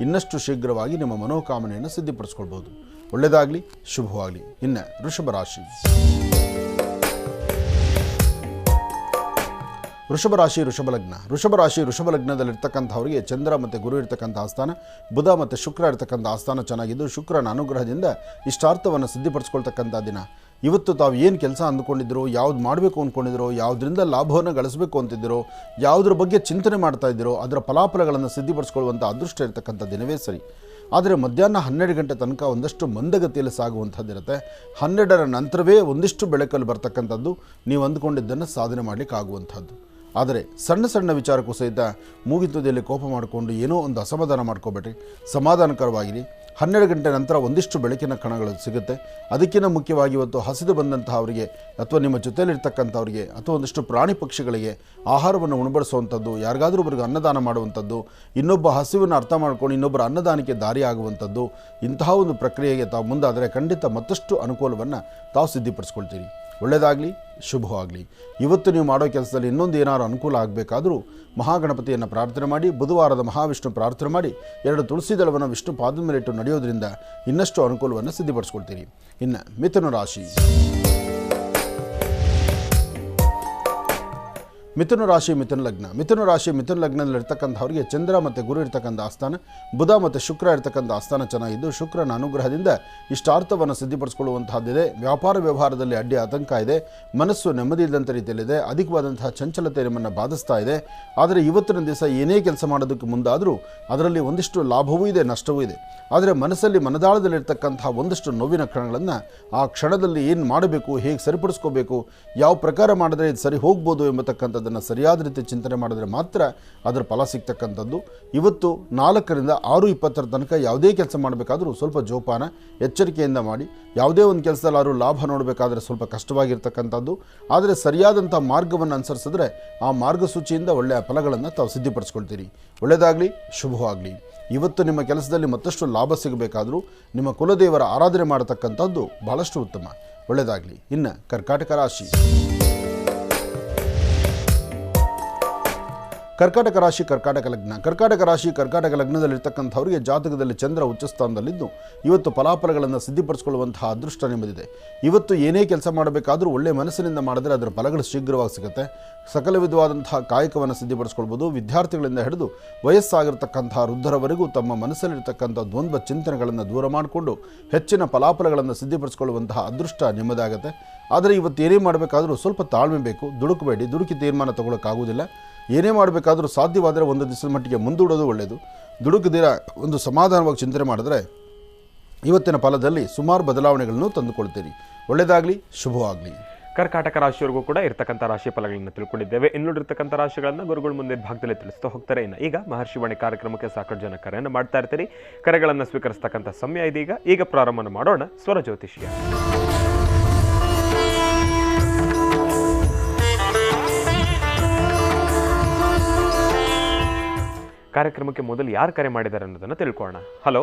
ಇನ್ನಷ್ಟು ಶೀಘ್ರವಾಗಿ ನಿಮ್ಮ ಮನೋಕಾಮನೆಯನ್ನು ಸಿದ್ಧಿಪಡಿಸ್ಕೊಳ್ಬೋದು. ಒಳ್ಳೆಯದಾಗಲಿ, ಶುಭವಾಗಲಿ. ಇನ್ನು ವೃಷಭ ರಾಶಿ. ವೃಷಭ ಲಗ್ನದಲ್ಲಿರ್ತಕ್ಕಂಥವರಿಗೆ ಚಂದ್ರ ಮತ್ತು ಗುರು ಇರ್ತಕ್ಕಂಥ ಆಸ್ಥಾನ, ಬುಧ ಮತ್ತು ಶುಕ್ರ ಇರ್ತಕ್ಕಂಥ ಆಸ್ಥಾನ ಚೆನ್ನಾಗಿದ್ದು ಶುಕ್ರನ ಅನುಗ್ರಹದಿಂದ ಇಷ್ಟಾರ್ಥವನ್ನು ಸಿದ್ಧಿಪಡಿಸ್ಕೊಳ್ತಕ್ಕಂಥ ದಿನ. ಇವತ್ತು ತಾವು ಏನು ಕೆಲಸ ಅಂದ್ಕೊಂಡಿದ್ದೀರೋ, ಯಾವ್ದು ಮಾಡಬೇಕು ಅಂದ್ಕೊಂಡಿದ್ದೀರೋ, ಯಾವುದರಿಂದ ಲಾಭವನ್ನು ಗಳಿಸಬೇಕು ಅಂತಿದ್ದೀರೋ, ಯಾವುದ್ರ ಬಗ್ಗೆ ಚಿಂತನೆ ಮಾಡ್ತಾ ಇದ್ದೀರೋ ಅದರ ಫಲಾಫಲಗಳನ್ನು ಸಿದ್ಧಿಪಡಿಸ್ಕೊಳ್ಳುವಂಥ ಅದೃಷ್ಟ ಇರತಕ್ಕಂಥ ದಿನವೇ ಸರಿ. ಆದರೆ ಮಧ್ಯಾಹ್ನ 12 ಗಂಟೆ ತನಕ ಒಂದಷ್ಟು ಮಂದಗತಿಯಲ್ಲಿ ಸಾಗುವಂಥದ್ದಿರುತ್ತೆ. 12ರ ನಂತರವೇ ಒಂದಿಷ್ಟು ಬೆಳಕಲ್ಲಿ ಬರ್ತಕ್ಕಂಥದ್ದು, ನೀವು ಅಂದ್ಕೊಂಡಿದ್ದನ್ನು ಸಾಧನೆ ಮಾಡಲಿಕ್ಕೆ ಆಗುವಂಥದ್ದು. ಆದರೆ ಸಣ್ಣ ಸಣ್ಣ ವಿಚಾರಕ್ಕೂ ಸಹಿತ ಮೂಗಿತುದಿಯಲ್ಲಿ ಕೋಪ ಮಾಡಿಕೊಂಡು ಏನೋ ಒಂದು ಅಸಮಾಧಾನ ಮಾಡ್ಕೋಬೇಡ್ರಿ. ಸಮಾಧಾನಕರವಾಗಿರಿ. 12 ಗಂಟೆ ನಂತರ ಒಂದಿಷ್ಟು ಬೆಳಕಿನ ಕಣಗಳು ಸಿಗುತ್ತೆ. ಅದಕ್ಕಿಂತ ಮುಖ್ಯವಾಗಿ ಇವತ್ತು ಹಸಿದು ಬಂದಂತಹವರಿಗೆ ಅಥವಾ ನಿಮ್ಮ ಜೊತೆಯಲ್ಲಿರ್ತಕ್ಕಂಥವ್ರಿಗೆ ಅಥವಾ ಒಂದಿಷ್ಟು ಪ್ರಾಣಿ ಪಕ್ಷಿಗಳಿಗೆ ಆಹಾರವನ್ನು ಉಣಬಡಿಸುವಂಥದ್ದು, ಯಾರಿಗಾದರೂ ಒಬ್ಬರಿಗೆ ಅನ್ನದಾನ ಮಾಡುವಂಥದ್ದು, ಇನ್ನೊಬ್ಬ ಹಸಿವನ್ನು ಅರ್ಥ ಮಾಡ್ಕೊಂಡು ಇನ್ನೊಬ್ಬರ ಅನ್ನದಾನಕ್ಕೆ ದಾರಿ ಆಗುವಂಥದ್ದು, ಇಂತಹ ಒಂದು ಪ್ರಕ್ರಿಯೆಗೆ ತಾವು ಮುಂದಾದರೆ ಖಂಡಿತ ಮತ್ತಷ್ಟು ಅನುಕೂಲವನ್ನು ತಾವು ಸಿದ್ಧಿಪಡಿಸ್ಕೊಳ್ತೀರಿ. ಒಳ್ಳೆಯದಾಗಲಿ, ಶುಭವಾಗಲಿ. ಇವತ್ತು ನೀವು ಮಾಡೋ ಕೆಲಸದಲ್ಲಿ ಇನ್ನೊಂದು ಏನಾದರೂ ಅನುಕೂಲ ಆಗಬೇಕಾದರೂ ಮಹಾಗಣಪತಿಯನ್ನು ಪ್ರಾರ್ಥನೆ ಮಾಡಿ, ಬುಧವಾರದ ಮಹಾವಿಷ್ಣು ಪ್ರಾರ್ಥನೆ ಮಾಡಿ 2 ತುಳಸಿ ದಳವನ್ನು ವಿಷ್ಣು ಪಾದದ ಮೇಲಿಟ್ಟು ನಡೆಯೋದ್ರಿಂದ ಇನ್ನಷ್ಟು ಅನುಕೂಲವನ್ನು ಸಿದ್ಧಿಪಡಿಸ್ಕೊಳ್ತೀರಿ. ಇನ್ನು ಮಿಥುನ ರಾಶಿ. ಮಿಥುನ ಲಗ್ನದಲ್ಲಿರ್ತಕ್ಕಂಥವ್ರಿಗೆ ಚಂದ್ರ ಮತ್ತು ಗುರು ಇರ್ತಕ್ಕಂಥ ಆಸ್ಥಾನ, ಬುಧ ಮತ್ತು ಶುಕ್ರ ಇರ್ತಕ್ಕಂಥ ಆಸ್ಥಾನ ಚೆನ್ನಾಗಿದ್ದು ಶುಕ್ರನ ಅನುಗ್ರಹದಿಂದ ಇಷ್ಟಾರ್ಥವನ್ನು ಸಿದ್ಧಿಪಡಿಸ್ಕೊಳ್ಳುವಂತಹದ್ದಿದೆ. ವ್ಯಾಪಾರ ವ್ಯವಹಾರದಲ್ಲಿ ಅಡ್ಡಿ ಆತಂಕ ಇದೆ. ಮನಸ್ಸು ನೆಮ್ಮದಿ ಇಲ್ಲದಂಥ ರೀತಿಯಲ್ಲಿದೆ. ಅಧಿಕವಾದಂತಹ ಚಂಚಲತೆ ನಿಮ್ಮನ್ನು ಬಾಧಿಸ್ತಾ ಇದೆ. ಆದರೆ ಇವತ್ತಿನ ದಿವಸ ಏನೇ ಕೆಲಸ ಮಾಡೋದಕ್ಕೆ ಮುಂದಾದರೂ ಅದರಲ್ಲಿ ಒಂದಿಷ್ಟು ಲಾಭವೂ ಇದೆ, ನಷ್ಟವೂ ಇದೆ. ಆದರೆ ಮನಸ್ಸಲ್ಲಿ ಮನದಾಳದಲ್ಲಿರ್ತಕ್ಕಂತಹ ಒಂದಷ್ಟು ನೋವಿನ ಕ್ಷಣಗಳನ್ನು ಆ ಕ್ಷಣದಲ್ಲಿ ಏನು ಮಾಡಬೇಕು, ಹೇಗೆ ಸರಿಪಡಿಸ್ಕೋಬೇಕು, ಯಾವ ಪ್ರಕಾರ ಮಾಡಿದ್ರೆ ಇದು ಸರಿ ಹೋಗ್ಬೋದು ಎಂಬತಕ್ಕಂಥದ್ದನ್ನು ಸರಿಯಾದ ರೀತಿ ಚಿಂತನೆ ಮಾಡಿದ್ರೆ ಮಾತ್ರ ಅದರ ಫಲ ಸಿಗ್ತಕ್ಕಂಥದ್ದು. ಇವತ್ತು 4ರಿಂದ 6:20 ತನಕ ಯಾವುದೇ ಕೆಲಸ ಮಾಡಬೇಕಾದ್ರೂ ಸ್ವಲ್ಪ ಜೋಪಾನ ಎಚ್ಚರಿಕೆಯಿಂದ ಮಾಡಿ. ಯಾವುದೇ ಒಂದು ಕೆಲಸದಲ್ಲಾದ್ರೂ ಲಾಭ ನೋಡಬೇಕಾದ್ರೆ ಸ್ವಲ್ಪ ಕಷ್ಟವಾಗಿರ್ತಕ್ಕಂಥದ್ದು. ಆದರೆ ಸರಿಯಾದಂಥ ಮಾರ್ಗವನ್ನು ಅನುಸರಿಸಿದ್ರೆ ಆ ಮಾರ್ಗಸೂಚಿಯಿಂದ ಒಳ್ಳೆಯ ಫಲಗಳನ್ನು ತಾವು ಸಿದ್ಧಿಪಡಿಸ್ಕೊಳ್ತೀರಿ. ಒಳ್ಳೆಯದಾಗಲಿ, ಶುಭವಾಗಲಿ. ಇವತ್ತು ನಿಮ್ಮ ಕೆಲಸದಲ್ಲಿ ಮತ್ತಷ್ಟು ಲಾಭ ಸಿಗಬೇಕಾದರೂ ನಿಮ್ಮ ಕುಲದೇವರ ಆರಾಧನೆ ಮಾಡತಕ್ಕಂಥದ್ದು ಬಹಳಷ್ಟು ಉತ್ತಮ. ಒಳ್ಳೆಯದಾಗಲಿ. ಇನ್ನು ಕರ್ಕಾಟಕ ರಾಶಿ. ಕರ್ಕಾಟಕ ರಾಶಿ ಕರ್ಕಾಟಕ ಲಗ್ನ. ಕರ್ಕಾಟಕ ರಾಶಿ ಕರ್ಕಾಟಕ ಲಗ್ನದಲ್ಲಿರ್ತಕ್ಕಂಥವರಿಗೆ ಜಾತಕದಲ್ಲಿ ಚಂದ್ರ ಉಚ್ಚಸ್ಥಾನದಲ್ಲಿದ್ದು ಇವತ್ತು ಫಲಾಫಲಗಳನ್ನು ಸಿದ್ಧಿಪಡಿಸಿಕೊಳ್ಳುವಂತಹ ಅದೃಷ್ಟ ನಿಮ್ಮದಿದೆ. ಇವತ್ತು ಏನೇ ಕೆಲಸ ಮಾಡಬೇಕಾದರೂ ಒಳ್ಳೆಯ ಮನಸ್ಸಿನಿಂದ ಮಾಡಿದ್ರೆ ಅದರ ಫಲಗಳು ಶೀಘ್ರವಾಗಿ ಸಿಗುತ್ತೆ. ಸಕಲ ವಿಧವಾದಂತಹ ಕಾಯಕವನ್ನು ಸಿದ್ಧಿಪಡಿಸ್ಕೊಳ್ಬೋದು. ವಿದ್ಯಾರ್ಥಿಗಳಿಂದ ಹಿಡಿದು ವಯಸ್ಸಾಗಿರ್ತಕ್ಕಂತಹ ವೃದ್ಧರವರೆಗೂ ತಮ್ಮ ಮನಸ್ಸಲ್ಲಿರ್ತಕ್ಕಂಥ ದ್ವಂದ್ವ ಚಿಂತನೆಗಳನ್ನು ದೂರ ಮಾಡಿಕೊಂಡು ಹೆಚ್ಚಿನ ಫಲಾಫಲಗಳನ್ನು ಸಿದ್ಧಿಪಡಿಸಿಕೊಳ್ಳುವಂತಹ ಅದೃಷ್ಟ ನಿಮ್ಮದಾಗುತ್ತೆ. ಆದರೆ ಇವತ್ತು ಏನೇ ಮಾಡಬೇಕಾದರೂ ಸ್ವಲ್ಪ ತಾಳ್ಮೆ ಬೇಕು. ದುಡುಕಬೇಡಿ, ದುಡುಕಿ ತೀರ್ಮಾನ ತಗೊಳ್ಳೋಕ್ಕಾಗೋದಿಲ್ಲ. ಏನೇ ಮಾಡಬೇಕಾದರೂ ಸಾಧ್ಯವಾದರೆ ಒಂದು ದಿವಸದ ಮಟ್ಟಿಗೆ ಮುಂದೂಡೋದು ಒಳ್ಳೆಯದು. ದುಡುಕದಿರ ಒಂದು ಸಮಾಧಾನವಾಗಿ ಚಿಂತನೆ ಮಾಡಿದ್ರೆ ಇವತ್ತಿನ ಫಲದಲ್ಲಿ ಸುಮಾರು ಬದಲಾವಣೆಗಳನ್ನು ತಂದುಕೊಳ್ತೀರಿ. ಒಳ್ಳೆಯದಾಗಲಿ, ಶುಭವಾಗಲಿ. ಕರ್ಕಾಟಕ ರಾಶಿಯವರೆಗೂ ಕೂಡ ಇರ್ತಕ್ಕಂಥ ರಾಶಿ ಫಲಗಳನ್ನು ತಿಳ್ಕೊಂಡಿದ್ದೇವೆ. ಇನ್ನುಳಿರ್ತಕ್ಕಂಥ ರಾಶಿಗಳನ್ನು ಗುರುಗಳು ಮುಂದಿನ ಭಾಗದಲ್ಲಿ ತಿಳಿಸ್ತಾ ಹೋಗ್ತಾರೆ. ಇನ್ನು ಈಗ ಮಹರ್ಷಿವಾಣಿ ಕಾರ್ಯಕ್ರಮಕ್ಕೆ ಸಾಕಷ್ಟು ಜನ ಕರೆಯನ್ನು ಮಾಡ್ತಾ ಇರ್ತೀರಿ. ಕರೆಗಳನ್ನು ಸ್ವೀಕರಿಸ್ತಕ್ಕಂಥ ಸಮಯ ಇದೀಗ. ಈಗ ಪ್ರಾರಂಭ ಮಾಡೋಣ ಸ್ವರ ಜ್ಯೋತಿಷ್ಯ. ಕಾರ್ಯಕ್ರಮಕ್ಕೆ ಮೊದಲು ಯಾರು ಕರೆ ಮಾಡಿದ್ದಾರೆ ಅನ್ನೋದನ್ನ ತಿಳ್ಕೊಳ್ಳೋಣ. ಹಲೋ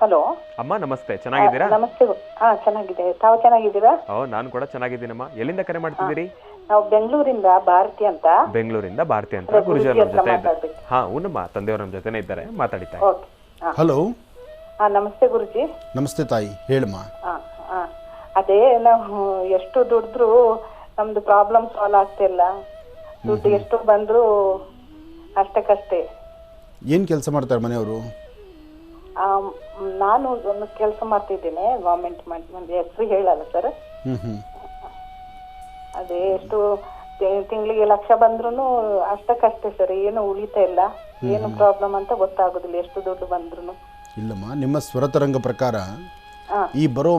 ಹಲೋ ಅಮ್ಮ, ನಮಸ್ತೆ. ಚೆನ್ನಾಗಿದ್ದೀರಾ? ನಮಸ್ತೆ. ಚೆನ್ನಾಗಿದೆ. ತಾವು ಚೆನ್ನಾಗಿದ್ದೀರಾ? ನಾನು ಕೂಡ ಚೆನ್ನಾಗಿದ್ದೀನಮ್ಮ. ಎಲ್ಲಿಂದ ಕರೆ ಮಾಡ್ತಿದ್ದೀರಿ? ನಾವು ಬೆಂಗಳೂರಿಂದ ಭಾರತಿ ಅಂತ. ಬೆಂಗಳೂರಿಂದ ಭಾರತಿ ಅಂತ. ಗುರುಜಿ ನಮ್ಮ ಜೊತೆ ಇದ್ದಾರೆ. ನಮ್ಮ ತಂದೆಯವರು ನಮ್ಮ ಜೊತೆನೇ ಇದ್ದಾರೆ, ಮಾತಾಡಿದ್ದಾರೆ. ಹಲೋ. ನಮಸ್ತೆ ಗುರುಜಿ. ನಮಸ್ತೆ ತಾಯಿ, ಹೇಳಮ್ಮ. ಅದೇ ನಾವು ಎಷ್ಟು ದುಡಿದ್ರು ನಮ್ದು ಪ್ರಾಬ್ಲಮ್ ಸಾಲ್ವ್ ಆಗ್ತಿಲ್ಲ. ದುಡ್ಡು ಎಷ್ಟು ಬಂದ್ರು ಅಷ್ಟಕ್ಕಷ್ಟೇ. ಏನು ಕೆಲಸ ಮಾಡ್ತಾರೆ ಮನೆಯವರು? ನಾನು ಒಂದು ಕೆಲಸ ಮಾಡ್ತಿದ್ದೇನೆ ಗವರ್ಮೆಂಟ್ ಮಂದಿ ಹೆಸರು ಹೇಳಲ್ಲ ಸರ್. ಅದೇ ಎಷ್ಟು ತಿಂಗಳಿಗೆ ಲಕ್ಷ ಬಂದ್ರು ಅಷ್ಟಕ್ಕಷ್ಟೇ ಸರ್. ಏನು ಉಳಿತಾ ಇಲ್ಲ. ಏನು ಪ್ರಾಬ್ಲಮ್ ಅಂತ ಗೊತ್ತಾಗೋದಿಲ್ಲ ಎಷ್ಟು ದುಡ್ಡು ಬಂದ್ರು. ಇಲ್ಲಮ್ಮ, ನಿಮ್ಮ ಸ್ವರತರಂಗ ಪ್ರಕಾರ ಈ ಬರೋ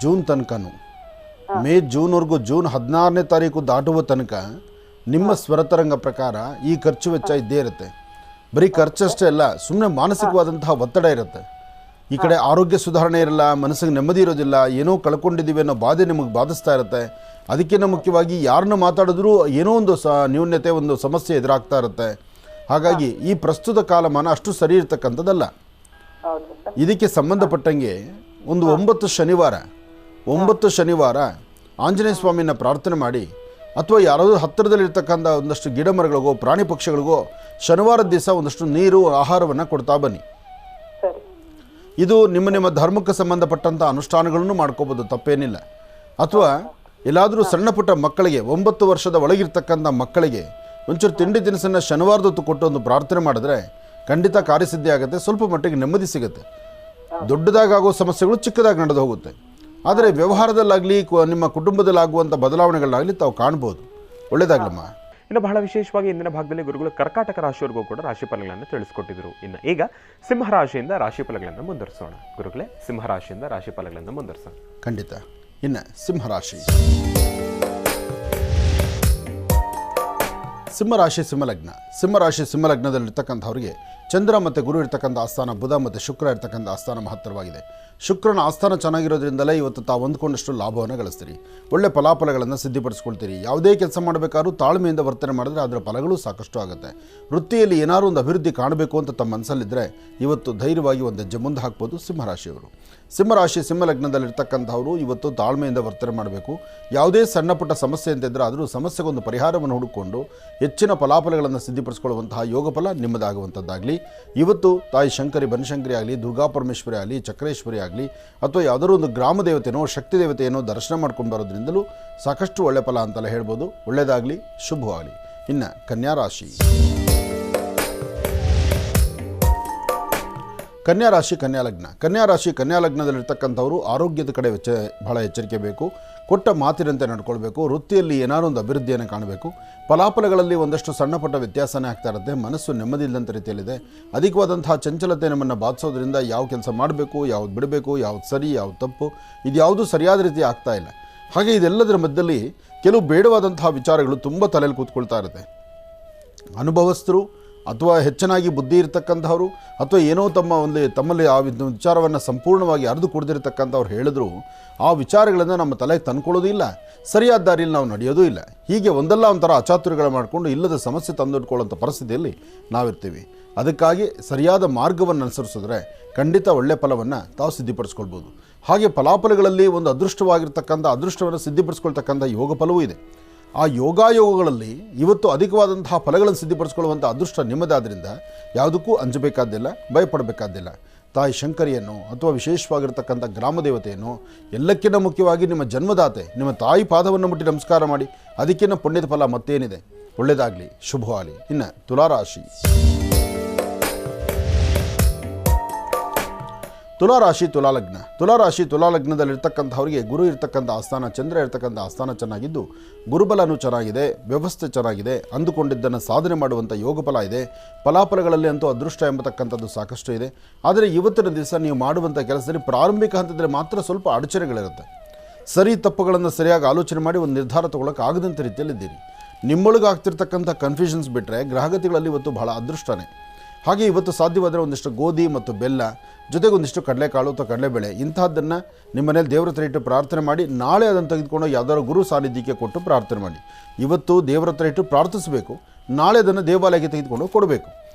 ಜೂನ್ ತನಕನು ಜೂನ್ವರೆಗೂ ಜೂನ್ 16ನೇ ತಾರೀಕು ದಾಟುವ ತನಕ ನಿಮ್ಮ ಸ್ವರತರಂಗ ಪ್ರಕಾರ ಈ ಖರ್ಚು ವೆಚ್ಚ ಇದ್ದೇ ಇರುತ್ತೆ. ಬರೀ ಖರ್ಚಷ್ಟೇ ಅಲ್ಲ, ಸುಮ್ಮನೆ ಮಾನಸಿಕವಾದಂತಹ ಒತ್ತಡ ಇರುತ್ತೆ. ಈ ಕಡೆ ಆರೋಗ್ಯ ಸುಧಾರಣೆ ಇರಲ್ಲ, ಮನಸ್ಸಿಗೆ ನೆಮ್ಮದಿ ಇರೋದಿಲ್ಲ, ಏನೋ ಕಳ್ಕೊಂಡಿದ್ದೀವಿ ಅನ್ನೋ ಬಾಧೆ ನಿಮಗೆ ಬಾಧಿಸ್ತಾ ಇರುತ್ತೆ. ಅದಕ್ಕಿಂತ ಮುಖ್ಯವಾಗಿ ಯಾರನ್ನ ಮಾತಾಡಿದ್ರೂ ಏನೋ ಒಂದು ನ್ಯೂನ್ಯತೆ, ಒಂದು ಸಮಸ್ಯೆ ಎದುರಾಗ್ತಾ ಇರುತ್ತೆ. ಹಾಗಾಗಿ ಈ ಪ್ರಸ್ತುತ ಕಾಲಮಾನ ಅಷ್ಟು ಸರಿ ಇರ್ತಕ್ಕಂಥದ್ದಲ್ಲ. ಇದಕ್ಕೆ ಸಂಬಂಧಪಟ್ಟಂಗೆ ಒಂದು 9 ಶನಿವಾರ ಆಂಜನೇಯ ಸ್ವಾಮಿನ ಪ್ರಾರ್ಥನೆ ಮಾಡಿ, ಅಥವಾ ಯಾರಾದರೂ ಹತ್ತಿರದಲ್ಲಿರ್ತಕ್ಕಂಥ ಒಂದಷ್ಟು ಗಿಡ ಮರಗಳಿಗೋ ಪ್ರಾಣಿ ಪಕ್ಷಿಗಳಿಗೋ ಶನಿವಾರದ ದಿವಸ ಒಂದಷ್ಟು ನೀರು ಆಹಾರವನ್ನು ಕೊಡ್ತಾ ಬನ್ನಿ. ಇದು ನಿಮ್ಮ ಧರ್ಮಕ್ಕೆ ಸಂಬಂಧಪಟ್ಟಂಥ ಅನುಷ್ಠಾನಗಳನ್ನು ಮಾಡ್ಕೋಬೋದು, ತಪ್ಪೇನಿಲ್ಲ. ಅಥವಾ ಎಲ್ಲಾದರೂ ಸಣ್ಣ ಪುಟ್ಟ ಮಕ್ಕಳಿಗೆ 9 ವರ್ಷದ ಒಳಗಿರ್ತಕ್ಕಂಥ ಮಕ್ಕಳಿಗೆ ಒಂಚೂರು ತಿಂಡಿ ತಿನಿಸನ್ನು ಶನಿವಾರದ ಹೊತ್ತು ಕೊಟ್ಟು ಒಂದು ಪ್ರಾರ್ಥನೆ ಮಾಡಿದ್ರೆ ಖಂಡಿತ ಕಾರ್ಯಸಿದ್ಧಿ ಆಗುತ್ತೆ. ಸ್ವಲ್ಪ ಮಟ್ಟಿಗೆ ನೆಮ್ಮದಿ ಸಿಗುತ್ತೆ. ದೊಡ್ಡದಾಗೋ ಸಮಸ್ಯೆಗಳು ಚಿಕ್ಕದಾಗಿ ನಡೆದು ಹೋಗುತ್ತೆ. ಆದರೆ ವ್ಯವಹಾರದಲ್ಲಾಗಲಿ ನಿಮ್ಮ ಕುಟುಂಬದಲ್ಲಾಗುವಂಥ ಬದಲಾವಣೆಗಳಾಗಲಿ ತಾವು ಕಾಣ್ಬೋದು. ಒಳ್ಳೆಯದಾಗಲಮ್ಮ. ಇನ್ನು ಬಹಳ ವಿಶೇಷವಾಗಿ ಇಂದಿನ ಭಾಗದಲ್ಲಿ ಗುರುಗಳು ಕರ್ಕಾಟಕ ರಾಶಿಯವರೆಗೂ ಕೂಡ ರಾಶಿ ಫಲಗಳನ್ನು ತಿಳಿಸ್ಕೊಟ್ಟಿದ್ರು. ಇನ್ನು ಈಗ ಸಿಂಹರಾಶಿಯಿಂದ ರಾಶಿ ಫಲಗಳನ್ನು ಮುಂದುವರಿಸೋಣ. ಗುರುಗಳೇ, ಸಿಂಹರಾಶಿಯಿಂದ ರಾಶಿ ಫಲಗಳನ್ನು ಮುಂದುವರಿಸೋಣ. ಖಂಡಿತ. ಇನ್ನು ಸಿಂಹರಾಶಿ ಸಿಂಹಲಗ್ನದಲ್ಲಿರ್ತಕ್ಕಂಥವ್ರಿಗೆ ಚಂದ್ರ ಮತ್ತು ಗುರು ಇರ್ತಕ್ಕಂಥ ಆಸ್ಥಾನ, ಬುಧ ಮತ್ತು ಶುಕ್ರ ಇರ್ತಕ್ಕಂಥ ಆಸ್ಥಾನ ಮಹತ್ತರವಾಗಿದೆ. ಶುಕ್ರನ ಆಸ್ಥಾನ ಚೆನ್ನಾಗಿರೋದ್ರಿಂದಲೇ ಇವತ್ತು ತಾವು ಹೊಂದ್ಕೊಂಡಷ್ಟು ಲಾಭವನ್ನು ಗಳಿಸ್ತೀರಿ. ಒಳ್ಳೆ ಫಲಾಫಲಗಳನ್ನು ಸಿದ್ಧಿಪಡಿಸ್ಕೊಳ್ತೀರಿ. ಯಾವುದೇ ಕೆಲಸ ಮಾಡಬೇಕಾದ್ರೂ ತಾಳ್ಮೆಯಿಂದ ವರ್ತನೆ ಮಾಡಿದ್ರೆ ಅದರ ಫಲಗಳು ಸಾಕಷ್ಟು ಆಗುತ್ತೆ. ವೃತ್ತಿಯಲ್ಲಿ ಏನಾದರೂ ಒಂದು ಅಭಿವೃದ್ಧಿ ಕಾಣಬೇಕು ಅಂತ ತಮ್ಮ ಮನಸ್ಸಲ್ಲಿದ್ದರೆ ಇವತ್ತು ಧೈರ್ಯವಾಗಿ ಒಂದು ಹೆಜ್ಜೆ ಮುಂದೆ ಹಾಕ್ಬೋದು ಸಿಂಹರಾಶಿಯವರು. ಸಿಂಹಲಗ್ನದಲ್ಲಿರ್ತಕ್ಕಂಥವರು ಇವತ್ತು ತಾಳ್ಮೆಯಿಂದ ವರ್ತನೆ ಮಾಡಬೇಕು. ಯಾವುದೇ ಸಣ್ಣ ಪುಟ್ಟ ಸಮಸ್ಯೆ ಅಂತ ಇದ್ದರೆ ಆದರೂ ಸಮಸ್ಯೆಗೊಂದು ಪರಿಹಾರವನ್ನು ಹುಡುಕಿಕೊಂಡು ಹೆಚ್ಚಿನ ಫಲಾಫಲಗಳನ್ನು ಸಿದ್ಧಿಪಡಿಸ್ಕೊಳ್ಳುವಂತಹ ಯೋಗ ಫಲ ನಿಮ್ಮದಾಗುವಂಥದ್ದಾಗಲಿ. ಇವತ್ತು ತಾಯಿ ಶಂಕರಿ, ಬನಶಂಕರಿ ಆಗಲಿ, ದುರ್ಗಾ ಪರಮೇಶ್ವರಿ ಆಗಲಿ, ಚಕ್ರೇಶ್ವರಿ ಆಗಲಿ, ಅಥವಾ ಯಾವುದಾದ್ರೂ ಒಂದು ಗ್ರಾಮ ದೇವತೆನೋ ಶಕ್ತಿ ದೇವತೆಯೇನೋ ದರ್ಶನ ಮಾಡ್ಕೊಂಡು ಬರೋದ್ರಿಂದಲೂ ಸಾಕಷ್ಟು ಒಳ್ಳೆ ಫಲ ಅಂತೆಲ್ಲ ಹೇಳ್ಬೋದು. ಒಳ್ಳೆಯದಾಗಲಿ, ಶುಭವಾಗಲಿ. ಇನ್ನು ಕನ್ಯಾರಾಶಿ ಕನ್ಯಾಲಗ್ನದಲ್ಲಿರ್ತಕ್ಕಂಥವರು ಆರೋಗ್ಯದ ಕಡೆ ಬಹಳ ಎಚ್ಚರಿಕೆ ಬೇಕು. ಕೊಟ್ಟ ಮಾತಿನಂತೆ ನಡ್ಕೊಳ್ಬೇಕು. ವೃತ್ತಿಯಲ್ಲಿ ಏನಾದರೂ ಒಂದು ಅಭಿವೃದ್ಧಿಯನ್ನು ಕಾಣಬೇಕು. ಫಲಾಫಲಗಳಲ್ಲಿ ಒಂದಷ್ಟು ಸಣ್ಣ ಪುಟ್ಟ ವ್ಯತ್ಯಾಸನೇ ಆಗ್ತಾ ಇರುತ್ತೆ. ಮನಸ್ಸು ನೆಮ್ಮದಿ ಇಲ್ಲದಂಥ ರೀತಿಯಲ್ಲಿದೆ. ಅಧಿಕವಾದಂತಹ ಚಂಚಲತೆ ನಮ್ಮನ್ನು ಬಾಧಿಸೋದ್ರಿಂದ ಯಾವ ಕೆಲಸ ಮಾಡಬೇಕು, ಯಾವ್ದು ಬಿಡಬೇಕು, ಯಾವ್ದು ಸರಿ, ಯಾವ್ದು ತಪ್ಪು, ಇದು ಯಾವುದೂ ಸರಿಯಾದ ರೀತಿ ಆಗ್ತಾ ಇಲ್ಲ. ಹಾಗೆ ಇದೆಲ್ಲದರ ಮಧ್ಯದಲ್ಲಿ ಕೆಲವು ಬೇಡವಾದಂತಹ ವಿಚಾರಗಳು ತುಂಬ ತಲೆಯಲ್ಲಿ ಕೂತ್ಕೊಳ್ತಾ ಇರುತ್ತೆ. ಅನುಭವಸ್ಥರು ಅಥವಾ ಹೆಚ್ಚನಾಗಿ ಬುದ್ಧಿ ಇರತಕ್ಕಂಥವ್ರು ಅಥವಾ ಏನೋ ತಮ್ಮಲ್ಲಿ ಆ ವಿಚಾರವನ್ನು ಸಂಪೂರ್ಣವಾಗಿ ಅರಿದು ಕುಡಿದಿರ್ತಕ್ಕಂಥವ್ರು ಹೇಳಿದ್ರು ಆ ವಿಚಾರಗಳನ್ನು ನಮ್ಮ ತಲೆಗೆ ತಂದ್ಕೊಳ್ಳೋದಿಲ್ಲ, ಸರಿಯಾದ ದಾರಿಯಲ್ಲಿ ನಾವು ನಡೆಯೋದೂ ಇಲ್ಲ. ಹೀಗೆ ಒಂದಲ್ಲ ಒಂಥರ ಅಚಾತುರ್ಯಗಳು ಮಾಡಿಕೊಂಡು ಇಲ್ಲದ ಸಮಸ್ಯೆ ತಂದಿಟ್ಕೊಳ್ಳೋಂಥ ಪರಿಸ್ಥಿತಿಯಲ್ಲಿ ನಾವಿರ್ತೀವಿ. ಅದಕ್ಕಾಗಿ ಸರಿಯಾದ ಮಾರ್ಗವನ್ನು ಅನುಸರಿಸಿದ್ರೆ ಖಂಡಿತ ಒಳ್ಳೆಯ ಫಲವನ್ನು ತಾವು ಸಿದ್ಧಿಪಡಿಸ್ಕೊಳ್ಬೋದು. ಹಾಗೆ ಫಲಾಫಲಗಳಲ್ಲಿ ಒಂದು ಅದೃಷ್ಟವನ್ನು ಸಿದ್ಧಿಪಡಿಸ್ಕೊಳ್ತಕ್ಕಂಥ ಯೋಗ ಫಲವೂ ಇದೆ. ಆ ಯೋಗಾಯೋಗಗಳಲ್ಲಿ ಇವತ್ತು ಅಧಿಕವಾದಂತಹ ಫಲಗಳನ್ನು ಸಿದ್ಧಿಪಡಿಸ್ಕೊಳ್ಳುವಂಥ ಅದೃಷ್ಟ ನಿಮ್ಮದಾದ್ದರಿಂದ ಯಾವುದಕ್ಕೂ ಅಂಜಬೇಕಾದ್ದಿಲ್ಲ, ಭಯಪಡಬೇಕಾದ್ದಿಲ್ಲ. ತಾಯಿ ಶಂಕರಿಯನ್ನು ಅಥವಾ ವಿಶೇಷವಾಗಿರ್ತಕ್ಕಂಥ ಗ್ರಾಮ ದೇವತೆಯನ್ನು, ಎಲ್ಲಕ್ಕಿಂತ ಮುಖ್ಯವಾಗಿ ನಿಮ್ಮ ಜನ್ಮದಾತೆ ನಿಮ್ಮ ತಾಯಿ ಪಾದವನ್ನು ಮುಟ್ಟಿ ನಮಸ್ಕಾರ ಮಾಡಿ. ಅದಕ್ಕಿಂತ ಪುಣ್ಯದ ಫಲ ಮತ್ತೇನಿದೆ? ಒಳ್ಳೆಯದಾಗಲಿ, ಶುಭವಾಗಲಿ. ಇನ್ನು ತುಲಾರಾಶಿ. ತುಲಾರಾಶಿ ತುಲಾಲಗ್ನದಲ್ಲಿರ್ತಕ್ಕಂಥವ್ರಿಗೆ ಗುರು ಇರ್ತಕ್ಕಂಥ ಆಸ್ಥಾನ, ಚಂದ್ರ ಇರ್ತಕ್ಕಂಥ ಆಸ್ಥಾನ ಚೆನ್ನಾಗಿದ್ದು ಗುರುಬಲನೂ ಚೆನ್ನಾಗಿದೆ, ವ್ಯವಸ್ಥೆ ಚೆನ್ನಾಗಿದೆ, ಅಂದುಕೊಂಡಿದ್ದನ್ನು ಸಾಧನೆ ಮಾಡುವಂಥ ಯೋಗಫಲ ಇದೆ. ಫಲಾಫಲಗಳಲ್ಲಿ ಅಂತೂ ಅದೃಷ್ಟ ಎಂಬತಕ್ಕಂಥದ್ದು ಸಾಕಷ್ಟು ಇದೆ. ಆದರೆ ಇವತ್ತಿನ ದಿವಸ ನೀವು ಮಾಡುವಂಥ ಕೆಲಸದಲ್ಲಿ ಪ್ರಾರಂಭಿಕ ಹಂತದಲ್ಲಿ ಮಾತ್ರ ಸ್ವಲ್ಪ ಅಡಚಣೆಗಳಿರುತ್ತೆ. ಸರಿ ತಪ್ಪುಗಳನ್ನು ಸರಿಯಾಗಿ ಆಲೋಚನೆ ಮಾಡಿ ಒಂದು ನಿರ್ಧಾರ ತೊಗೊಳಕ್ಕೆ ಆಗದಂಥ ರೀತಿಯಲ್ಲಿದ್ದೀರಿ. ನಿಮ್ಮೊಳಗೆ ಆಗ್ತಿರ್ತಕ್ಕಂಥ ಕನ್ಫ್ಯೂಷನ್ಸ್ ಬಿಟ್ಟರೆ ಗ್ರಹಗತಿಗಳಲ್ಲಿ ಇವತ್ತು ಬಹಳ ಅದೃಷ್ಟನೇ. ಹಾಗೆ ಇವತ್ತು ಸಾಧ್ಯವಾದರೆ ಒಂದಿಷ್ಟು ಗೋಧಿ ಮತ್ತು ಬೆಲ್ಲ ಜೊತೆಗೆ ಒಂದಿಷ್ಟು ಕಡಲೆಕಾಳು ಅಥವಾ ಕಡಲೆಬೇಳೆ ಇಂತಹದ್ದನ್ನು ನಿಮ್ಮ ಮನೇಲಿ ದೇವರ ಹತ್ರ ಇಟ್ಟು ಪ್ರಾರ್ಥನೆ ಮಾಡಿ, ನಾಳೆ ಅದನ್ನು ತೆಗೆದುಕೊಂಡು ಯಾವುದಾದ್ರು ಗುರು ಸಾನ್ನಿಧ್ಯಕ್ಕೆ ಕೊಟ್ಟು ಪ್ರಾರ್ಥನೆ ಮಾಡಿ. ಇವತ್ತು ದೇವರ ಹತ್ರ ಇಟ್ಟು ಪ್ರಾರ್ಥಿಸಬೇಕು, ನಾಳೆ ಅದನ್ನು ದೇವಾಲಯಕ್ಕೆ ತೆಗೆದುಕೊಂಡು ಕೊಡಬೇಕು.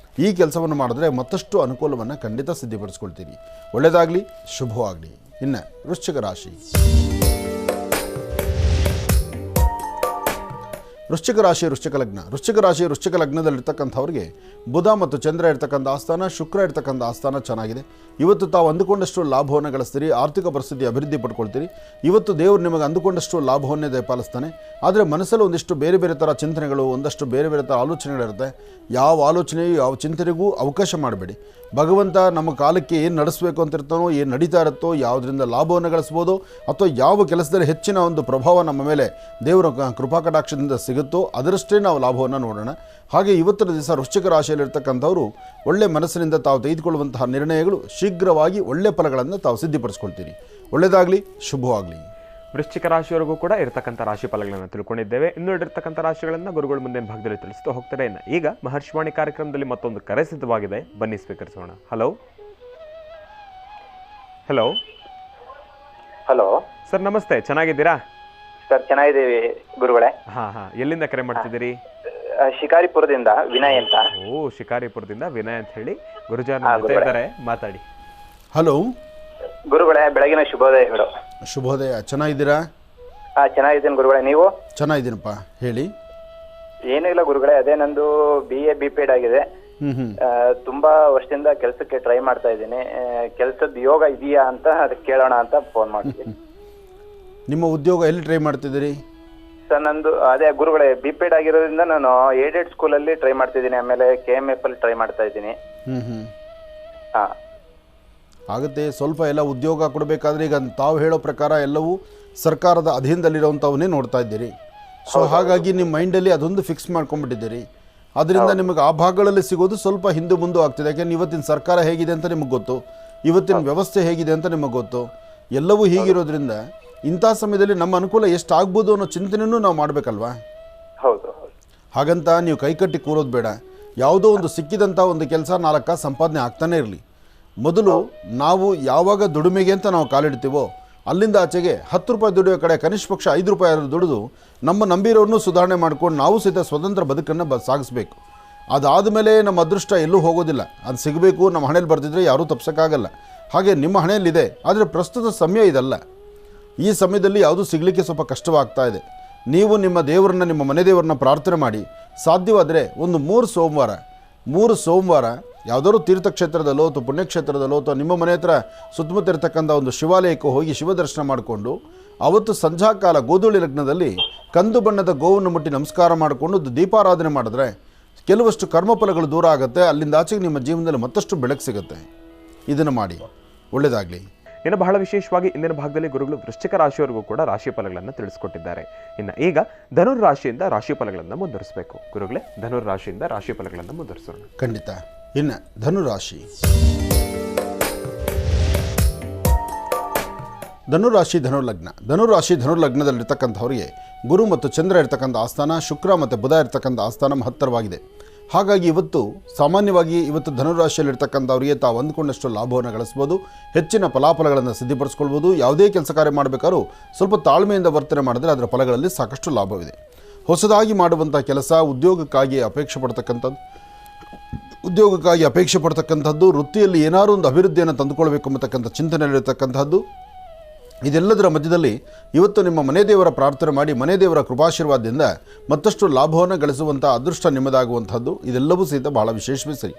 ಈ ಕೆಲಸವನ್ನು ಮಾಡಿದ್ರೆ ಮತ್ತಷ್ಟು ಅನುಕೂಲವನ್ನು ಖಂಡಿತ ಸಿದ್ಧಪಡಿಸ್ಕೊಳ್ತೀರಿ. ಒಳ್ಳೆಯದಾಗಲಿ, ಶುಭವಾಗಲಿ. ಇನ್ನು ವೃಶ್ಚಿಕ ರಾಶಿ. ವೃಶ್ಚಿಕ ಲಗ್ನದಲ್ಲಿರ್ತಕ್ಕಂಥವ್ರಿಗೆ ಬುಧ ಮತ್ತು ಚಂದ್ರ ಇರ್ತಕ್ಕಂಥ ಆಸ್ಥಾನ, ಶುಕ್ರ ಇರ್ತಕ್ಕಂಥ ಆಸ್ಥಾನ ಚೆನ್ನಾಗಿದೆ. ಇವತ್ತು ತಾವು ಅಂದುಕೊಂಡಷ್ಟು ಲಾಭವನ್ನು ಗಳಿಸ್ತೀರಿ, ಆರ್ಥಿಕ ಪರಿಸ್ಥಿತಿ ಅಭಿವೃದ್ಧಿ ಪಡ್ಕೊಳ್ತೀರಿ. ಇವತ್ತು ದೇವರು ನಿಮಗೆ ಅಂದುಕೊಂಡಷ್ಟು ಲಾಭವನ್ನೇ ದಯಪಾಲಿಸ್ತಾನೆ. ಆದರೆ ಮನಸ್ಸಲ್ಲಿ ಒಂದಿಷ್ಟು ಬೇರೆ ಬೇರೆ ಥರ ಚಿಂತನೆಗಳು, ಒಂದಷ್ಟು ಬೇರೆ ಬೇರೆ ಥರ ಆಲೋಚನೆಗಳಿರುತ್ತೆ. ಯಾವ ಆಲೋಚನೆಯೂ ಯಾವ ಚಿಂತನೆಗೂ ಅವಕಾಶ ಮಾಡಬೇಡಿ. ಭಗವಂತ ನಮ್ಮ ಕಾಲಕ್ಕೆ ಏನು ನಡೆಸಬೇಕು ಅಂತ ಇರ್ತಾನೋ, ಏನು ನಡೀತಾ ಇರುತ್ತೋ, ಯಾವುದರಿಂದ ಲಾಭವನ್ನು ಗಳಿಸ್ಬೋದು ಅಥವಾ ಯಾವ ಕೆಲಸದಲ್ಲಿ ಹೆಚ್ಚಿನ ಒಂದು ಪ್ರಭಾವ ನಮ್ಮ ಮೇಲೆ ದೇವರ ಕೃಪಾ ಕಟಾಕ್ಷದಿಂದ ಸಿಗುತ್ತೋ ಅದರಷ್ಟೇ ನಾವು ಲಾಭವನ್ನು ನೋಡೋಣ. ಹಾಗೆ ಇವತ್ತಿನ ದಿವಸ ವೃಶ್ಚಿಕ ರಾಶಿಯಲ್ಲಿರ್ತಕ್ಕಂಥವರು ಒಳ್ಳೆ ಮನಸ್ಸಿನಿಂದ ತಾವು ತೆಗೆದುಕೊಳ್ಳುವಂತಹ ನಿರ್ಣಯಗಳು ಶೀಘ್ರವಾಗಿ ಒಳ್ಳೆ ಫಲಗಳನ್ನು ತಾವು ಸಿದ್ಧಪಡಿಸ್ಕೊಳ್ತೀರಿ. ಒಳ್ಳೆಯದಾಗಲಿ, ಶುಭವಾಗಲಿ. ವೃಶ್ಚಿಕ ರಾಶಿಯವರೆಗೂ ಕೂಡ ಇರತಕ್ಕಂಥ ರಾಶಿ ಫಲಗಳನ್ನು ತಿಳ್ಕೊಂಡಿದ್ದೇವೆ. ಇನ್ನೂ ಇರತಕ್ಕಂಥ ರಾಶಿಗಳನ್ನು ಗುರುಗಳು ಮುಂದಿನ ಭಾಗದಲ್ಲಿ ತಿಳಿಸ್ತಾ ಹೋಗ್ತಾರೆ. ಈಗ ಮಹರ್ಷಿವಾಣಿ ಕಾರ್ಯಕ್ರಮದಲ್ಲಿ ಮತ್ತೊಂದು ಕರೆ ಸಿದ್ಧವಾಗಿದೆ, ಬನ್ನಿ ಸ್ವೀಕರಿಸೋಣ. ಹಲೋ ಹಲೋ ಹಲೋ ಸರ್, ನಮಸ್ತೆ. ಚೆನ್ನಾಗಿದ್ದೀರಾ ಸರ್? ಚೆನ್ನಾಗಿದ್ದೀವಿ ಗುರುಗಳೇ. ಎಲ್ಲಿಂದ ಕರೆ ಮಾಡ್ತಿದ್ದೀರಿ? ಶಿಕಾರಿಪುರದಿಂದ ವಿನಯ್ ಅಂತ. ಶಿಕಾರಿಪುರದಿಂದ ವಿನಯ್ ಅಂತ ಹೇಳಿ ಗುರುಜಾರ್ ಜೊತೆ ಇದ್ದಾರೆ, ಮಾತಾಡಿ. ಹಲೋ ಗುರುಗಳೇ, ಬೆಳಗಿನ ಶುಭೋದಯಗಳು. ಶುಭೋದಯ. ಚೆನ್ನಾಗಿದ್ದೀರಾ? ಚೆನ್ನಾಗಿದ್ದೀನಿ ಗುರುಗಳೇ, ನೀವು? ಚೆನ್ನಾಗಿದ್ದೀನಪ್ಪ, ಹೇಳಿ. ಏನೂ ಇಲ್ಲ ಗುರುಗಳೇ, ಅದೇ ನಂದು BA BPED ಆಗಿದೆ. ತುಂಬಾ ವರ್ಷದಿಂದ ಕೆಲಸಕ್ಕೆ ಟ್ರೈ ಮಾಡ್ತಾ ಇದ್ದೀನಿ. ಕೆಲಸದ ಯೋಗ ಇದೆಯಾ ಅಂತ ಅದಕ್ಕೆ ಕೇಳೋಣ ಅಂತ ಫೋನ್ ಮಾಡ್ತೀನಿ. ನಿಮ್ಮ ಉದ್ಯೋಗ ಎಲ್ಲಿ ಟ್ರೈ ಮಾಡ್ತಿದ್ದೀರಿ? ಸರ್, ನಂದು ಅದೇ ಗುರುಗಳೇ BPED ಆಗಿರೋದ್ರಿಂದ ನಾನು ಏಡೆಡ್ ಸ್ಕೂಲಲ್ಲಿ ಟ್ರೈ ಮಾಡ್ತಿದ್ದೀನಿ. ಆಮೇಲೆ KMF ಅಲ್ಲಿ ಟ್ರೈ ಮಾಡ್ತಾ ಇದ್ದೀನಿ. ಆಗುತ್ತೆ. ಸ್ವಲ್ಪ ಎಲ್ಲ ಉದ್ಯೋಗ ಕೊಡಬೇಕಾದ್ರೆ ಈಗ ತಾವು ಹೇಳೋ ಪ್ರಕಾರ ಎಲ್ಲವೂ ಸರ್ಕಾರದ ಅಧೀನದಲ್ಲಿರುವಂಥವನ್ನೇ ನೋಡ್ತಾ ಇದ್ದೀರಿ. ಸೊ ಹಾಗಾಗಿ ನಿಮ್ಮ ಮೈಂಡಲ್ಲಿ ಅದೊಂದು ಫಿಕ್ಸ್ ಮಾಡ್ಕೊಂಡ್ಬಿಟ್ಟಿದ್ದೀರಿ. ಅದರಿಂದ ನಿಮಗೆ ಆ ಭಾಗಗಳಲ್ಲಿ ಸಿಗೋದು ಸ್ವಲ್ಪ ಹಿಂದೆ ಮುಂದೆ ಆಗ್ತಿದೆ. ಯಾಕೆಂದ್ರೆ ಇವತ್ತಿನ ಸರ್ಕಾರ ಹೇಗಿದೆ ಅಂತ ನಿಮಗೆ ಗೊತ್ತು, ಇವತ್ತಿನ ವ್ಯವಸ್ಥೆ ಹೇಗಿದೆ ಅಂತ ನಿಮಗೆ ಗೊತ್ತು. ಎಲ್ಲವೂ ಹೀಗಿರೋದ್ರಿಂದ ಇಂಥ ಸಮಯದಲ್ಲಿ ನಮ್ಮ ಅನುಕೂಲ ಎಷ್ಟು ಆಗ್ಬೋದು ಅನ್ನೋ ಚಿಂತನೆಯೂ ನಾವು ಮಾಡಬೇಕಲ್ವಾ? ಹೌದು. ಹಾಗಂತ ನೀವು ಕೈಕಟ್ಟಿ ಕೂರೋದು ಬೇಡ. ಯಾವುದೋ ಒಂದು ಸಿಕ್ಕಿದಂಥ ಒಂದು ಕೆಲಸ 4 ಕಾಸು ಸಂಪಾದನೆ ಆಗ್ತಾನೆ ಇರಲಿ. ಮೊದಲು ನಾವು ಯಾವಾಗ ದುಡಿಮೆಗೆ ಅಂತ ನಾವು ಕಾಲಿಡ್ತೀವೋ ಅಲ್ಲಿಂದ ಆಚೆಗೆ 10 ರೂಪಾಯಿ ದುಡಿಯೋ ಕಡೆ ಕನಿಷ್ಠ ಪಕ್ಷ 5 ರೂಪಾಯಿ ದುಡಿದು ನಮ್ಮ ನಂಬಿರೋರನ್ನು ಸುಧಾರಣೆ ಮಾಡ್ಕೊಂಡು ನಾವು ಸಹಿತ ಸ್ವತಂತ್ರ ಬದುಕನ್ನು ಸಾಗಿಸ್ಬೇಕು. ಅದಾದಮೇಲೆ ನಮ್ಮ ಅದೃಷ್ಟ ಎಲ್ಲೂ ಹೋಗೋದಿಲ್ಲ. ಅದು ಸಿಗಬೇಕು, ನಮ್ಮ ಹಣೆಯಲ್ಲಿ ಬರ್ತಿದ್ರೆ ಯಾರೂ ತಪ್ಸೋಕ್ಕಾಗಲ್ಲ. ಹಾಗೆ ನಿಮ್ಮ ಹಣೆಯಲ್ಲಿದೆ, ಆದರೆ ಪ್ರಸ್ತುತ ಸಮಯ ಇದಲ್ಲ. ಈ ಸಮಯದಲ್ಲಿ ಯಾವುದೂ ಸಿಗಲಿಕ್ಕೆ ಸ್ವಲ್ಪ ಕಷ್ಟವಾಗ್ತಾ ಇದೆ. ನೀವು ನಿಮ್ಮ ದೇವರನ್ನ, ನಿಮ್ಮ ಮನೆ ದೇವರನ್ನ ಪ್ರಾರ್ಥನೆ ಮಾಡಿ. ಸಾಧ್ಯವಾದರೆ ಒಂದು 3 ಸೋಮವಾರ ಯಾವುದಾದ್ರು ತೀರ್ಥಕ್ಷೇತ್ರದಲ್ಲೋ ಅಥವಾ ಪುಣ್ಯಕ್ಷೇತ್ರದಲ್ಲೋ ಅಥವಾ ನಿಮ್ಮ ಮನೆ ಹತ್ರ ಸುತ್ತಮುತ್ತ ಇರತಕ್ಕಂಥ ಒಂದು ಶಿವಾಲಯಕ್ಕೆ ಹೋಗಿ ಶಿವ ದರ್ಶನ ಮಾಡಿಕೊಂಡು ಅವತ್ತು ಸಂಧ್ಯಾಕಾಲ ಗೋಧೂಳಿ ಲಗ್ನದಲ್ಲಿ ಕಂದು ಬಣ್ಣದ ಗೋವನ್ನು ಮುಟ್ಟಿ ನಮಸ್ಕಾರ ಮಾಡಿಕೊಂಡು ದೀಪಾರಾಧನೆ ಮಾಡಿದ್ರೆ ಕೆಲವಷ್ಟು ಕರ್ಮಫಲಗಳು ದೂರ ಆಗುತ್ತೆ. ಅಲ್ಲಿಂದ ಆಚೆಗೆ ನಿಮ್ಮ ಜೀವನದಲ್ಲಿ ಮತ್ತಷ್ಟು ಬೆಳಕು ಸಿಗುತ್ತೆ. ಇದನ್ನು ಮಾಡಿ. ಒಳ್ಳೆಯದಾಗಲಿ. ಇನ್ನು ಬಹಳ ವಿಶೇಷವಾಗಿ ಇಂದಿನ ಭಾಗದಲ್ಲಿ ಗುರುಗಳು ವೃಶ್ಚಿಕ ರಾಶಿಯವರೆಗೂ ಕೂಡ ರಾಶಿ ಫಲಗಳನ್ನು ತಿಳಿಸ್ಕೊಟ್ಟಿದ್ದಾರೆ. ಇನ್ನು ಈಗ ಧನುರ್ ರಾಶಿಯಿಂದ ರಾಶಿ ಫಲಗಳನ್ನು ಮುಂದುವರಿಸಬೇಕು. ಗುರುಗಳೇ, ಧನುರ್ ರಾಶಿಯಿಂದ ರಾಶಿ ಫಲಗಳನ್ನು ಮುಂದುವರಿಸೋಣ. ಖಂಡಿತ. ಇನ್ನು ಧನುರಾಶಿ. ಧನುರ್ಲಗ್ನದಲ್ಲಿರ್ತಕ್ಕಂಥವರಿಗೆ ಗುರು ಮತ್ತು ಚಂದ್ರ ಇರ್ತಕ್ಕಂಥ ಆಸ್ಥಾನ, ಶುಕ್ರ ಮತ್ತು ಬುಧ ಇರ್ತಕ್ಕಂಥ ಆಸ್ಥಾನ ಮಹತ್ತರವಾಗಿದೆ. ಹಾಗಾಗಿ ಸಾಮಾನ್ಯವಾಗಿ ಧನುರಾಶಿಯಲ್ಲಿರ್ತಕ್ಕಂಥವರಿಗೆ ತಾವು ಅಂದುಕೊಂಡಷ್ಟು ಲಾಭವನ್ನು ಗಳಿಸ್ಬೋದು, ಹೆಚ್ಚಿನ ಫಲಾಫಲಗಳನ್ನು ಸಿದ್ಧಪಡಿಸ್ಕೊಳ್ಬೋದು. ಯಾವುದೇ ಕೆಲಸ ಕಾರ್ಯ ಮಾಡಬೇಕಾದ್ರೂ ಸ್ವಲ್ಪ ತಾಳ್ಮೆಯಿಂದ ವರ್ತನೆ ಮಾಡಿದ್ರೆ ಅದರ ಫಲಗಳಲ್ಲಿ ಸಾಕಷ್ಟು ಲಾಭವಿದೆ. ಹೊಸದಾಗಿ ಮಾಡುವಂಥ ಕೆಲಸ, ಉದ್ಯೋಗಕ್ಕಾಗಿ ಅಪೇಕ್ಷೆ ಪಡ್ತಕ್ಕಂಥದ್ದು, ವೃತ್ತಿಯಲ್ಲಿ ಏನಾದರೂ ಒಂದು ಅಭಿವೃದ್ಧಿಯನ್ನು ತಂದುಕೊಳ್ಬೇಕು ಅನ್ನತಕ್ಕಂಥ ಚಿಂತನೆಯಲ್ಲಿರ್ತಕ್ಕಂಥದ್ದು, ಇದೆಲ್ಲದರ ಮಧ್ಯದಲ್ಲಿ ಇವತ್ತು ನಿಮ್ಮ ಮನೆ ದೇವರ ಪ್ರಾರ್ಥನೆ ಮಾಡಿ ಮನೆ ದೇವರ ಕೃಪಾಶೀರ್ವಾದದಿಂದ ಮತ್ತಷ್ಟು ಲಾಭವನ್ನು ಗಳಿಸುವಂಥ ಅದೃಷ್ಟ ನಿಮ್ಮದಾಗುವಂಥದ್ದು ಇದೆಲ್ಲವೂ ಸಹಿತ ಬಹಳ ವಿಶೇಷವೇ ಸರಿ.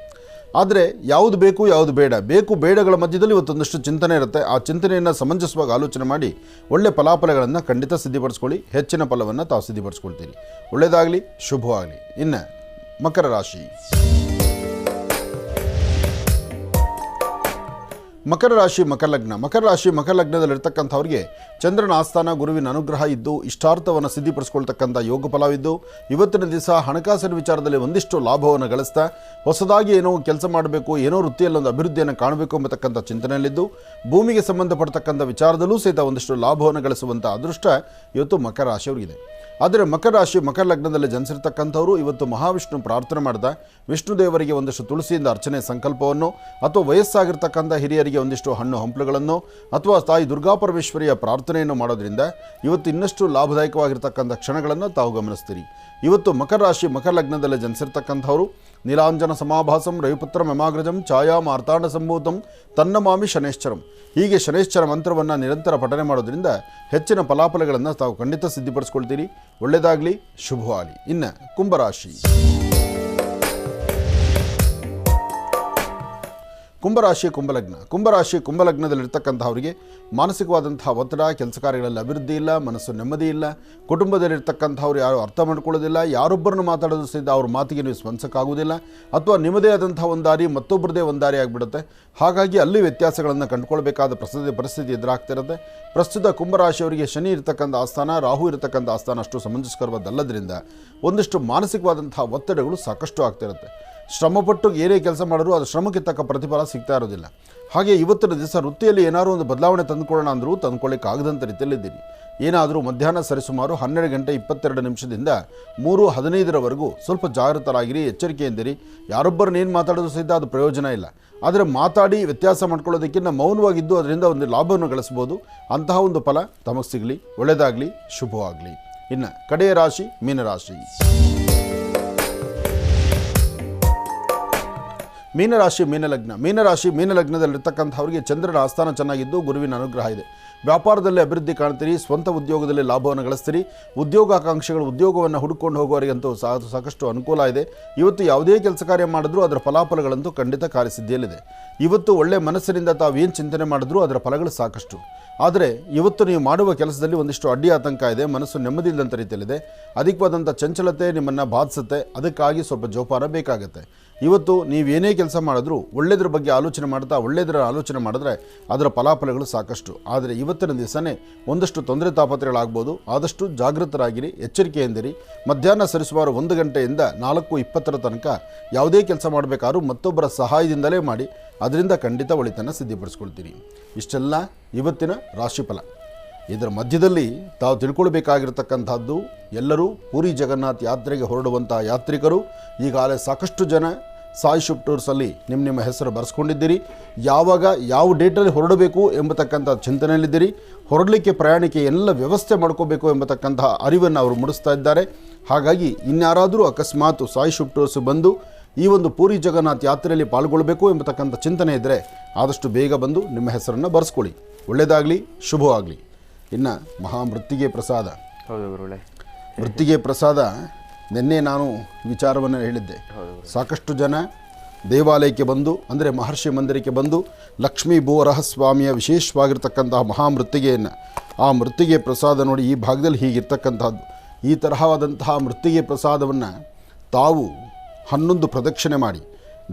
ಆದರೆ ಯಾವುದು ಬೇಕು ಯಾವುದು ಬೇಡ, ಬೇಕು ಬೇಡಗಳ ಮಧ್ಯದಲ್ಲಿ ಇವತ್ತೊಂದಷ್ಟು ಚಿಂತನೆ ಇರುತ್ತೆ. ಆ ಚಿಂತನೆಯನ್ನು ಸಮಂಜಸವಾಗಿ ಆಲೋಚನೆ ಮಾಡಿ ಒಳ್ಳೆಯ ಫಲಾಫಲಗಳನ್ನು ಖಂಡಿತ ಸಿದ್ಧಿಪಡಿಸ್ಕೊಳ್ಳಿ. ಹೆಚ್ಚಿನ ಫಲವನ್ನು ತಾವು ಸಿದ್ಧಿಪಡಿಸ್ಕೊಳ್ತೀರಿ. ಒಳ್ಳೆಯದಾಗಲಿ, ಶುಭವಾಗಲಿ. ಇನ್ನು ಮಕರ ರಾಶಿ. ಮಕರ ರಾಶಿ ಮಕರ ಲಗ್ನ. ಮಕರ ರಾಶಿ ಮಕರ ಲಗ್ನದಲ್ಲಿರ್ತಕ್ಕಂಥವ್ರಿಗೆ ಚಂದ್ರನ ಆಸ್ಥಾನ ಗುರುವಿನ ಅನುಗ್ರಹ ಇದ್ದು ಇಷ್ಟಾರ್ಥವನ್ನು ಸಿದ್ಧಿಪಡಿಸ್ಕೊಳ್ತಕ್ಕಂಥ ಯೋಗ ಫಲವಿದ್ದು ಇವತ್ತಿನ ದಿವಸ ಹಣಕಾಸಿನ ವಿಚಾರದಲ್ಲಿ ಒಂದಿಷ್ಟು ಲಾಭವನ್ನು ಗಳಿಸ್ತಾ ಹೊಸದಾಗಿ ಏನೋ ಕೆಲಸ ಮಾಡಬೇಕು, ಏನೋ ವೃತ್ತಿಯಲ್ಲೊಂದು ಅಭಿವೃದ್ಧಿಯನ್ನು ಕಾಣಬೇಕು ಎಂಬತಕ್ಕಂಥ ಚಿಂತನೆಯಲ್ಲಿದ್ದು ಭೂಮಿಗೆ ಸಂಬಂಧಪಡ್ತಕ್ಕಂಥ ವಿಚಾರದಲ್ಲೂ ಸಹಿತ ಒಂದಿಷ್ಟು ಲಾಭವನ್ನು ಗಳಿಸುವಂಥ ಅದೃಷ್ಟ ಇವತ್ತು ಮಕರ ರಾಶಿಯವರಿಗಿದೆ. ಆದರೆ ಮಕರ ರಾಶಿ ಮಕರ ಲಗ್ನದಲ್ಲಿ ಜನಿಸಿರ್ತಕ್ಕಂಥವರು ಇವತ್ತು ಮಹಾವಿಷ್ಣು ಪ್ರಾರ್ಥನೆ ಮಾಡ್ತಾ ವಿಷ್ಣು ದೇವರಿಗೆ ಒಂದಿಷ್ಟು ತುಳಸಿಯಿಂದ ಅರ್ಚನೆ ಸಂಕಲ್ಪವನ್ನು ಅಥವಾ ವಯಸ್ಸಾಗಿರ್ತಕ್ಕಂಥ ಹಿರಿಯರಿಗೆ ಒಂದಿಷ್ಟು ಹಣ್ಣು ಹಂಪಲುಗಳನ್ನು ಅಥವಾ ತಾಯಿ ದುರ್ಗಾಪರಮೇಶ್ವರಿಯ ಪ್ರಾರ್ಥನೆಯನ್ನು ಮಾಡೋದ್ರಿಂದ ಇವತ್ತು ಇನ್ನಷ್ಟು ಲಾಭದಾಯಕವಾಗಿರ್ತಕ್ಕಂಥ ಕ್ಷಣಗಳನ್ನು ತಾವು ಗಮನಿಸ್ತೀರಿ. ಇವತ್ತು ಮಕರ ರಾಶಿ ಮಕರ ಲಗ್ನದಲ್ಲಿ ಜನಿಸಿರ್ತಕ್ಕಂಥವರು ನೀಲಾಂಜನ ಸಮಾಭಾಸಂ ರವಿಪುತ್ರ ಮಮಾಗ್ರಜಂ ಛಾಯಾ ಮಾರ್ತಾಂಡ ಸಂಭೂತಂ ತನ್ನಮಾಮಿ ಶನೇಶ್ಚರಂ. ಹೀಗೆ ಶನೇಶ್ಚರ ಮಂತ್ರವನ್ನು ನಿರಂತರ ಪಠನೆ ಮಾಡೋದ್ರಿಂದ ಹೆಚ್ಚಿನ ಫಲಾಫಲಗಳನ್ನು ತಾವು ಖಂಡಿತ ಸಿದ್ಧಿಪಡಿಸ್ಕೊಳ್ತೀರಿ. ಒಳ್ಳೆಯದಾಗಲಿ, ಶುಭವಾಗಲಿ. ಇನ್ನು ಕುಂಭರಾಶಿ. ಕುಂಭರಾಶಿ ಕುಂಭಲಗ್ನ. ಕುಂಭರಾಶಿ ಕುಂಭಲಗ್ನದಲ್ಲಿರ್ತಕ್ಕಂಥವರಿಗೆ ಮಾನಸಿಕವಾದಂತಹ ಒತ್ತಡ, ಕೆಲಸ ಕಾರ್ಯಗಳಲ್ಲಿ ಅಭಿವೃದ್ಧಿ ಇಲ್ಲ, ಮನಸ್ಸು ನೆಮ್ಮದಿ ಇಲ್ಲ, ಕುಟುಂಬದಲ್ಲಿರ್ತಕ್ಕಂಥವ್ರು ಯಾರು ಅರ್ಥ ಮಾಡ್ಕೊಳ್ಳೋದಿಲ್ಲ, ಯಾರೊಬ್ಬರನ್ನು ಮಾತಾಡೋದು ಸಹಿತ ಅವ್ರ ಮಾತಿಗೆ ನೀವು ಸ್ಪಂದಿಸೋಕ್ಕಾಗೋದಿಲ್ಲ, ಅಥವಾ ನಿಮ್ಮದೇ ಆದಂಥ ಒಂದು ದಾರಿ ಮತ್ತೊಬ್ಬರದೇ ಒಂದು ದಾರಿ ಆಗಿಬಿಡುತ್ತೆ. ಹಾಗಾಗಿ ಅಲ್ಲಿ ವ್ಯತ್ಯಾಸಗಳನ್ನು ಕಂಡುಕೊಳ್ಬೇಕಾದ ಪರಿಸ್ಥಿತಿ ಎದುರಾಗ್ತಿರುತ್ತೆ. ಪ್ರಸ್ತುತ ಕುಂಭರಾಶಿಯವರಿಗೆ ಶನಿ ಇರತಕ್ಕಂಥ ಆಸ್ಥಾನ, ರಾಹು ಇರತಕ್ಕಂಥ ಆಸ್ಥಾನ ಅಷ್ಟು ಸಮಂಜಸಕರವಾದಲ್ಲದ್ರಿಂದ ಒಂದಿಷ್ಟು ಮಾನಸಿಕವಾದಂತಹ ಒತ್ತಡಗಳು ಸಾಕಷ್ಟು ಆಗ್ತಿರುತ್ತೆ. ಶ್ರಮಪಟ್ಟು ಏನೇ ಕೆಲಸ ಮಾಡಿದ್ರು ಅದು ಶ್ರಮಕ್ಕೆ ತಕ್ಕ ಪ್ರತಿಫಲ ಸಿಗ್ತಾ ಇರೋದಿಲ್ಲ. ಹಾಗೆ ಇವತ್ತಿನ ದಿವಸ ವೃತ್ತಿಯಲ್ಲಿ ಏನಾದರೂ ಒಂದು ಬದಲಾವಣೆ ತಂದುಕೊಳ್ಳೋಣ ಅಂದರೂ ತಂದುಕೊಳ್ಳಿಕ್ಕಾಗದಂಥ ರೀತಿಯಲ್ಲಿದ್ದೀರಿ. ಏನಾದರೂ ಮಧ್ಯಾಹ್ನ ಸರಿಸುಮಾರು 12:22 3:15 ಸ್ವಲ್ಪ ಜಾಗೃತರಾಗಿರಿ, ಎಚ್ಚರಿಕೆಯಿಂದಿರಿ. ಯಾರೊಬ್ಬರನ್ನೇನು ಮಾತಾಡೋದು ಸಹಿತ ಅದು ಪ್ರಯೋಜನ ಇಲ್ಲ. ಆದರೆ ಮಾತಾಡಿ ವ್ಯತ್ಯಾಸ ಮಾಡ್ಕೊಳ್ಳೋದಕ್ಕಿಂತ ಮೌನವಾಗಿದ್ದು ಅದರಿಂದ ಒಂದು ಲಾಭವನ್ನು ಗಳಿಸ್ಬೋದು. ಅಂತಹ ಒಂದು ಫಲ ತಮಗೆ ಸಿಗಲಿ. ಒಳ್ಳೆಯದಾಗಲಿ, ಶುಭವಾಗಲಿ. ಇನ್ನು ಕಡೆಯ ರಾಶಿ ಮೀನರಾಶಿ. ಮೀನರಾಶಿ ಮೀನಲಗ್ನ. ಮೀನಲಗ್ನದಲ್ಲಿರ್ತಕ್ಕಂಥವ್ರಿಗೆ ಚಂದ್ರನ ಆಸ್ಥಾನ ಚೆನ್ನಾಗಿದ್ದು ಗುರುವಿನ ಅನುಗ್ರಹ ಇದೆ. ವ್ಯಾಪಾರದಲ್ಲಿ ಅಭಿವೃದ್ಧಿ ಕಾಣ್ತೀರಿ, ಸ್ವಂತ ಉದ್ಯೋಗದಲ್ಲಿ ಲಾಭವನ್ನು ಗಳಿಸ್ತೀರಿ. ಉದ್ಯೋಗಾಕಾಂಕ್ಷಿಗಳು ಉದ್ಯೋಗವನ್ನು ಹುಡುಕೊಂಡು ಹೋಗುವವರಿಗಂತೂ ಸಾಕಷ್ಟು ಅನುಕೂಲ ಇದೆ. ಇವತ್ತು ಯಾವುದೇ ಕೆಲಸ ಕಾರ್ಯ ಮಾಡಿದ್ರೂ ಅದರ ಫಲಾಫಲಗಳಂತೂ ಖಂಡಿತ ಕಾರ್ಯಸಿದ್ಧಿಯಲ್ಲಿದೆ. ಇವತ್ತು ಒಳ್ಳೆಯ ಮನಸ್ಸಿನಿಂದ ತಾವೇನು ಚಿಂತನೆ ಮಾಡಿದ್ರೂ ಅದರ ಫಲಗಳು ಸಾಕಷ್ಟು. ಆದರೆ ಇವತ್ತು ನೀವು ಮಾಡುವ ಕೆಲಸದಲ್ಲಿ ಒಂದಿಷ್ಟು ಅಡ್ಡಿ ಆತಂಕ ಇದೆ, ಮನಸ್ಸು ನೆಮ್ಮದಿ ಇಲ್ಲದಂಥ ರೀತಿಯಲ್ಲಿದೆ. ಅಧಿಕವಾದಂಥ ಚಂಚಲತೆ ನಿಮ್ಮನ್ನು ಬಾಧಿಸುತ್ತೆ. ಅದಕ್ಕಾಗಿ ಸ್ವಲ್ಪ ಜೋಪಾನ ಬೇಕಾಗುತ್ತೆ. ಇವತ್ತು ನೀವೇನೇ ಕೆಲಸ ಮಾಡಿದ್ರೂ ಒಳ್ಳೆಯದ್ರ ಬಗ್ಗೆ ಆಲೋಚನೆ ಮಾಡ್ತಾ ಒಳ್ಳೆಯದರ ಆಲೋಚನೆ ಮಾಡಿದ್ರೆ ಅದರ ಫಲಾಫಲಗಳು ಸಾಕಷ್ಟು. ಆದರೆ ಇವತ್ತಿನ ದಿವಸನೇ ಒಂದಷ್ಟು ತೊಂದರೆ ತಾಪತ್ರೆಗಳಾಗ್ಬೋದು. ಆದಷ್ಟು ಜಾಗೃತರಾಗಿರಿ, ಎಚ್ಚರಿಕೆಯಿಂದಿರಿ. ಮಧ್ಯಾಹ್ನ ಸರಿಸುಮಾರು 1 ಗಂಟೆಯಿಂದ 4:20 ತನಕ ಯಾವುದೇ ಕೆಲಸ ಮಾಡಬೇಕಾದ್ರೂ ಮತ್ತೊಬ್ಬರ ಸಹಾಯದಿಂದಲೇ ಮಾಡಿ. ಅದರಿಂದ ಖಂಡಿತ ಒಳಿತನ್ನು ಸಿದ್ಧಿಪಡಿಸ್ಕೊಳ್ತೀರಿ. ಇಷ್ಟೆಲ್ಲ ಇವತ್ತಿನ ರಾಶಿಫಲ. ಇದರ ಮಧ್ಯದಲ್ಲಿ ತಾವು ತಿಳ್ಕೊಳ್ಬೇಕಾಗಿರ್ತಕ್ಕಂಥದ್ದು, ಎಲ್ಲರೂ ಪೂರಿ ಜಗನ್ನಾಥ್ ಯಾತ್ರೆಗೆ ಹೊರಡುವಂಥ ಯಾತ್ರಿಕರು ಈಗಾಗಲೇ ಸಾಕಷ್ಟು ಜನ ಸಾಯಿ ಶುಭ್ ಟೂರ್ಸಲ್ಲಿ ನಿಮ್ಮ ಹೆಸರು ಬರೆಸ್ಕೊಂಡಿದ್ದೀರಿ. ಯಾವಾಗ ಯಾವ ಡೇಟಲ್ಲಿ ಹೊರಡಬೇಕು ಎಂಬತಕ್ಕಂಥ ಚಿಂತನೆಯಲ್ಲಿದ್ದೀರಿ. ಹೊರಡಲಿಕ್ಕೆ ಪ್ರಯಾಣಕ್ಕೆ ಎಲ್ಲ ವ್ಯವಸ್ಥೆ ಮಾಡ್ಕೋಬೇಕು ಎಂಬತಕ್ಕಂತಹ ಅರಿವನ್ನು ಅವರು ಮೂಡಿಸ್ತಾ ಇದ್ದಾರೆ. ಹಾಗಾಗಿ ಇನ್ಯಾರಾದರೂ ಅಕಸ್ಮಾತ್ ಸಾಯಿ ಶುಭ್ ಟೂರ್ಸ್ ಬಂದು ಈ ಒಂದು ಪೂರಿ ಜಗನ್ನಾಥ್ ಯಾತ್ರೆಯಲ್ಲಿ ಪಾಲ್ಗೊಳ್ಳಬೇಕು ಎಂಬತಕ್ಕಂಥ ಚಿಂತನೆ ಇದ್ದರೆ ಆದಷ್ಟು ಬೇಗ ಬಂದು ನಿಮ್ಮ ಹೆಸರನ್ನು ಬರೆಸ್ಕೊಳ್ಳಿ. ಒಳ್ಳೆಯದಾಗಲಿ, ಶುಭವಾಗಲಿ. ಇನ್ನು ಮಹಾಮೃತ್ತಿಗೆ ಪ್ರಸಾದ. ಹೌದು ಗುರುಗಳೇ, ಮೃತ್ತಿಗೆ ಪ್ರಸಾದ ನಿನ್ನೆ ನಾನು ವಿಚಾರವನ್ನು ಹೇಳಿದ್ದೆ. ಸಾಕಷ್ಟು ಜನ ದೇವಾಲಯಕ್ಕೆ ಬಂದು, ಅಂದರೆ ಮಹರ್ಷಿ ಮಂದಿರಕ್ಕೆ ಬಂದು ಲಕ್ಷ್ಮೀ ಭೂವರಹಸ್ವಾಮಿಯ ವಿಶೇಷವಾಗಿರ್ತಕ್ಕಂತಹ ಮಹಾಮೃತ್ತಿಗೆಯನ್ನು, ಆ ಮೃತ್ತಿಗೆ ಪ್ರಸಾದ ನೋಡಿ ಈ ಭಾಗದಲ್ಲಿ ಹೀಗಿರ್ತಕ್ಕಂಥದ್ದು. ಈ ತರಹವಾದಂತಹ ಮೃತ್ತಿಗೆ ಪ್ರಸಾದವನ್ನು ತಾವು 11 ಪ್ರದಕ್ಷಿಣೆ ಮಾಡಿ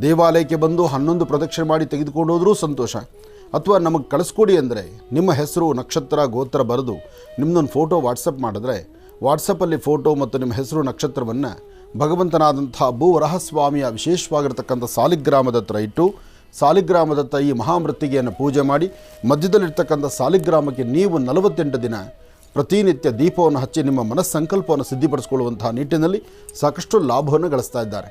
ದೇವಾಲಯಕ್ಕೆ ಬಂದು 11 ಪ್ರದಕ್ಷಿಣೆ ಮಾಡಿ ತೆಗೆದುಕೊಂಡು ಹೋದರೂ ಸಂತೋಷ. ಅಥವಾ ನಮಗೆ ಕಳಿಸ್ಕೊಡಿ ಅಂದರೆ ನಿಮ್ಮ ಹೆಸರು, ನಕ್ಷತ್ರ, ಗೋತ್ರ ಬರೆದು ನಿಮ್ಮದೊಂದು ಫೋಟೋ ವಾಟ್ಸಪ್ ಮಾಡಿದ್ರೆ ವಾಟ್ಸಪ್ಪಲ್ಲಿ ಫೋಟೋ ಮತ್ತು ನಿಮ್ಮ ಹೆಸರು ನಕ್ಷತ್ರವನ್ನು ಭಗವಂತನಾದಂಥ ಭೂವರಹಸ್ವಾಮಿಯ ವಿಶೇಷವಾಗಿರ್ತಕ್ಕಂಥ ಸಾಲಿಗ್ರಾಮದ ಹತ್ರ ಇಟ್ಟು ಸಾಲಿಗ್ರಾಮದತ್ತ ಈ ಮಹಾಮೃತ್ತಿಗೆಯನ್ನು ಪೂಜೆ ಮಾಡಿ ಮಧ್ಯದಲ್ಲಿರ್ತಕ್ಕಂಥ ಸಾಲಿಗ್ರಾಮಕ್ಕೆ ನೀವು 48 ದಿನ ಪ್ರತಿನಿತ್ಯ ದೀಪವನ್ನು ಹಚ್ಚಿ ನಿಮ್ಮ ಮನಸ್ಸಂಕಲ್ಪವನ್ನು ಸಿದ್ಧಿಪಡಿಸ್ಕೊಳ್ಳುವಂತಹ ನಿಟ್ಟಿನಲ್ಲಿ ಸಾಕಷ್ಟು ಲಾಭವನ್ನು ಗಳಿಸ್ತಾ ಇದ್ದಾರೆ.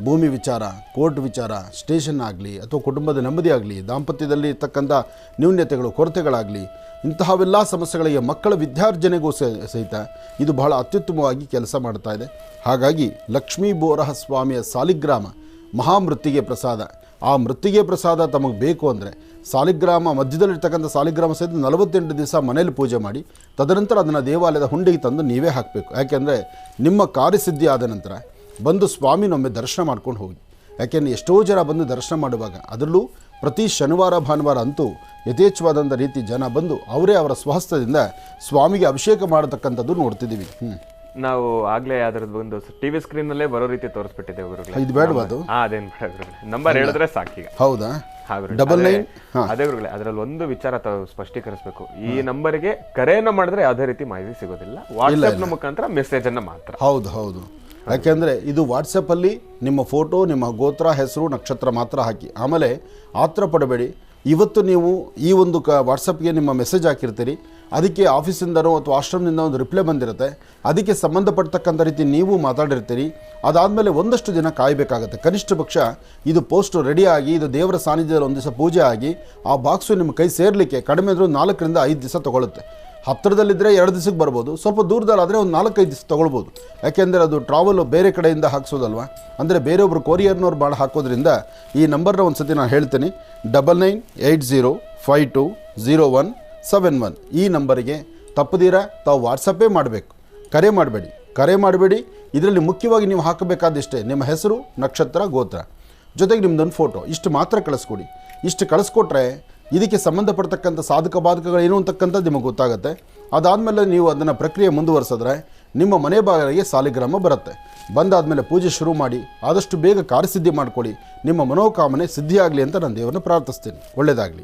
ಭೂಮಿ ವಿಚಾರ, ಕೋರ್ಟ್ ವಿಚಾರ, ಸ್ಟೇಷನ್ ಆಗಲಿ ಅಥವಾ ಕುಟುಂಬದ ನೆಮ್ಮದಿ ಆಗಲಿ, ದಾಂಪತ್ಯದಲ್ಲಿ ಇರ್ತಕ್ಕಂಥ ನ್ಯೂನ್ಯತೆಗಳು, ಕೊರತೆಗಳಾಗಲಿ, ಇಂತಹವೆಲ್ಲ ಸಮಸ್ಯೆಗಳಿಗೆ, ಮಕ್ಕಳ ವಿದ್ಯಾರ್ಜನೆಗೂ ಸಹಿತ ಇದು ಬಹಳ ಅತ್ಯುತ್ತಮವಾಗಿ ಕೆಲಸ ಮಾಡ್ತಾ ಇದೆ. ಹಾಗಾಗಿ ಲಕ್ಷ್ಮೀ ಭೂವರಹಸ್ವಾಮಿಯ ಸಾಲಿಗ್ರಾಮ ಮಹಾಮೃತ್ತಿಗೆ ಪ್ರಸಾದ ಆ ಮೃತ್ತಿಗೆ ಪ್ರಸಾದ ತಮಗೆ ಬೇಕು ಅಂದರೆ ಸಾಲಿಗ್ರಾಮ ಮಧ್ಯದಲ್ಲಿರ್ತಕ್ಕಂಥ ಸಾಲಿಗ್ರಾಮ ಸಹಿತ 48 ದಿವಸ ಮನೇಲಿ ಪೂಜೆ ಮಾಡಿ ತದನಂತರ ಅದನ್ನು ದೇವಾಲಯದ ಹುಂಡಿಗೆ ತಂದು ನೀವೇ ಹಾಕಬೇಕು. ಯಾಕೆಂದರೆ ನಿಮ್ಮ ಕಾರ್ಯಸಿದ್ಧಿ ಆದ ನಂತರ ಬಂದು ಸ್ವಾಮಿನೊಮ್ಮೆ ದರ್ಶನ ಮಾಡ್ಕೊಂಡು ಹೋಗಿ. ಯಾಕೆಂದರೆ ಎಷ್ಟೋ ಜನ ಬಂದು ದರ್ಶನ ಮಾಡುವಾಗ ಅದರಲ್ಲೂ ಪ್ರತಿ ಶನಿವಾರ ಭಾನುವಾರ ಅಂತೂ ಯಥೇಚ್ಛವಾದಂಥ ರೀತಿ ಜನ ಬಂದು ಅವರೇ ಅವರ ಸ್ವಹಸ್ತದಿಂದ ಸ್ವಾಮಿಗೆ ಅಭಿಷೇಕ ಮಾಡತಕ್ಕಂಥದ್ದು ನೋಡ್ತಿದ್ದೀವಿ. ನಾವು ಆಗ್ಲೇ ಅದ್ರದ್ದು ಒಂದು ಟಿವಿ ಸ್ಕ್ರೀನ್ ನಲ್ಲೇ ಬರೋ ರೀತಿ ತೋರಿಸ್ಬಿಟ್ಟಿದ್ದೇವೆ ಗುರುಗಳೇ. ಇದು ಬೇಡವಾ ಅದು? ಅದೇನ್ ಬೇಡ ಗುರುಗಳೇ, ನಂಬರ್ ಹೇಳಿದ್ರೆ ಸಾಕೀಗ. ಹೌದಾ? ಹಾ ಗುರುಗಳೇ. 99 ಅದೇ ಗುರುಗಳೇ, ಅದ್ರಲ್ಲಿ ಒಂದು ವಿಚಾರ ತಾವು ಸ್ಪಷ್ಟೀಕರಿಸಬೇಕು. ಈ ನಂಬರ್ಗೆ ಕರೆಯನ್ನು ಮಾಡಿದ್ರೆ ಯಾವುದೇ ರೀತಿ ಮಾಹಿತಿ ಸಿಗೋದಿಲ್ಲ, ವಾಟ್ಸ್ಆಪ್ ನ ಮುಖಾಂತರ ಮೆಸೇಜ್ ಅನ್ನ ಮಾತ್ರ. ಹೌದು. ಯಾಕೆಂದರೆ ಇದು ವಾಟ್ಸಪ್ಪಲ್ಲಿ ನಿಮ್ಮ ಫೋಟೋ, ನಿಮ್ಮ ಗೋತ್ರ, ಹೆಸರು, ನಕ್ಷತ್ರ ಮಾತ್ರ ಹಾಕಿ. ಆಮೇಲೆ ಆತ್ರ ಪಡಬೇಡಿ. ಇವತ್ತು ನೀವು ಈ ಒಂದು ವಾಟ್ಸಪ್ಗೆ ನಿಮ್ಮ ಮೆಸೇಜ್ ಹಾಕಿರ್ತೀರಿ, ಅದಕ್ಕೆ ಆಫೀಸಿಂದನೋ ಅಥವಾ ಆಶ್ರಮದಿಂದ ಒಂದು ರಿಪ್ಲೈ ಬಂದಿರುತ್ತೆ, ಅದಕ್ಕೆ ಸಂಬಂಧಪಡ್ತಕ್ಕಂಥ ರೀತಿ ನೀವು ಮಾತಾಡಿರ್ತೀರಿ. ಅದಾದಮೇಲೆ ಒಂದಷ್ಟು ದಿನ ಕಾಯಬೇಕಾಗತ್ತೆ. ಕನಿಷ್ಠ ಪಕ್ಷ ಇದು ಪೋಸ್ಟು ರೆಡಿಯಾಗಿ ಇದು ದೇವರ ಸಾನ್ನಿಧ್ಯದಲ್ಲಿ ಒಂದು ದಿವಸ ಪೂಜೆ ಆಗಿ ಆ ಬಾಕ್ಸು ನಿಮ್ಮ ಕೈ ಸೇರಲಿಕ್ಕೆ ಕಡಿಮೆ ಅಂದರೂ 4 ರಿಂದ 5 ದಿವಸ ತೊಗೊಳುತ್ತೆ. ಹತ್ತಿರದಲ್ಲಿದ್ದರೆ 2 ದಿವಸಕ್ಕೆ ಬರ್ಬೋದು, ಸ್ವಲ್ಪ ದೂರದಲ್ಲಾದರೆ ಒಂದು 4-5 ದಿವಸ ತೊಗೊಳ್ಬೋದು. ಯಾಕೆಂದರೆ ಅದು ಟ್ರಾವೆಲ್ ಬೇರೆ ಕಡೆಯಿಂದ ಹಾಕ್ಸೋದಲ್ವ, ಅಂದರೆ ಬೇರೆಯೊಬ್ಬರು ಕೊರಿಯರ್ನವ್ರು ಭಾಳ ಹಾಕೋದ್ರಿಂದ ಈ ನಂಬರ್ನ ಒಂದು ಸತಿ ನಾನು ಹೇಳ್ತೀನಿ, 9980520171. ಈ ನಂಬರಿಗೆ ತಪ್ಪದಿರ ತಾವು ವಾಟ್ಸಪ್ಪೇ ಮಾಡಬೇಕು, ಕರೆ ಮಾಡಬೇಡಿ. ಇದರಲ್ಲಿ ಮುಖ್ಯವಾಗಿ ನೀವು ಹಾಕಬೇಕಾದಿಷ್ಟೇ ನಿಮ್ಮ ಹೆಸರು, ನಕ್ಷತ್ರ, ಗೋತ್ರ, ಜೊತೆಗೆ ನಿಮ್ಮದೊಂದು ಫೋಟೋ, ಇಷ್ಟು ಮಾತ್ರ ಕಳಿಸ್ಕೊಡಿ. ಇಷ್ಟು ಕಳಿಸ್ಕೊಟ್ರೆ ಇದಕ್ಕೆ ಸಂಬಂಧಪಡ್ತಕ್ಕಂಥ ಸಾಧಕ ಬಾಧಕಗಳು ಏನು ಅಂತಕ್ಕಂಥದ್ದು ನಿಮಗೆ ಗೊತ್ತಾಗುತ್ತೆ. ಅದಾದಮೇಲೆ ನೀವು ಅದನ್ನು ಪ್ರಕ್ರಿಯೆ ಮುಂದುವರಿಸಿದ್ರೆ ನಿಮ್ಮ ಮನೆ ಬಾಗಿಲಿಗೆ ಸಾಲಿಗ್ರಾಮ ಬರುತ್ತೆ. ಬಂದಾದಮೇಲೆ ಪೂಜೆ ಶುರು ಮಾಡಿ ಆದಷ್ಟು ಬೇಗ ಕಾರ್ಯಸಿದ್ಧಿ ಮಾಡಿಕೊಡಿ. ನಿಮ್ಮ ಮನೋಕಾಮನೆ ಸಿದ್ಧಿಯಾಗಲಿ ಅಂತ ನಾನು ದೇವರನ್ನು ಪ್ರಾರ್ಥಿಸ್ತೀನಿ. ಒಳ್ಳೆಯದಾಗಲಿ.